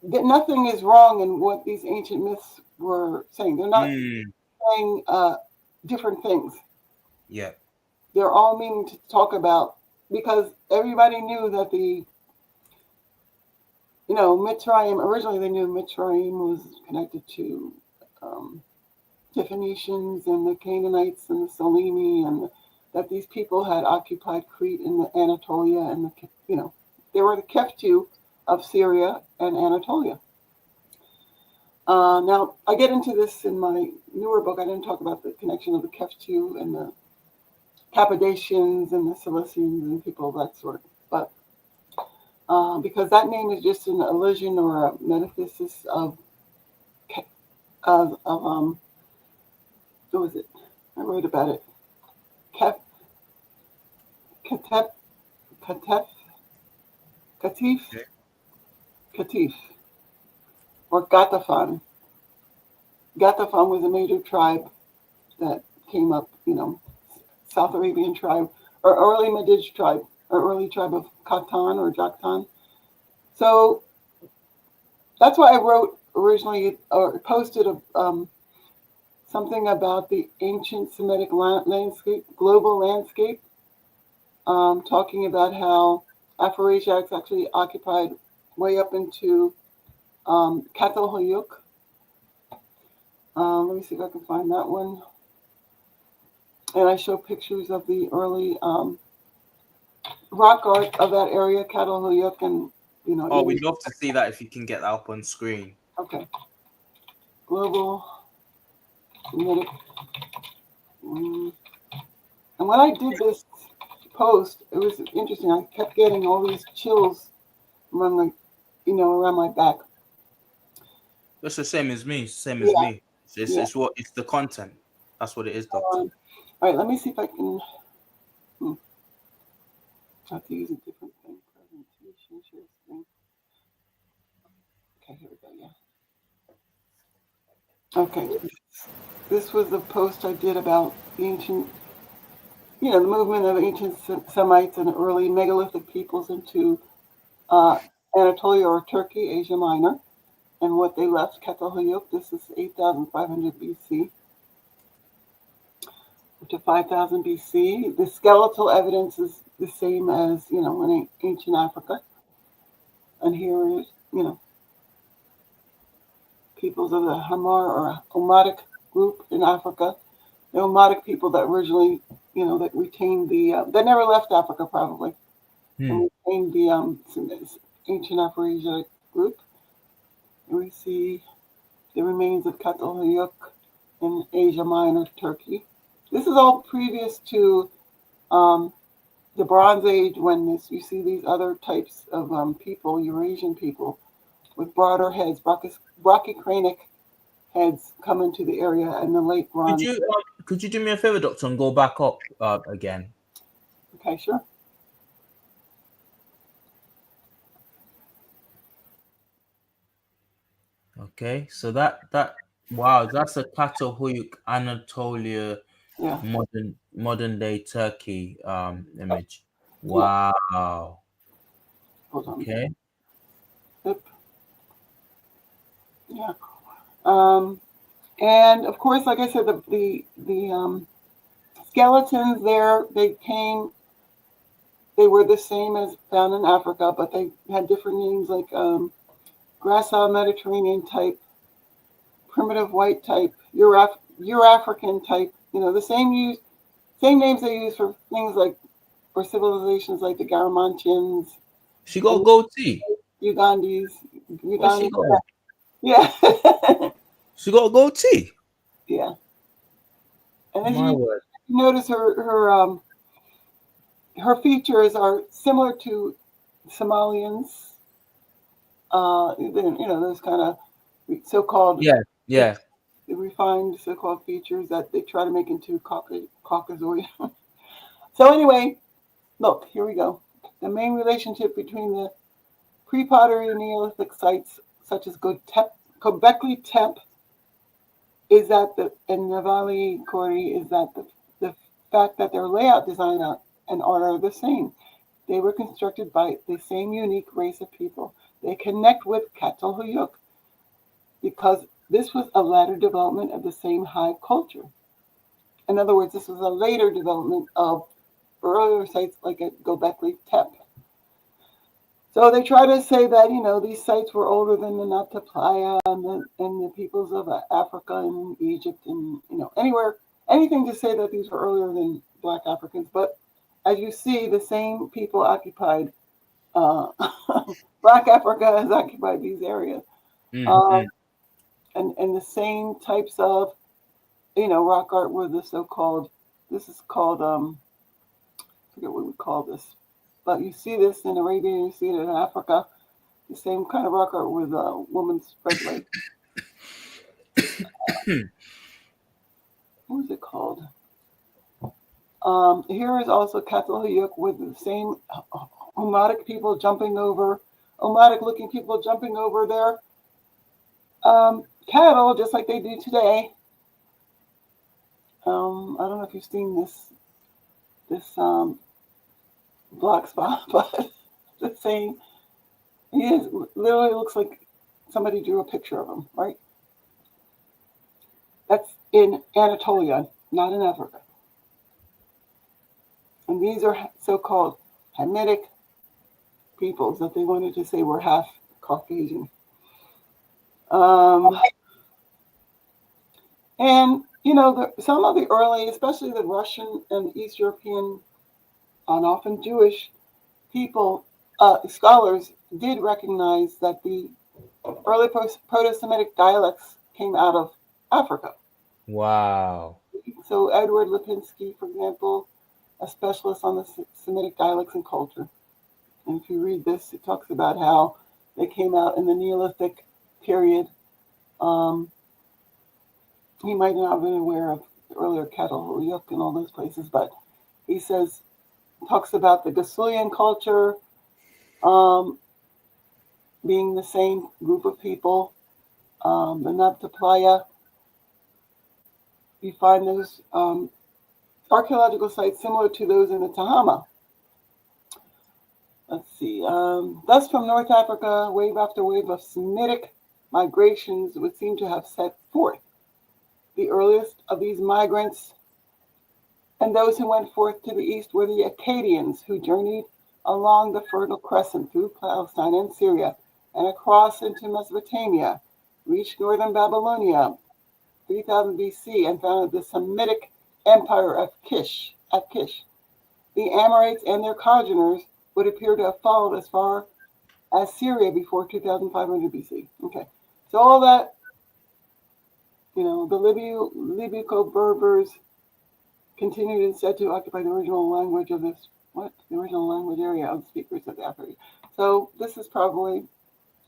that nothing is wrong in what these ancient myths were saying. They're not Mm, saying different things. yeah. They're all meaning to talk about, because everybody knew that Mitzrayim, originally they knew Mitzrayim was connected to the Phoenicians and the Canaanites and the Salimi, and that these people had occupied Crete and the Anatolia, and they were the Keftu of Syria and Anatolia. Now, I get into this in my newer book. I didn't talk about the connection of the Keftu and the Cappadocians and the Cilicians and people of that sort, but because that name is just an allusion or a metaphysis of what was it? I wrote about it. Kef, Katef, Katef, Katif, Okay. Katif, or Gatafan. Gatafan was a major tribe that came up, South Arabian tribe, or early Madij tribe, or early tribe of Khatan or Jaktan. So that's why I wrote originally, or posted something about the ancient Semitic landscape, global landscape, talking about how Afro-Asiatics actually occupied way up into Katal Hoyuk. Let me see if I can find that one. And I show pictures of the early rock art of that area, Katal Hoyuk, and Oh, we'd love to see that if you can get that up on screen. Okay. Global Semitic. And when I did this post, it was interesting. I kept getting all these chills around my back. That's the same as me. Same as Yeah. me. It's the content. That's what it is, Doctor. All right, let me see if I can. I have to use a different thing. Presentation, share screen. Okay, here we go. Yeah. Okay. This was the post I did about the ancient, the movement of ancient Semites and early megalithic peoples into Anatolia or Turkey, Asia Minor, and what they left, Catalhoyuk. This is 8,500 BC to 5,000 BC. The skeletal evidence is the same as, in ancient Africa. And here is, peoples of the Hamar or Somatic group in Africa. The Somatic people that originally, that retained that never left Africa probably, and retained the ancient Afro-Asiatic group. And we see the remains of Catalhoyuk in Asia Minor, Turkey. This is all previous to the Bronze Age, when you see these other types of people, Eurasian people, with broader heads, brachycranic heads come into the area in the late Bronze. Could you do me a favor, Doctor, and go back up again? Okay, sure. Okay, so wow, that's a Catalhoyuk Anatolia, Yeah. modern day Turkey image. Wow. Hold on. Okay. Yep. Yeah. And of course, like I said, the skeletons there, they were the same as found in Africa, but they had different names, like Grassa Mediterranean type, primitive white type, Eurafrican type. The same names they use for things like, for civilizations like the Garamantians. She got a goatee. Ugandese. She got? Yeah. She got a goatee. Yeah. And as My you word. notice, her features are similar to Somalians. Those kind of so-called Yeah. the refined so-called features that they try to make into Caucasoid. So anyway, look, here we go. The main relationship between the pre-pottery Neolithic sites, such as Göbekli Tepe, is that and Navali Kori is that fact that their layout design and art are the same. They were constructed by the same unique race of people. They connect with Catalhoyuk because this was a latter development of the same high culture. In other words, this was a later development of earlier sites like at Gobekli Tepe. So they try to say that these sites were older than the Nabta Playa and the peoples of Africa and Egypt and anywhere anything to say that these were earlier than Black Africans. But as you see, the same people occupied uh, Black Africa has occupied these areas, um, Mm-hmm. and the same types of rock art were the so-called. This is called I forget what we call this, but you see this in Arabia, you see it in Africa. The same kind of rock art with a woman's spread leg. What is it called? Here is also Catalhoyuk with the same Somatic people jumping over, Somatic looking people jumping over their cattle, just like they do today. I don't know if you've seen this black spot, but the same. He is literally looks like somebody drew a picture of him, right? That's in Anatolia, not in Africa. And these are so-called Hamitic peoples that they wanted to say were half Caucasian. Um, and some of the early, especially the Russian and East European, and often Jewish people, scholars did recognize that the early Proto-Semitic dialects came out of Africa. Wow. So Edward Lipinski, for example, a specialist on the Semitic dialects and culture. And if you read this, it talks about how they came out in the Neolithic period. Um, he might not have been aware of the earlier Catalhoyuk and all those places, but he talks about the Gasulian culture um, being the same group of people. The Nabta Playa, you find those archaeological sites similar to those in the Tahama. Let's see. Thus, from North Africa, wave after wave of Semitic migrations would seem to have set forth. The earliest of these migrants and those who went forth to the east were the Akkadians, who journeyed along the Fertile Crescent through Palestine and Syria and across into Mesopotamia, reached northern Babylonia, 3000 BC, and founded the Semitic Empire of Kish at Kish. The Amorites and their congeners would appear to have followed as far as Syria before 2500 BC. Okay, so all that, the Libyco Berbers continued instead to occupy the original language of the original language area of the speakers of Africa. So this is probably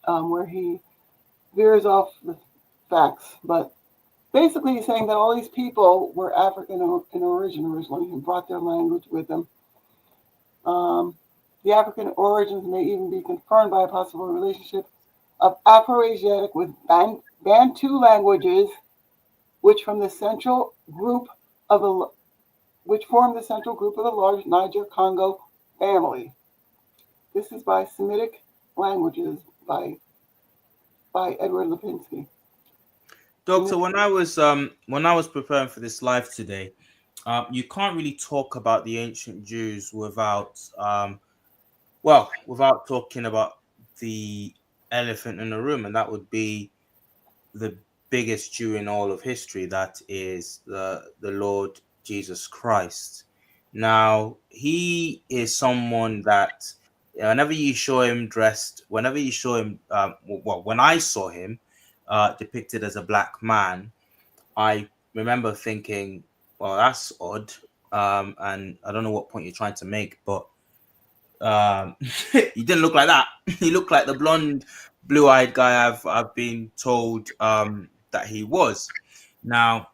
where he veers off the facts, but basically he's saying that all these people were African in origin originally and brought their language with them. The African origins may even be confirmed by a possible relationship of Afro-Asiatic with Bantu languages, which from the central group of the which form the central group of the large Niger-Congo family. This is by Semitic Languages by Edward Lipinski. Doctor, when I was preparing for this live today, you can't really talk about the ancient Jews without talking about the elephant in the room, and that would be the biggest Jew in all of history. That is the Lord Jesus Christ. Now, he is someone that whenever you show him, well, when I saw him depicted as a black man, I remember thinking, well, that's odd. And I don't know what point you're trying to make, but he didn't look like that. He looked like the blonde, blue-eyed guy I've been told that he was. Now,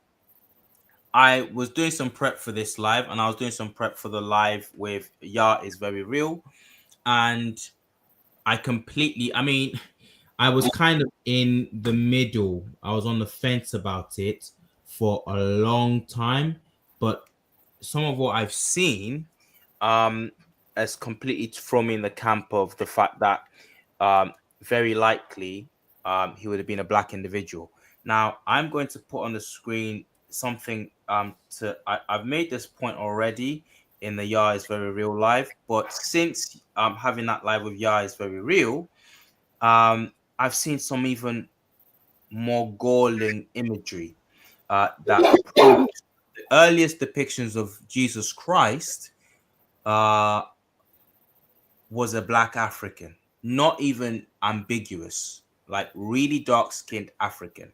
I was doing some prep for this live, and I was doing some prep for the live with Yah is Very Real, and I mean, I was kind of in the middle. I was on the fence about it for a long time, but some of what I've seen um, has completely thrown me in the camp of the fact that um, very likely he would have been a black individual. Now, I'm going to put on the screen something I've made this point already in the Yah is Very Real live, but since having that live with Yah is Very Real, I've seen some even more galling imagery that proves the earliest depictions of Jesus Christ uh, was a black African, not even ambiguous, like really dark skinned African.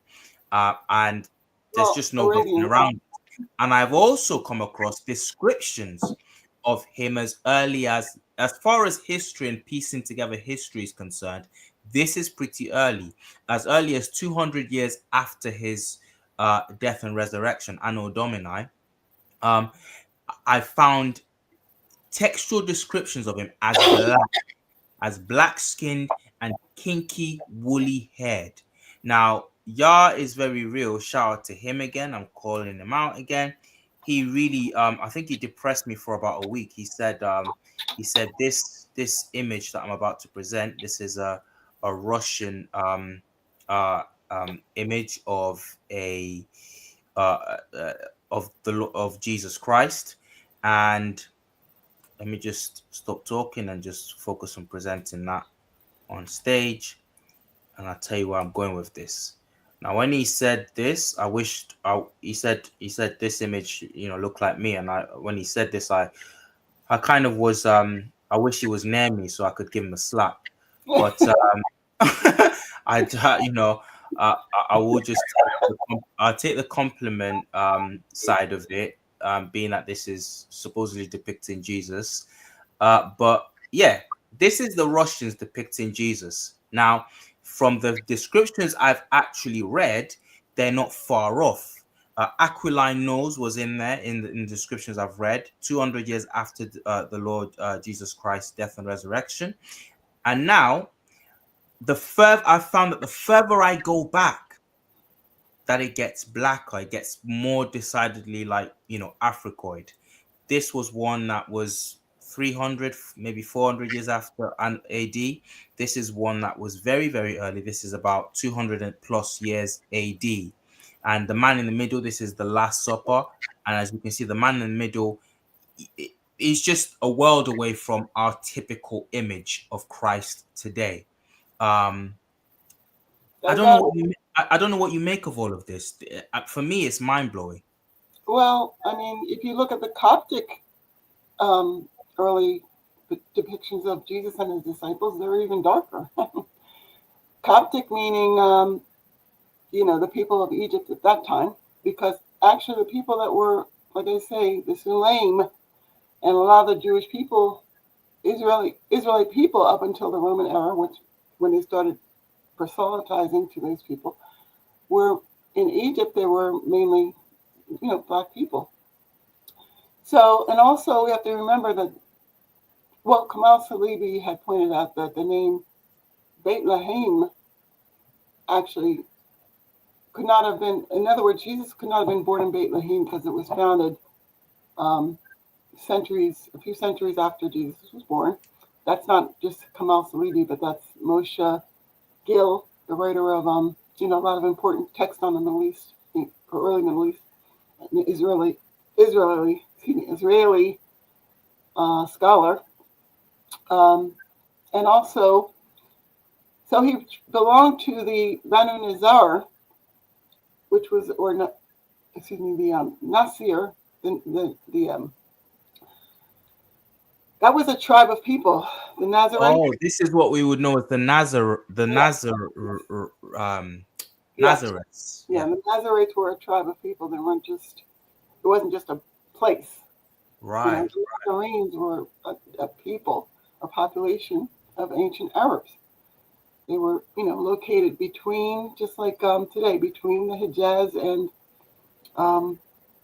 And there's Well, just no getting Arabian. around it. And I've also come across descriptions of him as far as history and piecing together history is concerned. This is pretty early as 200 years after his death and resurrection, Anno Domini. Um, I found textual descriptions of him as black skinned and kinky, woolly haired. Now, Yah is very real. Shout out to him again. I'm calling him out again. He really, I think he depressed me for about a week. He said this image that I'm about to present. This is a Russian uh, image uh, uh, of Jesus Christ, and let me just stop talking and just focus on presenting that on stage, and I'll tell you where I'm going with this. Now, when he said this, I wished he said this image, looked like me, and when he said this, I kind of was I wish he was near me so I could give him a slap, but I I, I will just I'll take the compliment side of it, being that this is supposedly depicting Jesus. But yeah, this is the Russians depicting Jesus. Now, from the descriptions I've actually read, they're not far off. Aquiline nose was in there in the descriptions I've read, 200 years after the Lord Jesus Christ's death and resurrection. And now, the further I found that the further I go back, that it gets blacker, it gets more decidedly like, Africoid. This was one that was 300, maybe 400 years after an AD. This is one that was very, very early. This is about 200 and plus years AD. And the man in the middle, this is the Last Supper. And as you can see, the man in the middle is just a world away from our typical image of Christ today. Um, I Does don't know that? what I don't know what you make of all of this. For me, it's mind blowing. Well, I mean, if you look at the Coptic early depictions of Jesus and his disciples, they're even darker. Coptic meaning, the people of Egypt at that time, because actually the people that were, like I say, the Sulaim and a lot of the Jewish people, Israelite people up until the Roman era, which when they started proselytizing to those people, were in Egypt. They were mainly, black people. So, and also we have to remember that, well, Kamal Salibi had pointed out that the name Beit Lahem actually could not have been, in other words, Jesus could not have been born in Beit Lahem because it was founded um, a few centuries after Jesus was born. That's not just Kamal Salibi, but that's Moshe Gil, the writer of, a lot of important texts on the Middle East, or early Middle East, Israeli scholar. Um, and also, so he belonged to the Banu Nizar, which was, or excuse me, the Nasir, the that was a tribe of people, the Nazarites. Oh, this is what we would know as Yeah, um yeah, Nazareth. yeah. Yeah, The Nazarites were a tribe of people. It wasn't just a place. right. The Nazarenes were a people, a population of ancient Arabs. They were, located between, just like today, between the Hijaz and um,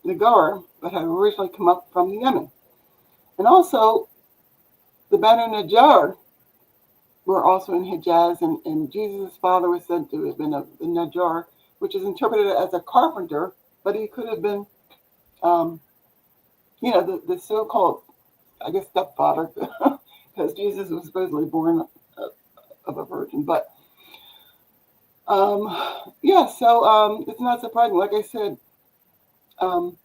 the Gower, but had originally come up from the Yemen. And also, the Banu Najjar were also in Hijaz, and Jesus' father was said to have been a Najjar, which is interpreted as a carpenter, but he could have been um, the so-called, I guess, stepfather, because Jesus was supposedly born of a virgin. But um, yeah, so it's not surprising. Like I said, um,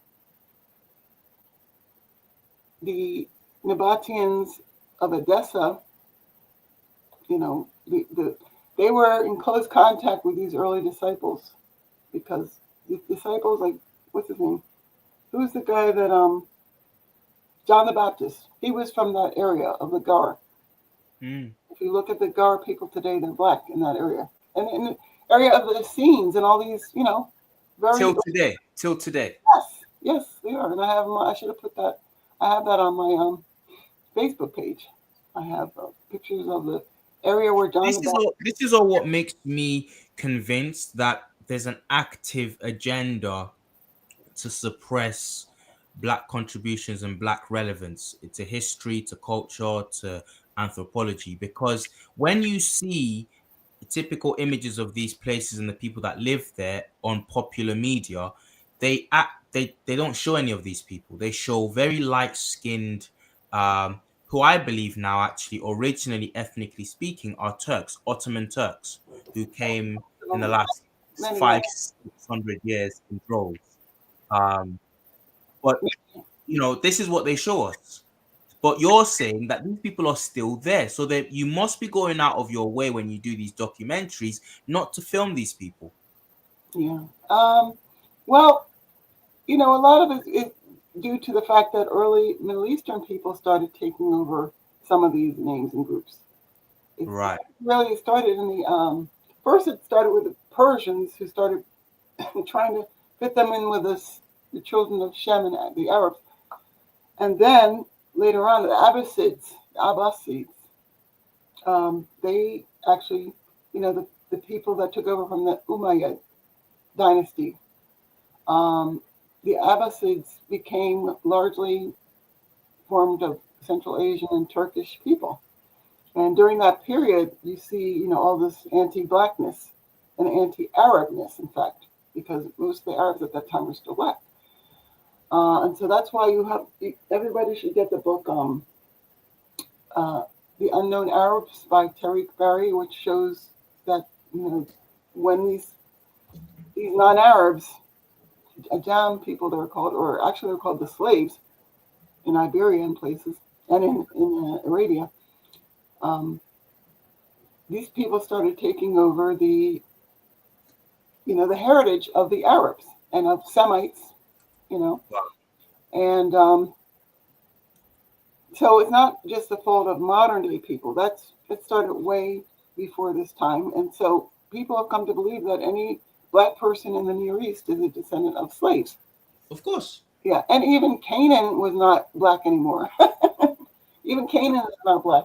the Nabateans of Edessa, they were in close contact with these early disciples because the disciples, like, what's his name? Who's the guy that John the Baptist? He was from that area of the Gar. Mm. If you look at the Gar people today, they're black in that area, and in the area of the Essenes and all these, very, Till today, till today. yes, yes, they are. And I have I should have put that. I have that on my Facebook page. I have pictures of the area where John the Baptist. This is all what makes me convinced that there's an active agenda to suppress black contributions and black relevance to history, to culture, to anthropology. Because when you see typical images of these places and the people that live there on popular media, they don't show any of these people. They show very light-skinned, who I believe now actually originally ethnically speaking are Turks, Ottoman Turks, who came in the last Many, many. 500-600 years in droves. Um, but this is what they show us. But you're saying that these people are still there, so that you must be going out of your way when you do these documentaries not to film these people. Yeah. Well, a lot of it is due to the fact that early Middle Eastern people started taking over some of these names and groups. It Right. really started in the first. It started with the Persians who started trying to fit them in with the children of Shem and the Arabs, and then later on the Abbasids, they actually, the people that took over from the Umayyad dynasty, um, the Abbasids became largely formed of Central Asian and Turkish people. And during that period, you see, all this anti-blackness and anti-Arabness, in fact, because most of the Arabs at that time were still black. And so that's why everybody should get the book, uh, The Unknown Arabs by Tariq Barry, which shows that, when these non-Arabs, Ajam people they were called, or actually they were called the slaves in Iberia and places, and in Arabia, um, these people started taking over the heritage of the Arabs and of Semites, you know, and so it's not just the fault of modern day people. It started way before this time, and so people have come to believe that any black person in the Near East is a descendant of slaves. Of course. Yeah, and even Canaan was not black anymore. Even Canaan is not black,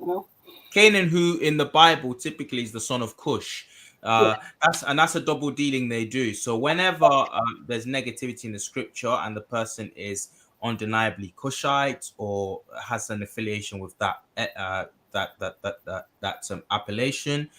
you know. Canaan, who in the Bible typically is the son of Cush. Yeah. That's a double dealing they do. So whenever there's negativity in the scripture and the person is undeniably Cushite or has an affiliation with that appellation,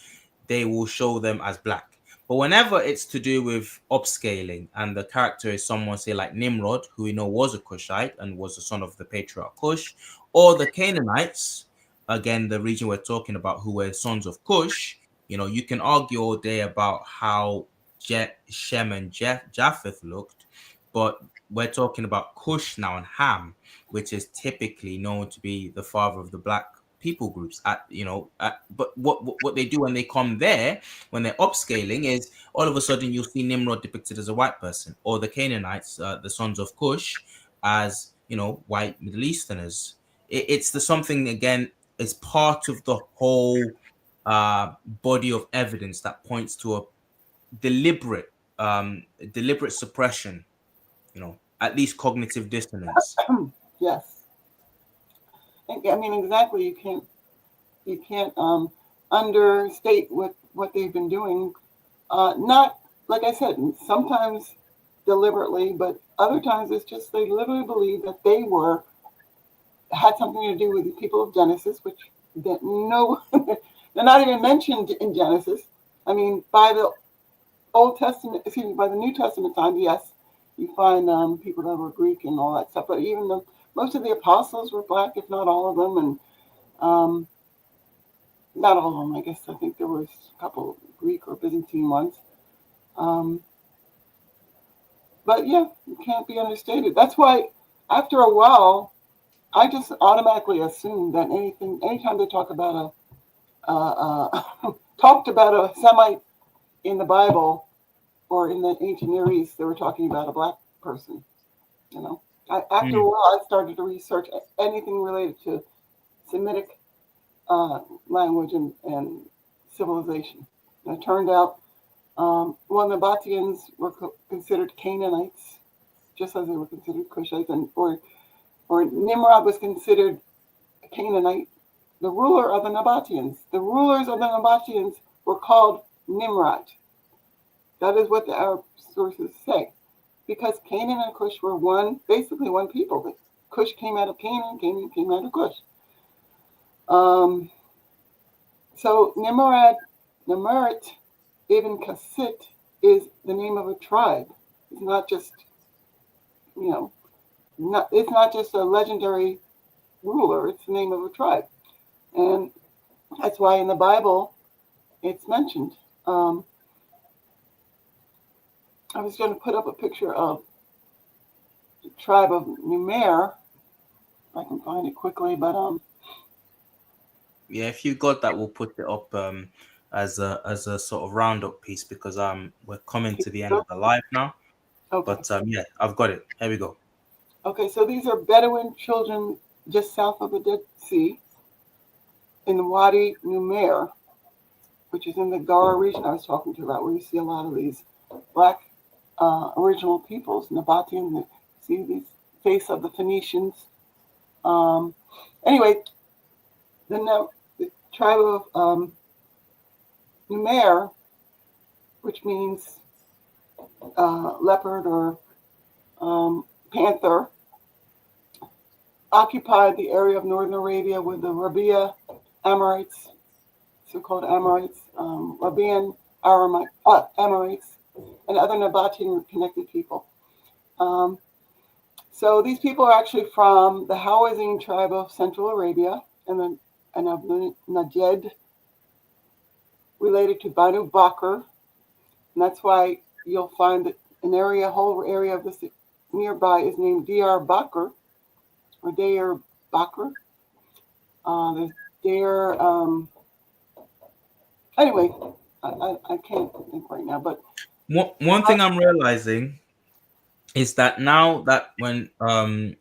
they will show them as black. But whenever it's to do with upscaling and the character is someone, say, like Nimrod, who we know was a Cushite and was the son of the patriarch Cush, or the Canaanites, again, the region we're talking about, who were sons of Cush, you can argue all day about how Shem and Japheth looked, but we're talking about Cush now and Ham, which is typically known to be the father of the black people groups. But what they do when they come there, when they're upscaling, is all of a sudden you'll see Nimrod depicted as a white person, or the Canaanites, the sons of Cush, as white Middle Easterners. It's the something again. It's part of the whole body of evidence that points to a deliberate deliberate suppression, at least cognitive dissonance. Yes. I mean, exactly. You can't understate what they've been doing. Not, like I said, sometimes deliberately, but other times it's just they literally believe that they had something to do with the people of Genesis, which no, they're not even mentioned in Genesis. I mean, by the Old Testament, excuse me, by the New Testament time, yes, You find people that were Greek and all that stuff, but even most of the apostles were black, if not all of them, and um, not all of them. I guess I think there was a couple Greek or Byzantine ones. Um, but yeah, it can't be understated. That's why after a while, I just automatically assume that anytime they talk about talked about a Semite in the Bible or in the ancient Near East, they were talking about a black person. You know, after a Mm, while, I started to research anything related to Semitic uh, language and civilization. And it turned out, well, Nabateans were considered Canaanites, just as they were considered Cushites, or Nimrod was considered a Canaanite, the ruler of the Nabateans. The rulers of the Nabateans were called Nimrod. That is what the Arab sources say. Because Canaan and Cush were basically one people. Cush came out of Canaan, Canaan came out of Cush. Um, so Nimrat Ibn Kassit is the name of a tribe. It's not just, you know, it's not just a legendary ruler. It's the name of a tribe, and that's why in the Bible it's mentioned. Um, I was going to put up a picture of the tribe of Numer. If I can find it quickly, but yeah, if you got that, we'll put it up as a sort of roundup piece because we're coming to the end of the live now. okay, But yeah, I've got it. Here we go. okay. So these are Bedouin children just south of the Dead Sea in the Wadi Numer, which is in the Gara region I was talking to you about, where you see a lot of these black original peoples, Nabatean, see these face of the Phoenicians. Um, anyway, the tribe of Numer, which means leopard or panther, occupied the area of northern Arabia with the Rabia Amorites, so-called Amorites, Arabian Amorites, and other Nabatean-connected people. Um, so these people are actually from the Hawazin tribe of Central Arabia and of Najd, related to Banu Bakr, and that's why you'll find that a whole area of this nearby is named Diyar Bakr or Deir Bakr. There's Deir. Anyway, I can't think right now, but One thing I'm realizing is that now that when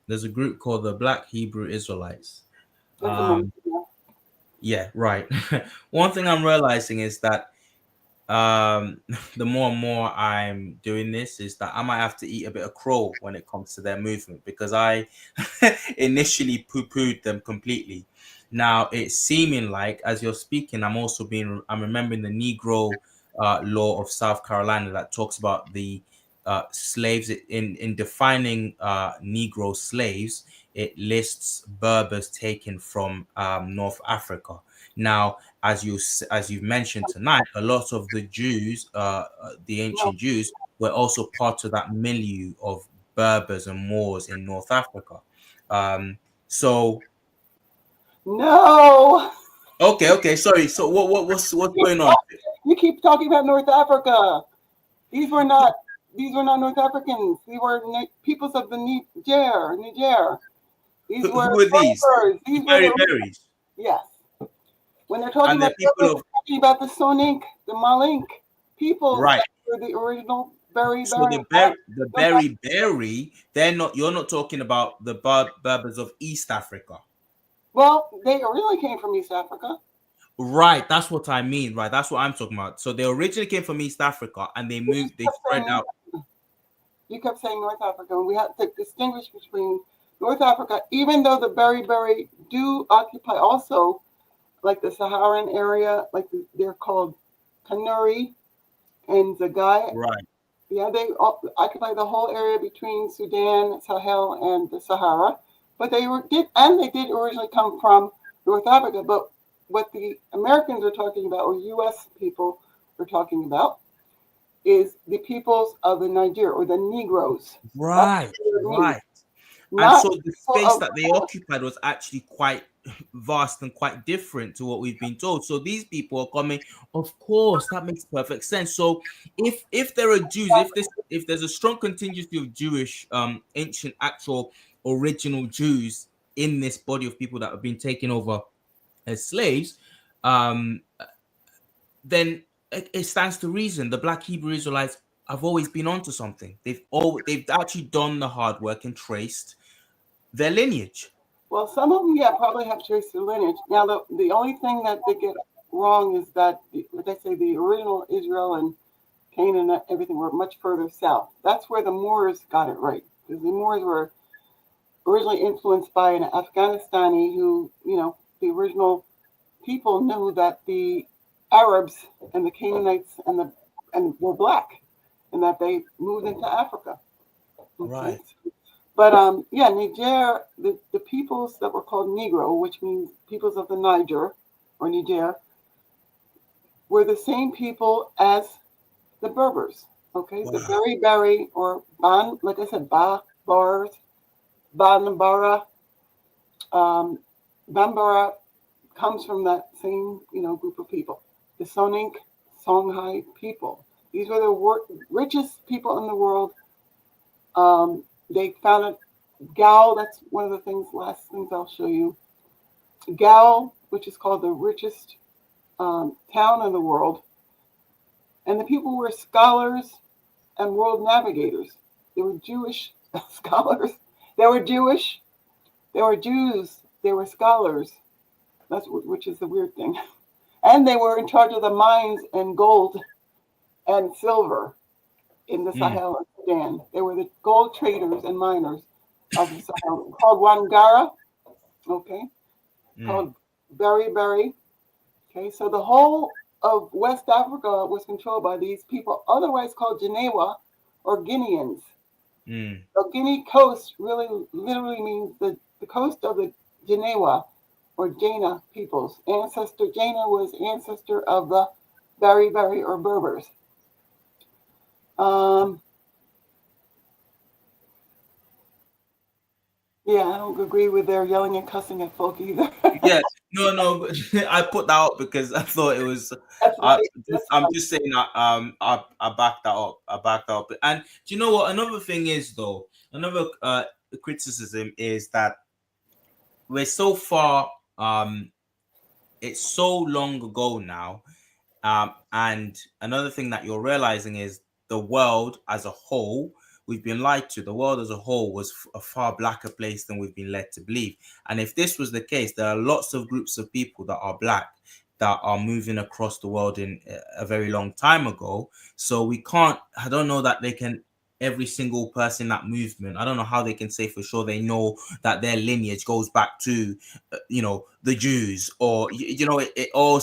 there's a group called the Black Hebrew Israelites. that's amazing. um yeah, right. One thing I'm realizing is that the more and more I'm doing this is that I might have to eat a bit of crow when it comes to their movement because I initially poo-pooed them completely. Now it's seeming like as you're speaking, I'm remembering the Negro law of South Carolina that talks about the slaves in defining Negro slaves. It lists Berbers taken from North Africa. Now, as you've mentioned tonight, a lot of the Jews, the No, ancient Jews, were also part of that milieu of Berbers and Moors in North Africa. So no. okay, sorry. So what's going on? You keep talking about North Africa. These were not. These were not North Africans. These were peoples of the Niger. Niger. These were Who are these? Berbers. The These were Berry the Berries, yes. When they're talking and about the people Berbers, of they're talking about the Sonink, the Malink peoples right. that were the original Berry So Berry. the Those are, Berry Berry, they're not. You're not talking about the Berbers of East Africa. well, they originally came from East Africa. Right, that's what I mean. Right, that's what I'm talking about. So they originally came from East Africa and they You moved, they kept spread saying out. you kept saying North Africa, and we have to distinguish between North Africa, even though the Berry do occupy also like the Saharan area, like they're called Kanuri and Zagai. Right, Yeah, they occupy the whole area between Sudan, Sahel, and the Sahara. But they did originally come from North Africa. But what the Americans are talking about, or U.S. people are talking about, is the peoples of the Niger or the Negroes. That's Right, what it means. right. And Not so the people space of that they occupied was actually quite vast and quite different to what we've been told. So these people are coming. Of course, that makes perfect sense. So if there are Jews, if there's a strong contingency of Jewish ancient actual original Jews in this body of people that have been taken over as slaves, um, then it stands to reason the Black Hebrew Israelites have always been onto something. They've actually done the hard work and traced their lineage. well, some of them, yeah, probably have traced their lineage. Now, the only thing that they get wrong is that, what they say, the original Israel and Canaan and everything were much further south. That's where the Moors got it right, because the Moors were originally influenced by an Afghanistani who, the original people knew that the Arabs and the Canaanites and were black, and that they moved into Africa. Okay, Right. but yeah, Niger, the peoples that were called Negro, which means peoples of the Niger or Niger, were the same people as the Berbers. Okay, the Wow. Berry or Ban, like I said, Bars, Banbara, um, Bambara comes from that same group of people. The Sonink, Songhai people. These were the richest people in the world. They founded Gao. That's one of the last things I'll show you. Gao, which is called the richest town in the world, and the people were scholars and world navigators. They were Jewish scholars. They were Jewish. They were Jews. They were scholars. Which is the weird thing. And they were in charge of the mines and gold and silver in the Mm, Sahel and Sudan. They were the gold traders and miners of the Sahel, called Wangara, okay, mm, called Berry. Okay, so the whole of West Africa was controlled by these people, otherwise called Genewa or Guineans. mm. The Guinea coast really literally means the coast of the Genewa or Jaina peoples. Jaina was ancestor of the Berry or Berbers. Um, yeah, I don't agree with their yelling and cussing at folk either. Yeah, no, but I put that up because I thought it was. That's right. That's I'm right. just saying that. I backed that up. I backed that up. And do you know what? Another thing is though. Another criticism is that we're so far. It's so long ago now. And another thing that you're realizing is the world as a whole, we've been lied to. The world as a whole was a far blacker place than we've been led to believe. And if this was the case, there are lots of groups of people that are black that are moving across the world in a very long time ago. So we can't, I don't know that they can, every single person in that movement, I don't know how they can say for sure they know that their lineage goes back to the Jews, or it all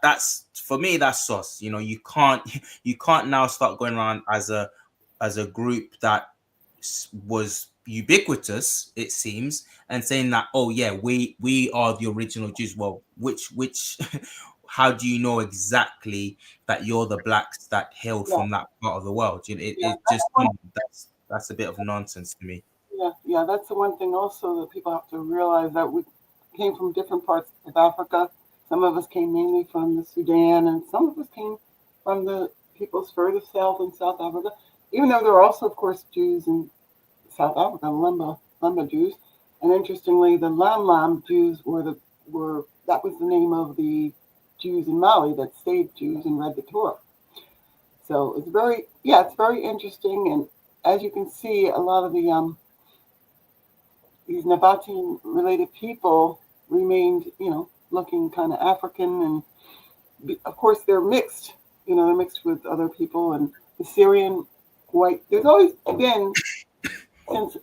that's for me, that's sauce. You can't you can't now start going around as a group that was ubiquitous, it seems, and saying that, oh yeah, we are the original Jews. Well, which how do you know exactly that you're the blacks that hailed Yeah, from that part of the world? yeah. It That's just one. that's a bit of nonsense to me. Yeah. That's the one thing also that people have to realize that we came from different parts of Africa. Some of us came mainly from the Sudan, and some of us came from the peoples further south in South Africa. Even though there are also, of course, Jews in South Africa, Lemba Jews, and interestingly, the Lam Jews were that was the name of the Jews in Mali that stayed Jews and read the Torah. So it's very interesting, and as you can see, a lot of these Nabatean related people remained, looking kind of African, and of course they're mixed. They're mixed with other people, and the Syrian white. There's always been since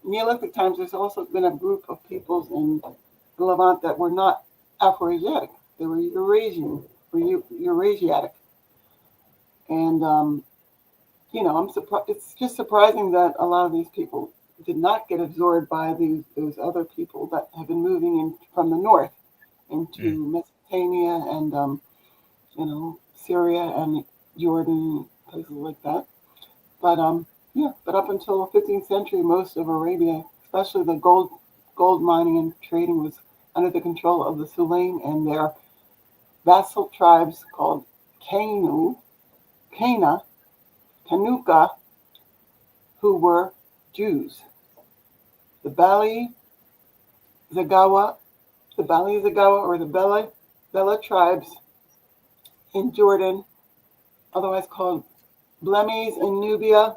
Neolithic times. There's also been a group of peoples in the Levant that were not Afro-Asiatic. They were Eurasian or Eurasiatic, and I'm surprised. It's just surprising that a lot of these people did not get absorbed by those other people that have been moving in from the north into Mm, Mesopotamia and Syria and Jordan, places like that. But yeah, but up until the 15th century, most of Arabia, especially the gold mining and trading, was under the control of the Sulaim and their vassal tribes called Kanu, Kana, Kanuka, who were Jews. The Zagawa, the Bali Zagawa or the Bela tribes in Jordan, otherwise called Blemis in Nubia.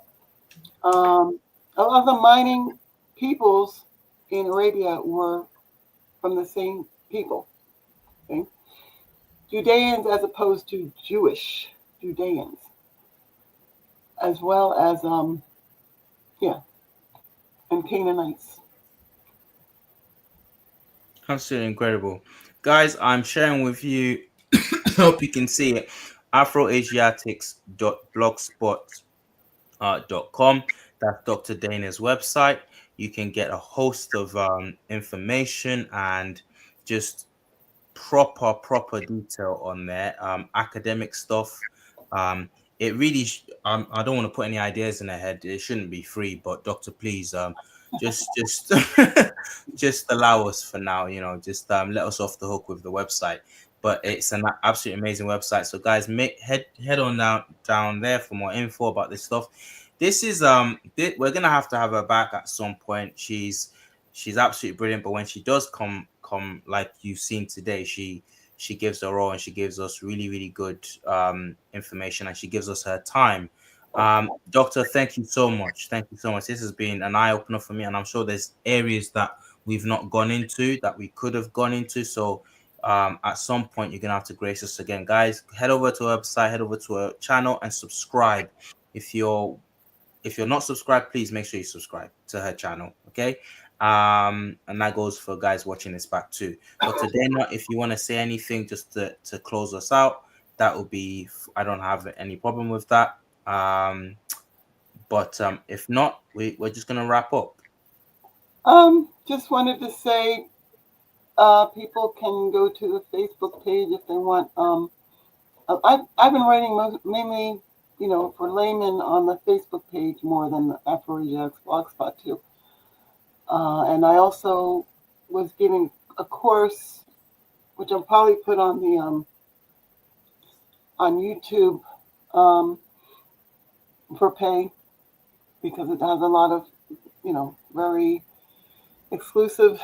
Um, a lot of the mining peoples in Arabia were from the same people. Okay? Judeans as opposed to Jewish Judeans, as well as yeah, and Canaanites. Absolutely incredible. Guys, I'm sharing with you, hope you can see it, afroasiatics.blogspot.com. That's Dr. Dana's website. You can get a host of information and just proper detail on there, academic stuff. It really I don't want to put any ideas in their head. It shouldn't be free, but doctor, please, just just allow us for now, just let us off the hook with the website. But it's an absolutely amazing website, so guys, head on down there for more info about this stuff. This is we're gonna have to have her back at some point. She's absolutely brilliant, but when she does come like you've seen today, she gives her all, and she gives us really good information, and she gives us her time. Doctor, thank you so much. Thank you so much. This has been an eye opener for me, and I'm sure there's areas that we've not gone into that we could have gone into. So at some point you're gonna have to grace us again, guys. Head over to our website, head over to our channel, and subscribe. If you're not subscribed, please make sure you subscribe to her channel. Okay. And that goes for guys watching this back too. Dr. Dana, if you want to say anything just to close us out, that would be, I don't have any problem with that. But if not, we're just gonna wrap up. Just wanted to say, people can go to the Facebook page if they want. I've been writing mainly, for laymen on the Facebook page more than the Afroasiatics blogspot too. And I also was giving a course, which I'll probably put on the on YouTube for pay, because it has a lot of very exclusive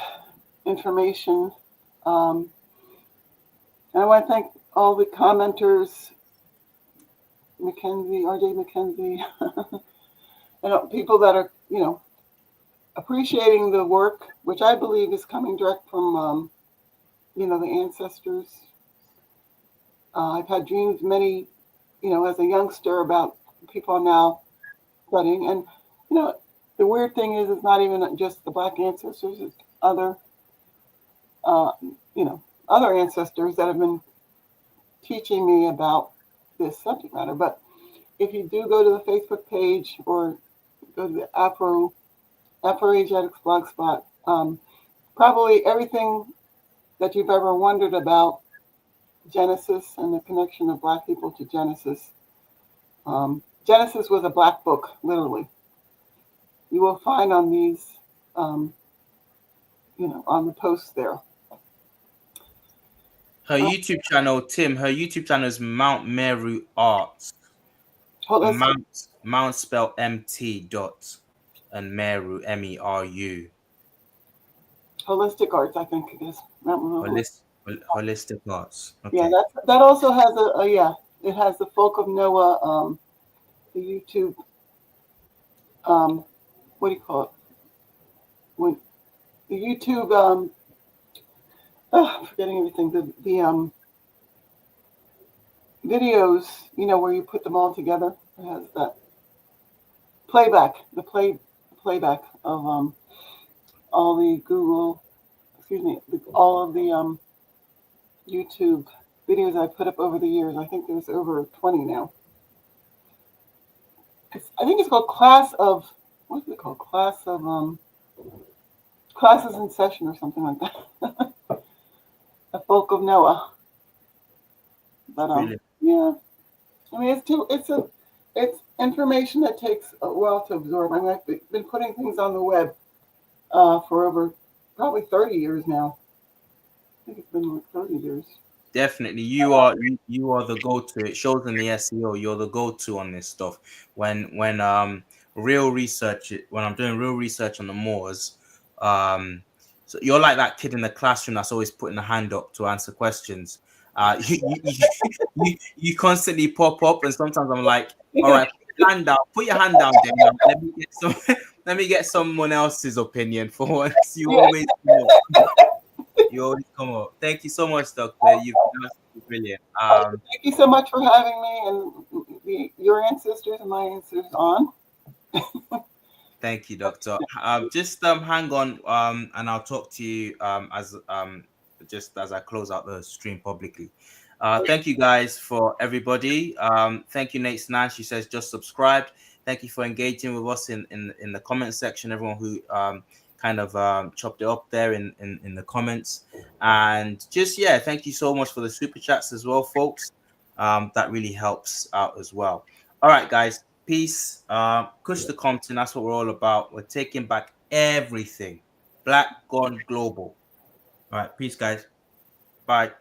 information. And I want to thank all the commenters, RJ Mackenzie, and people that are appreciating the work, which I believe is coming direct from the ancestors. I've had dreams many, as a youngster, about people now studying. And, the weird thing is, it's not even just the Black ancestors, it's other, other ancestors that have been teaching me about this subject matter. But if you do go to the Facebook page or go to the Afroasiatics blogspot, probably everything that you've ever wondered about Genesis and the connection of Black people to Genesis. Genesis was a Black book, literally. You will find on these, on the posts there. Her YouTube channel, Tim, her YouTube channel is Mount Meru Arts. Mount spell MT dot and Meru MERU. Holistic Arts, I think it is. Holistic Arts. Okay. Yeah, that also has it has the Folk of Noah, the YouTube, what do you call it? The YouTube, I'm forgetting everything. The videos, where you put them all together. It has that playback, playback of all the all of the YouTube videos I put up over the years. I think there's over 20 now. I think it's called what is it called? Classes in Session or something like that. The Folk of Noah. But yeah, I mean, It's information that takes a while to absorb. I mean, I've been putting things on the web for over probably 30 years now. I think it's been like 30 years. Definitely, you are the go-to. It shows in the SEO. You're the go-to on this stuff. When real research, when I'm doing real research on the Moors, so you're like that kid in the classroom that's always putting a hand up to answer questions. You constantly pop up, and sometimes I'm like, all right, put your hand down, Dana. Let me get some, let me get someone else's opinion for once. You Yeah, always come up. You always come up. Thank you so much, Doctor. You've been absolutely brilliant. thank you so much for having me and your ancestors and my ancestors on. Thank you, Doctor. Just hang on, and I'll talk to you as just as I close out the stream publicly. Thank you guys for everybody. Thank you, Nate Snan. She says just subscribed. Thank you for engaging with us in the comment section. Everyone who kind of chopped it up there in the comments, and just yeah, thank you so much for the super chats as well, folks. That really helps out as well. All right, guys. Peace. Kush the Compton. That's what we're all about. We're taking back everything. Black gone global. All right. Peace, guys. Bye.